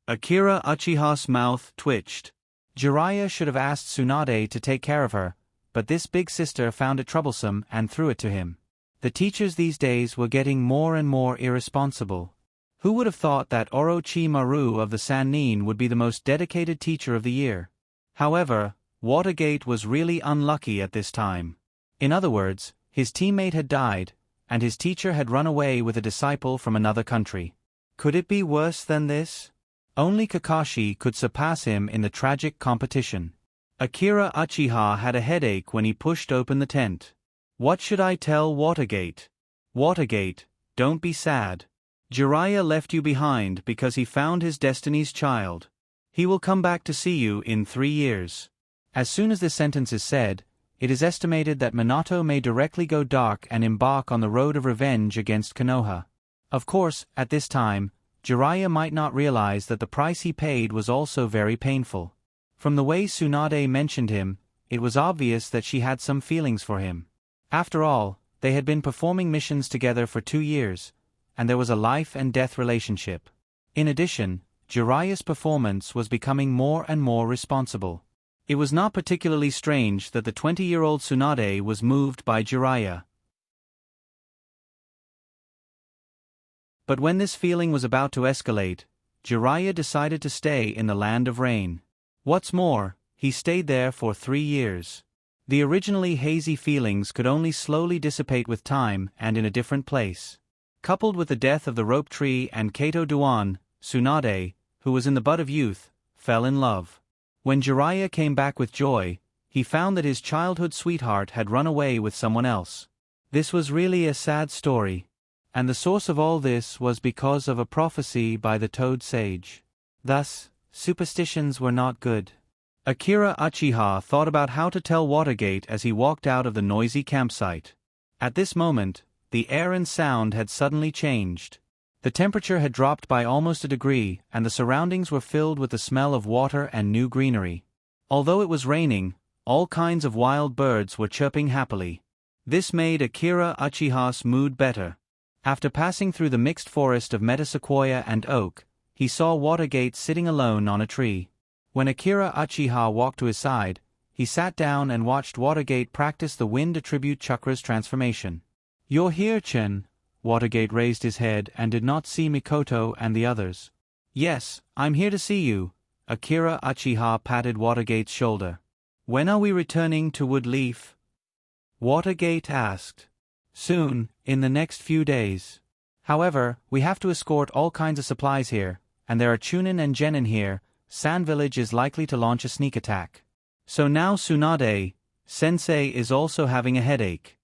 Akira Uchiha's mouth twitched. Jiraiya should have asked Tsunade to take care of her, but this big sister found it troublesome and threw it to him. The teachers these days were getting more and more irresponsible. Who would have thought that Orochimaru of the Sannin would be the most dedicated teacher of the year? However, Watergate was really unlucky at this time. In other words, his teammate had died, and his teacher had run away with a disciple from another country. Could it be worse than this? Only Kakashi could surpass him in the tragic competition. Akira Uchiha had a headache when he pushed open the tent. What should I tell Watergate? Watergate, don't be sad. Jiraiya left you behind because he found his destiny's child. He will come back to see you in 3 years. As soon as this sentence is said, it is estimated that Minato may directly go dark and embark on the road of revenge against Konoha. Of course, at this time, Jiraiya might not realize that the price he paid was also very painful. From the way Tsunade mentioned him, it was obvious that she had some feelings for him. After all, they had been performing missions together for 2 years, and there was a life-and-death relationship. In addition, Jiraiya's performance was becoming more and more responsible. It was not particularly strange that the 20-year-old Tsunade was moved by Jiraiya. But when this feeling was about to escalate, Jiraiya decided to stay in the Land of Rain. What's more, he stayed there for 3 years. The originally hazy feelings could only slowly dissipate with time and in a different place. Coupled with the death of the Rope Tree and Kato Duan, Tsunade, who was in the bud of youth, fell in love. When Jiraiya came back with joy, he found that his childhood sweetheart had run away with someone else. This was really a sad story. And the source of all this was because of a prophecy by the Toad Sage. Thus, superstitions were not good. Akira Uchiha thought about how to tell Watergate as he walked out of the noisy campsite. At this moment, the air and sound had suddenly changed. The temperature had dropped by almost a degree, and the surroundings were filled with the smell of water and new greenery. Although it was raining, all kinds of wild birds were chirping happily. This made Akira Uchiha's mood better. After passing through the mixed forest of metasequoia and oak, he saw Watergate sitting alone on a tree. When Akira Uchiha walked to his side, he sat down and watched Watergate practice the wind attribute chakra's transformation. "You're here, Chen." Watergate raised his head and did not see Mikoto and the others. "Yes, I'm here to see you." Akira Uchiha patted Watergate's shoulder. "When are we returning to Woodleaf?" Watergate asked. "Soon, in the next few days. However, we have to escort all kinds of supplies here, and there are Chunin and Genin here. Sand Village is likely to launch a sneak attack. So now Tsunade, Sensei is also having a headache."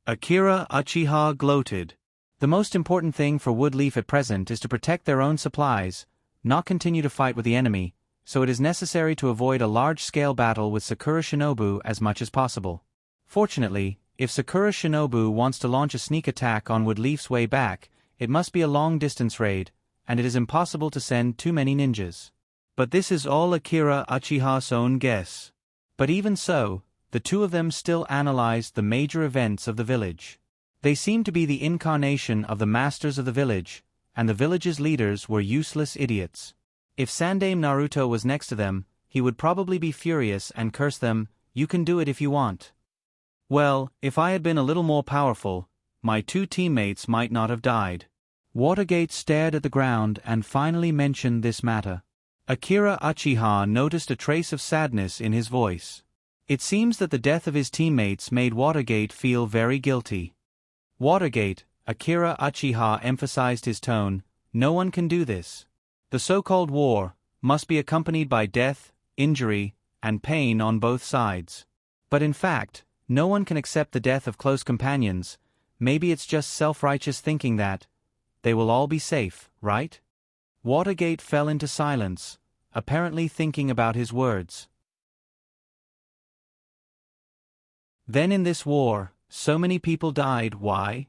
Akira Uchiha gloated. The most important thing for Woodleaf at present is to protect their own supplies, not continue to fight with the enemy, so it is necessary to avoid a large-scale battle with Sakura Shinobu as much as possible. Fortunately, if Sakura Shinobu wants to launch a sneak attack on Woodleaf's way back, it must be a long-distance raid, and it is impossible to send too many ninjas. But this is all Akira Uchiha's own guess. But even so, the two of them still analyzed the major events of the village. They seemed to be the incarnation of the masters of the village, and the village's leaders were useless idiots. If Sandaime Naruto was next to them, he would probably be furious and curse them, "You can do it if you want." Well, if I had been a little more powerful, my two teammates might not have died. Watergate stared at the ground and finally mentioned this matter. Akira Uchiha noticed a trace of sadness in his voice. It seems that the death of his teammates made Watergate feel very guilty. "Watergate," Akira Uchiha emphasized his tone, "no one can do this. The so-called war must be accompanied by death, injury, and pain on both sides. But in fact, no one can accept the death of close companions. Maybe it's just self-righteous thinking that they will all be safe, right?" Watergate fell into silence, apparently thinking about his words. "Then in this war, so many people died, why?"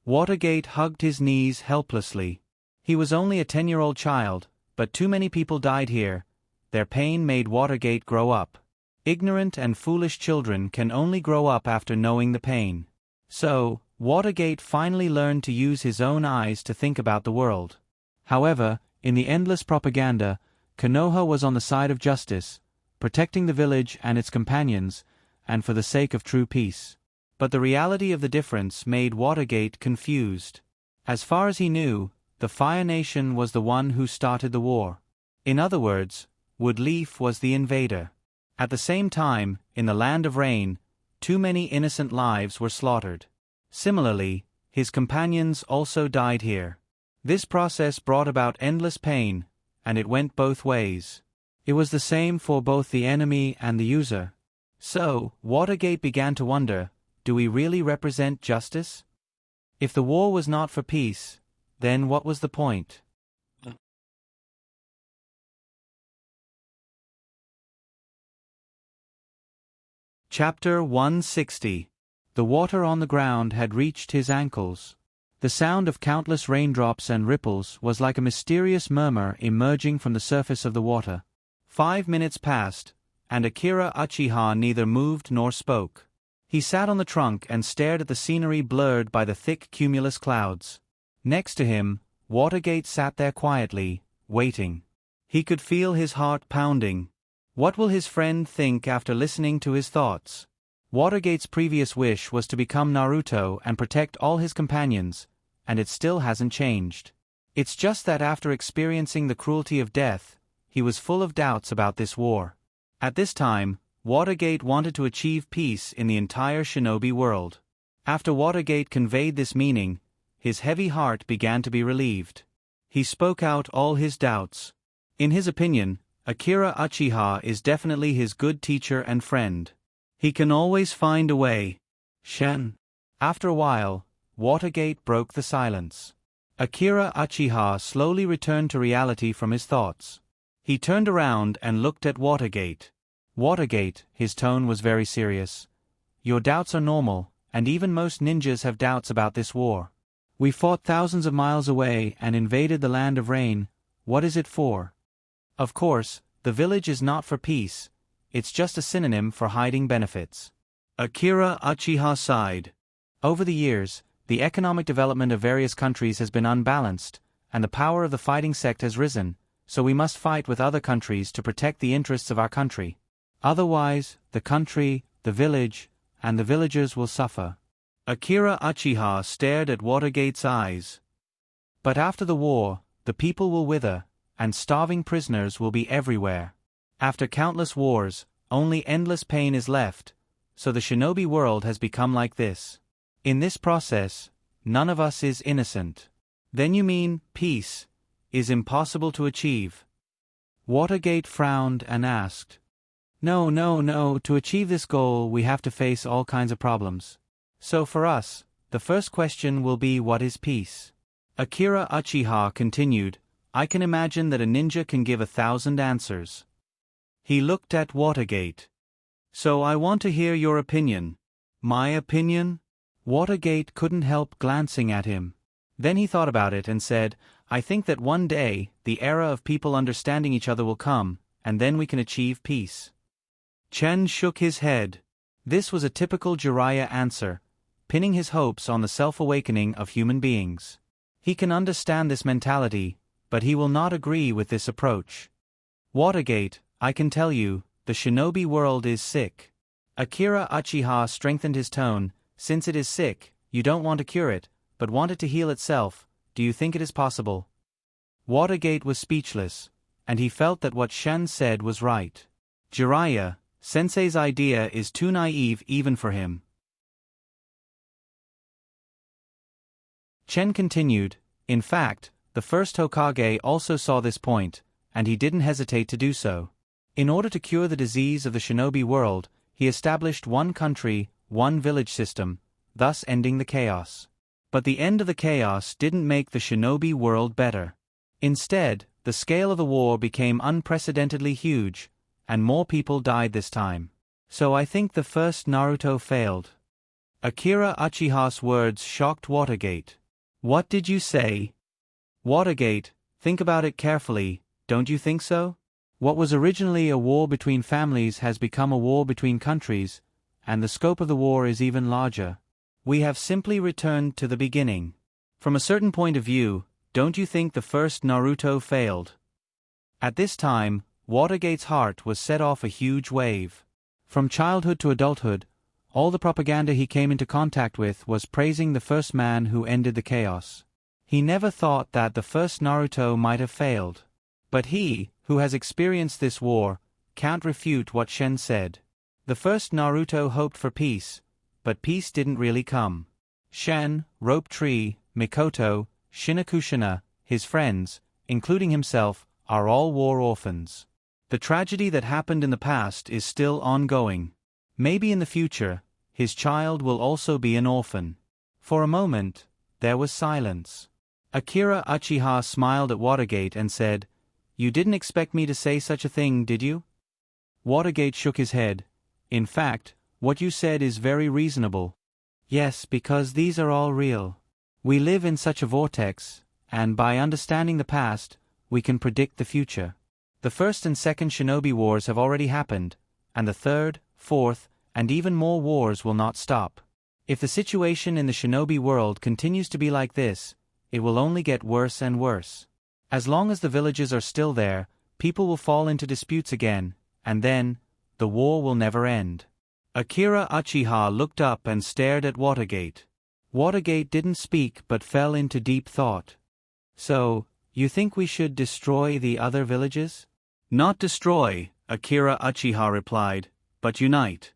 Watergate hugged his knees helplessly. He was only a 10-year-old child, but too many people died here. Their pain made Watergate grow up. Ignorant and foolish children can only grow up after knowing the pain. So, Watergate finally learned to use his own eyes to think about the world. However, in the endless propaganda, Konoha was on the side of justice, protecting the village and its companions, and for the sake of true peace. But the reality of the difference made Watergate confused. As far as he knew, the Fire Nation was the one who started the war. In other words, Woodleaf was the invader. At the same time, in the Land of Rain, too many innocent lives were slaughtered. Similarly, his companions also died here. This process brought about endless pain, and it went both ways. It was the same for both the enemy and the user. So, Watergate began to wonder, do we really represent justice? If the war was not for peace, then what was the point? Chapter 160. The water on the ground had reached his ankles. The sound of countless raindrops and ripples was like a mysterious murmur emerging from the surface of the water. 5 minutes passed, and Akira Uchiha neither moved nor spoke. He sat on the trunk and stared at the scenery blurred by the thick cumulus clouds. Next to him, Watergate sat there quietly, waiting. He could feel his heart pounding. What will his friend think after listening to his thoughts? Watergate's previous wish was to become Naruto and protect all his companions, and it still hasn't changed. It's just that after experiencing the cruelty of death, he was full of doubts about this war. At this time, Watergate wanted to achieve peace in the entire shinobi world. After Watergate conveyed this meaning, his heavy heart began to be relieved. He spoke out all his doubts. In his opinion, Akira Uchiha is definitely his good teacher and friend. He can always find a way. Shen. After a while, Watergate broke the silence. Akira Uchiha slowly returned to reality from his thoughts. He turned around and looked at Watergate. "Watergate," his tone was very serious. "Your doubts are normal, and even most ninjas have doubts about this war. We fought thousands of miles away and invaded the land of rain. What is it for? Of course, the village is not for peace, it's just a synonym for hiding benefits. Akira Uchiha sighed. Over the years, the economic development of various countries has been unbalanced, and the power of the fighting sect has risen, so we must fight with other countries to protect the interests of our country. Otherwise, the country, the village, and the villagers will suffer. Akira Uchiha stared at Watergate's eyes. But after the war, the people will wither, and starving prisoners will be everywhere. After countless wars, only endless pain is left, so the shinobi world has become like this. In this process, none of us is innocent. Then you mean, peace is impossible to achieve? Watergate frowned and asked. No, to achieve this goal we have to face all kinds of problems. So for us, the first question will be what is peace? Akira Uchiha continued, I can imagine that a ninja can give 1,000 answers. He looked at Watergate. So I want to hear your opinion. My opinion? Watergate couldn't help glancing at him. Then he thought about it and said, I think that one day, the era of people understanding each other will come, and then we can achieve peace. Chen shook his head. This was a typical Jiraiya answer, pinning his hopes on the self-awakening of human beings. He can understand this mentality, but he will not agree with this approach. Watergate, I can tell you, the shinobi world is sick. Akira Uchiha strengthened his tone, since it is sick, you don't want to cure it, but want it to heal itself, do you think it is possible? Watergate was speechless, and he felt that what Shen said was right. Jiraiya, Sensei's idea is too naive even for him. Chen continued, in fact, the first Hokage also saw this point, and he didn't hesitate to do so. In order to cure the disease of the shinobi world, he established one country, one village system, thus ending the chaos. But the end of the chaos didn't make the shinobi world better. Instead, the scale of the war became unprecedentedly huge, and more people died this time. So I think the first Naruto failed. Akira Uchiha's words shocked Watergate. What did you say? Watergate, think about it carefully, don't you think so? What was originally a war between families has become a war between countries, and the scope of the war is even larger. We have simply returned to the beginning. From a certain point of view, don't you think the first Naruto failed? At this time, Watergate's heart was set off a huge wave. From childhood to adulthood, all the propaganda he came into contact with was praising the first man who ended the chaos. He never thought that the first Naruto might have failed. But he, who has experienced this war, can't refute what Shen said. The first Naruto hoped for peace, but peace didn't really come. Shen, Rope Tree, Mikoto, Shinakushina, his friends, including himself, are all war orphans. The tragedy that happened in the past is still ongoing. Maybe in the future, his child will also be an orphan. For a moment, there was silence. Akira Uchiha smiled at Watergate and said, You didn't expect me to say such a thing, did you? Watergate shook his head. In fact, what you said is very reasonable. Yes, because these are all real. We live in such a vortex, and by understanding the past, we can predict the future. The first and second shinobi wars have already happened, and the third, fourth, and even more wars will not stop. If the situation in the shinobi world continues to be like this, it will only get worse and worse. As long as the villages are still there, people will fall into disputes again, and then, the war will never end. Akira Uchiha looked up and stared at Watergate. Watergate didn't speak but fell into deep thought. So, you think we should destroy the other villages? Not destroy, Akira Uchiha replied, but unite.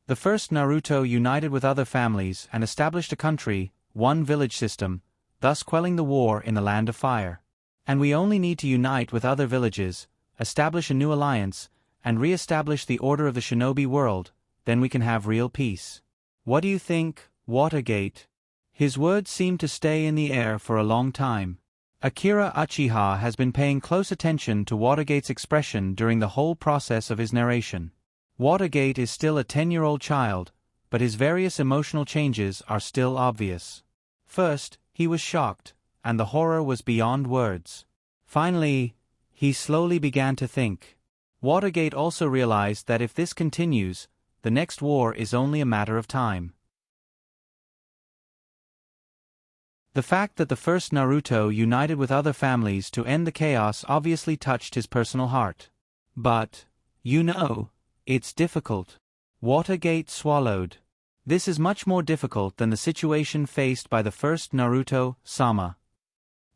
The first Naruto united with other families and established a country, one village system, thus quelling the war in the Land of Fire. And we only need to unite with other villages, establish a new alliance, and re-establish the order of the shinobi world, then we can have real peace. What do you think, Watergate? His words seemed to stay in the air for a long time. Akira Uchiha has been paying close attention to Watergate's expression during the whole process of his narration. Watergate is still a 10-year-old child, but his various emotional changes are still obvious. First, he was shocked, and the horror was beyond words. Finally, he slowly began to think. Watergate also realized that if this continues, the next war is only a matter of time. The fact that the first Naruto united with other families to end the chaos obviously touched his personal heart. But, it's difficult. Watergate swallowed. This is much more difficult than the situation faced by the first Naruto-sama.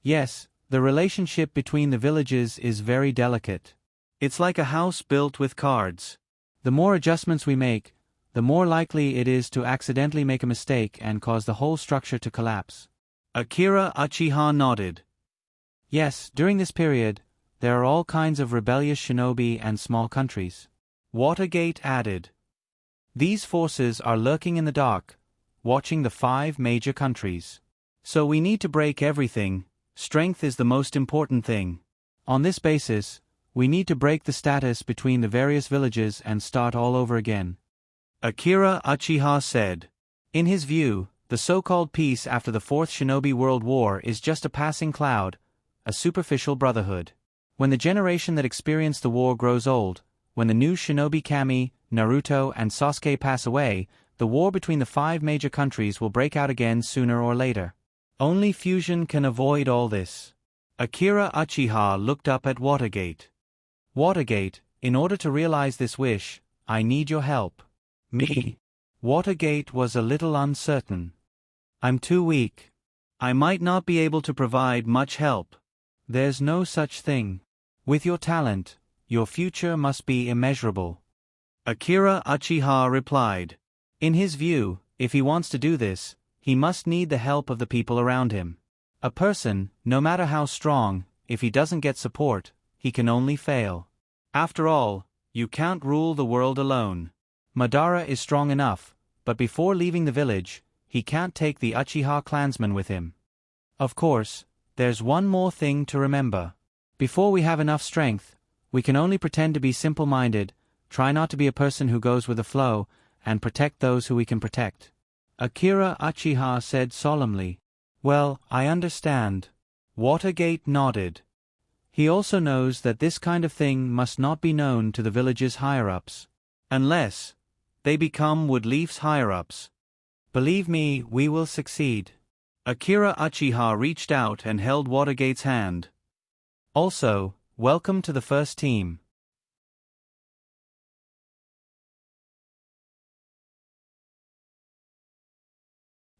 Yes, the relationship between the villages is very delicate. It's like a house built with cards. The more adjustments we make, the more likely it is to accidentally make a mistake and cause the whole structure to collapse. Akira Uchiha nodded. Yes, during this period, there are all kinds of rebellious shinobi and small countries. Watergate added. These forces are lurking in the dark, watching the 5 major countries. So we need to break everything. Strength is the most important thing. On this basis, we need to break the status between the various villages and start all over again. Akira Uchiha said. In his view, the so-called peace after the Fourth Shinobi World War is just a passing cloud, a superficial brotherhood. When the generation that experienced the war grows old, when the new shinobi Kami, Naruto and Sasuke pass away, the war between the 5 major countries will break out again sooner or later. Only fusion can avoid all this. Akira Uchiha looked up at Watergate. Watergate, in order to realize this wish, I need your help. Me? Watergate was a little uncertain. I'm too weak. I might not be able to provide much help. There's no such thing. With your talent, your future must be immeasurable. Akira Uchiha replied. In his view, if he wants to do this, he must need the help of the people around him. A person, no matter how strong, if he doesn't get support, he can only fail. After all, you can't rule the world alone. Madara is strong enough, but before leaving the village, he can't take the Uchiha clansmen with him. Of course, there's one more thing to remember. Before we have enough strength, we can only pretend to be simple-minded, try not to be a person who goes with the flow, and protect those who we can protect. Akira Uchiha said solemnly. Well, I understand. Watergate nodded. He also knows that this kind of thing must not be known to the village's higher-ups. Unless they become Woodleaf's higher-ups. Believe me, we will succeed. Akira Uchiha reached out and held Watergate's hand. Also, welcome to the first team.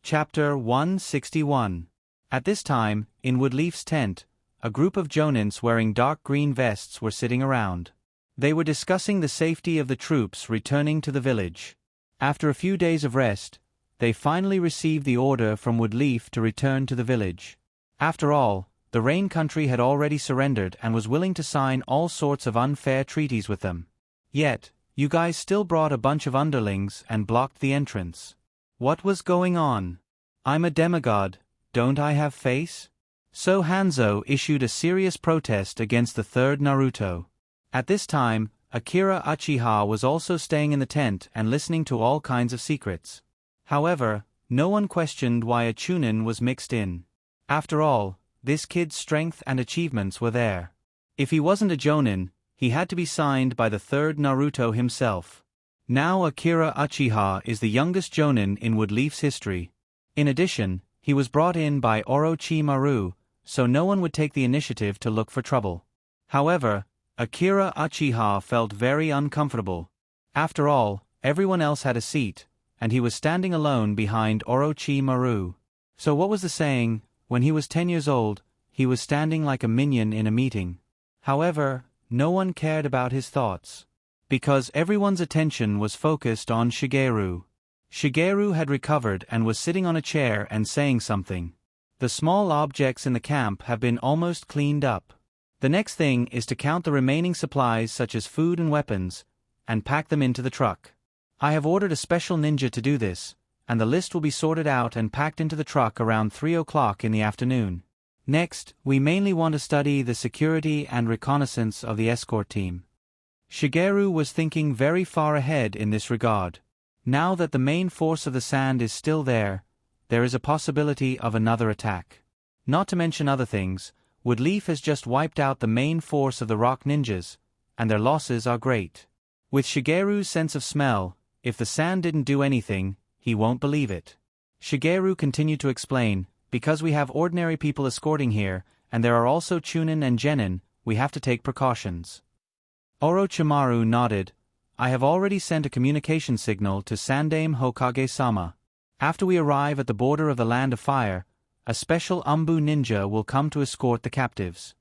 Chapter 161. At this time, in Woodleaf's tent, a group of jonins wearing dark green vests were sitting around. They were discussing the safety of the troops returning to the village. After a few days of rest, they finally received the order from Woodleaf to return to the village. After all, the Rain Country had already surrendered and was willing to sign all sorts of unfair treaties with them. Yet, you guys still brought a bunch of underlings and blocked the entrance. What was going on? I'm a demigod, don't I have face? So Hanzo issued a serious protest against the third Naruto. At this time, Akira Uchiha was also staying in the tent and listening to all kinds of secrets. However, no one questioned why a Chunin was mixed in. After all, this kid's strength and achievements were there. If he wasn't a Jonin, he had to be signed by the third Naruto himself. Now Akira Uchiha is the youngest Jonin in Woodleaf's history. In addition, he was brought in by Orochimaru, so no one would take the initiative to look for trouble. However, Akira Uchiha felt very uncomfortable. After all, everyone else had a seat, and he was standing alone behind Orochimaru. So what was the saying, when he was 10 years old, he was standing like a minion in a meeting. However, no one cared about his thoughts. Because everyone's attention was focused on Shigeru. Shigeru had recovered and was sitting on a chair and saying something. The small objects in the camp have been almost cleaned up. The next thing is to count the remaining supplies such as food and weapons, and pack them into the truck. I have ordered a special ninja to do this, and the list will be sorted out and packed into the truck around 3 o'clock in the afternoon. Next, we mainly want to study the security and reconnaissance of the escort team. Shigeru was thinking very far ahead in this regard. Now that the main force of the sand is still there is a possibility of another attack. Not to mention other things, Woodleaf has just wiped out the main force of the rock ninjas, and their losses are great. With Shigeru's sense of smell, if the sand didn't do anything, he won't believe it. Shigeru continued to explain, because we have ordinary people escorting here, and there are also Chunin and Genin, we have to take precautions. Orochimaru nodded. I have already sent a communication signal to Sandaime Hokage-sama. After we arrive at the border of the Land of Fire, a special Umbu ninja will come to escort the captives.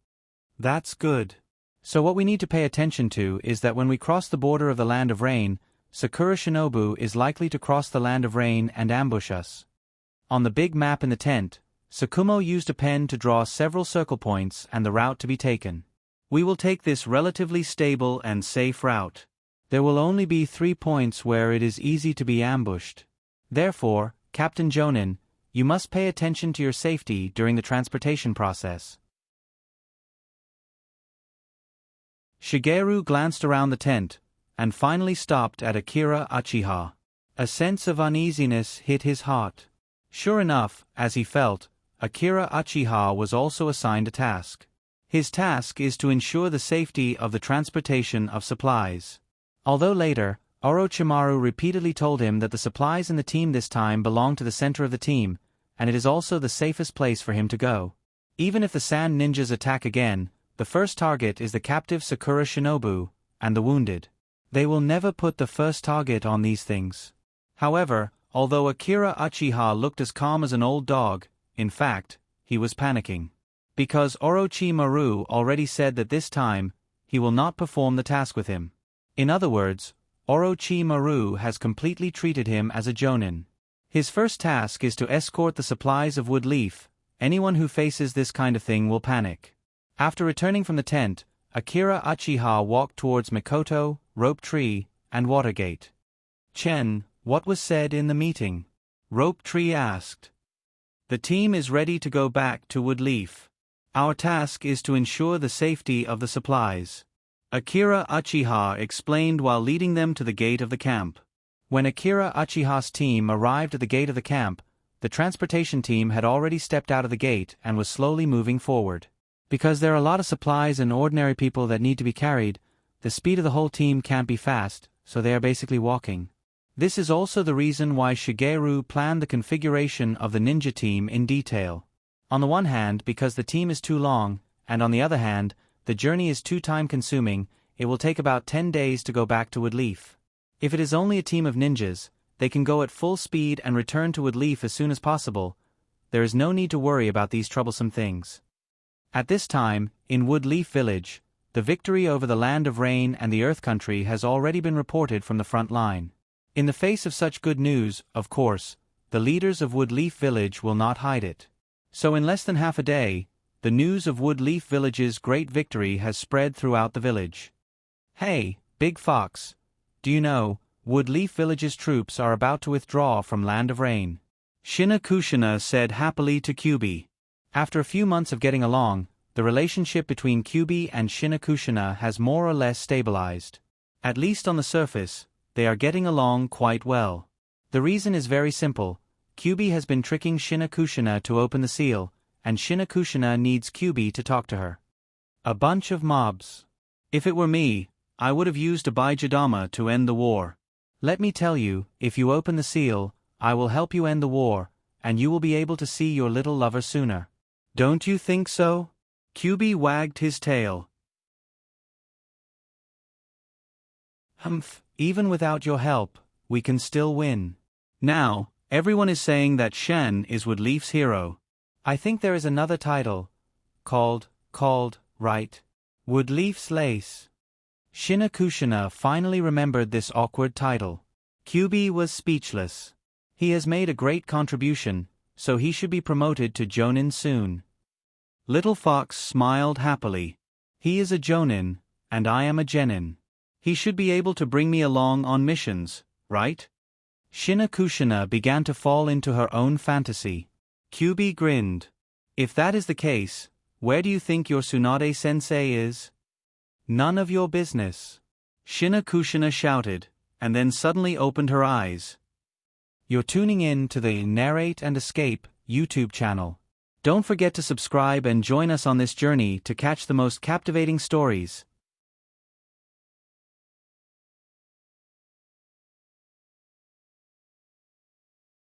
That's good. So what we need to pay attention to is that when we cross the border of the Land of Rain, Sakura Shinobu is likely to cross the Land of Rain and ambush us. On the big map in the tent, Sakumo used a pen to draw several circle points and the route to be taken. We will take this relatively stable and safe route. There will only be 3 points where it is easy to be ambushed. Therefore, Captain Jonin, you must pay attention to your safety during the transportation process. Shigeru glanced around the tent, and finally stopped at Akira Uchiha. A sense of uneasiness hit his heart. Sure enough, as he felt, Akira Uchiha was also assigned a task. His task is to ensure the safety of the transportation of supplies. Although later, Orochimaru repeatedly told him that the supplies in the team this time belong to the center of the team, and it is also the safest place for him to go. Even if the Sand Ninjas attack again, the first target is the captive Sakura Shinobu, and the wounded. They will never put the first target on these things. However, although Akira Uchiha looked as calm as an old dog, in fact, he was panicking. Because Orochimaru already said that this time, he will not perform the task with him. In other words, Orochimaru has completely treated him as a jonin. His first task is to escort the supplies of Woodleaf. Anyone who faces this kind of thing will panic. After returning from the tent, Akira Uchiha walked towards Mikoto, Rope Tree, and Watergate. Chen, what was said in the meeting? Rope Tree asked. The team is ready to go back to Woodleaf. Our task is to ensure the safety of the supplies. Akira Uchiha explained while leading them to the gate of the camp. When Akira Uchiha's team arrived at the gate of the camp, the transportation team had already stepped out of the gate and was slowly moving forward. Because there are a lot of supplies and ordinary people that need to be carried, the speed of the whole team can't be fast, so they are basically walking. This is also the reason why Shigeru planned the configuration of the ninja team in detail. On the one hand, because the team is too long, and on the other hand, the journey is too time-consuming, it will take about 10 days to go back to Woodleaf. If it is only a team of ninjas, they can go at full speed and return to Woodleaf as soon as possible. There is no need to worry about these troublesome things. At this time, in Woodleaf Village, the victory over the Land of Rain and the Earth Country has already been reported from the front line. In the face of such good news, of course, the leaders of Woodleaf Village will not hide it. So in less than half a day, the news of Woodleaf Village's great victory has spread throughout the village. Hey, Big Fox, do you know, Woodleaf Village's troops are about to withdraw from Land of Rain. Shinakushina said happily to Kyubi. After a few months of getting along, the relationship between Kyubi and Shinakushina has more or less stabilized. At least on the surface, they are getting along quite well. The reason is very simple. Kyubi has been tricking Shinakushina to open the seal, and Shinakushina needs Kyubi to talk to her. A bunch of mobs. If it were me, I would have used a Baijidama to end the war. Let me tell you, if you open the seal, I will help you end the war, and you will be able to see your little lover sooner. Don't you think so? Kyubi wagged his tail. Humph, even without your help, we can still win. Now, everyone is saying that Shen is Woodleaf's hero. I think there is another title. Called, right? Woodleaf's Lace. Shinakushina finally remembered this awkward title. Kyubi was speechless. He has made a great contribution, so he should be promoted to Jonin soon. Little Fox smiled happily. He is a Jonin, and I am a Genin. He should be able to bring me along on missions, right? Shinakushina began to fall into her own fantasy. Kyubi grinned. If that is the case, where do you think your Tsunade-sensei is? None of your business. Shinakushina shouted, and then suddenly opened her eyes. You're tuning in to the Narrate and Escape YouTube channel. Don't forget to subscribe and join us on this journey to catch the most captivating stories.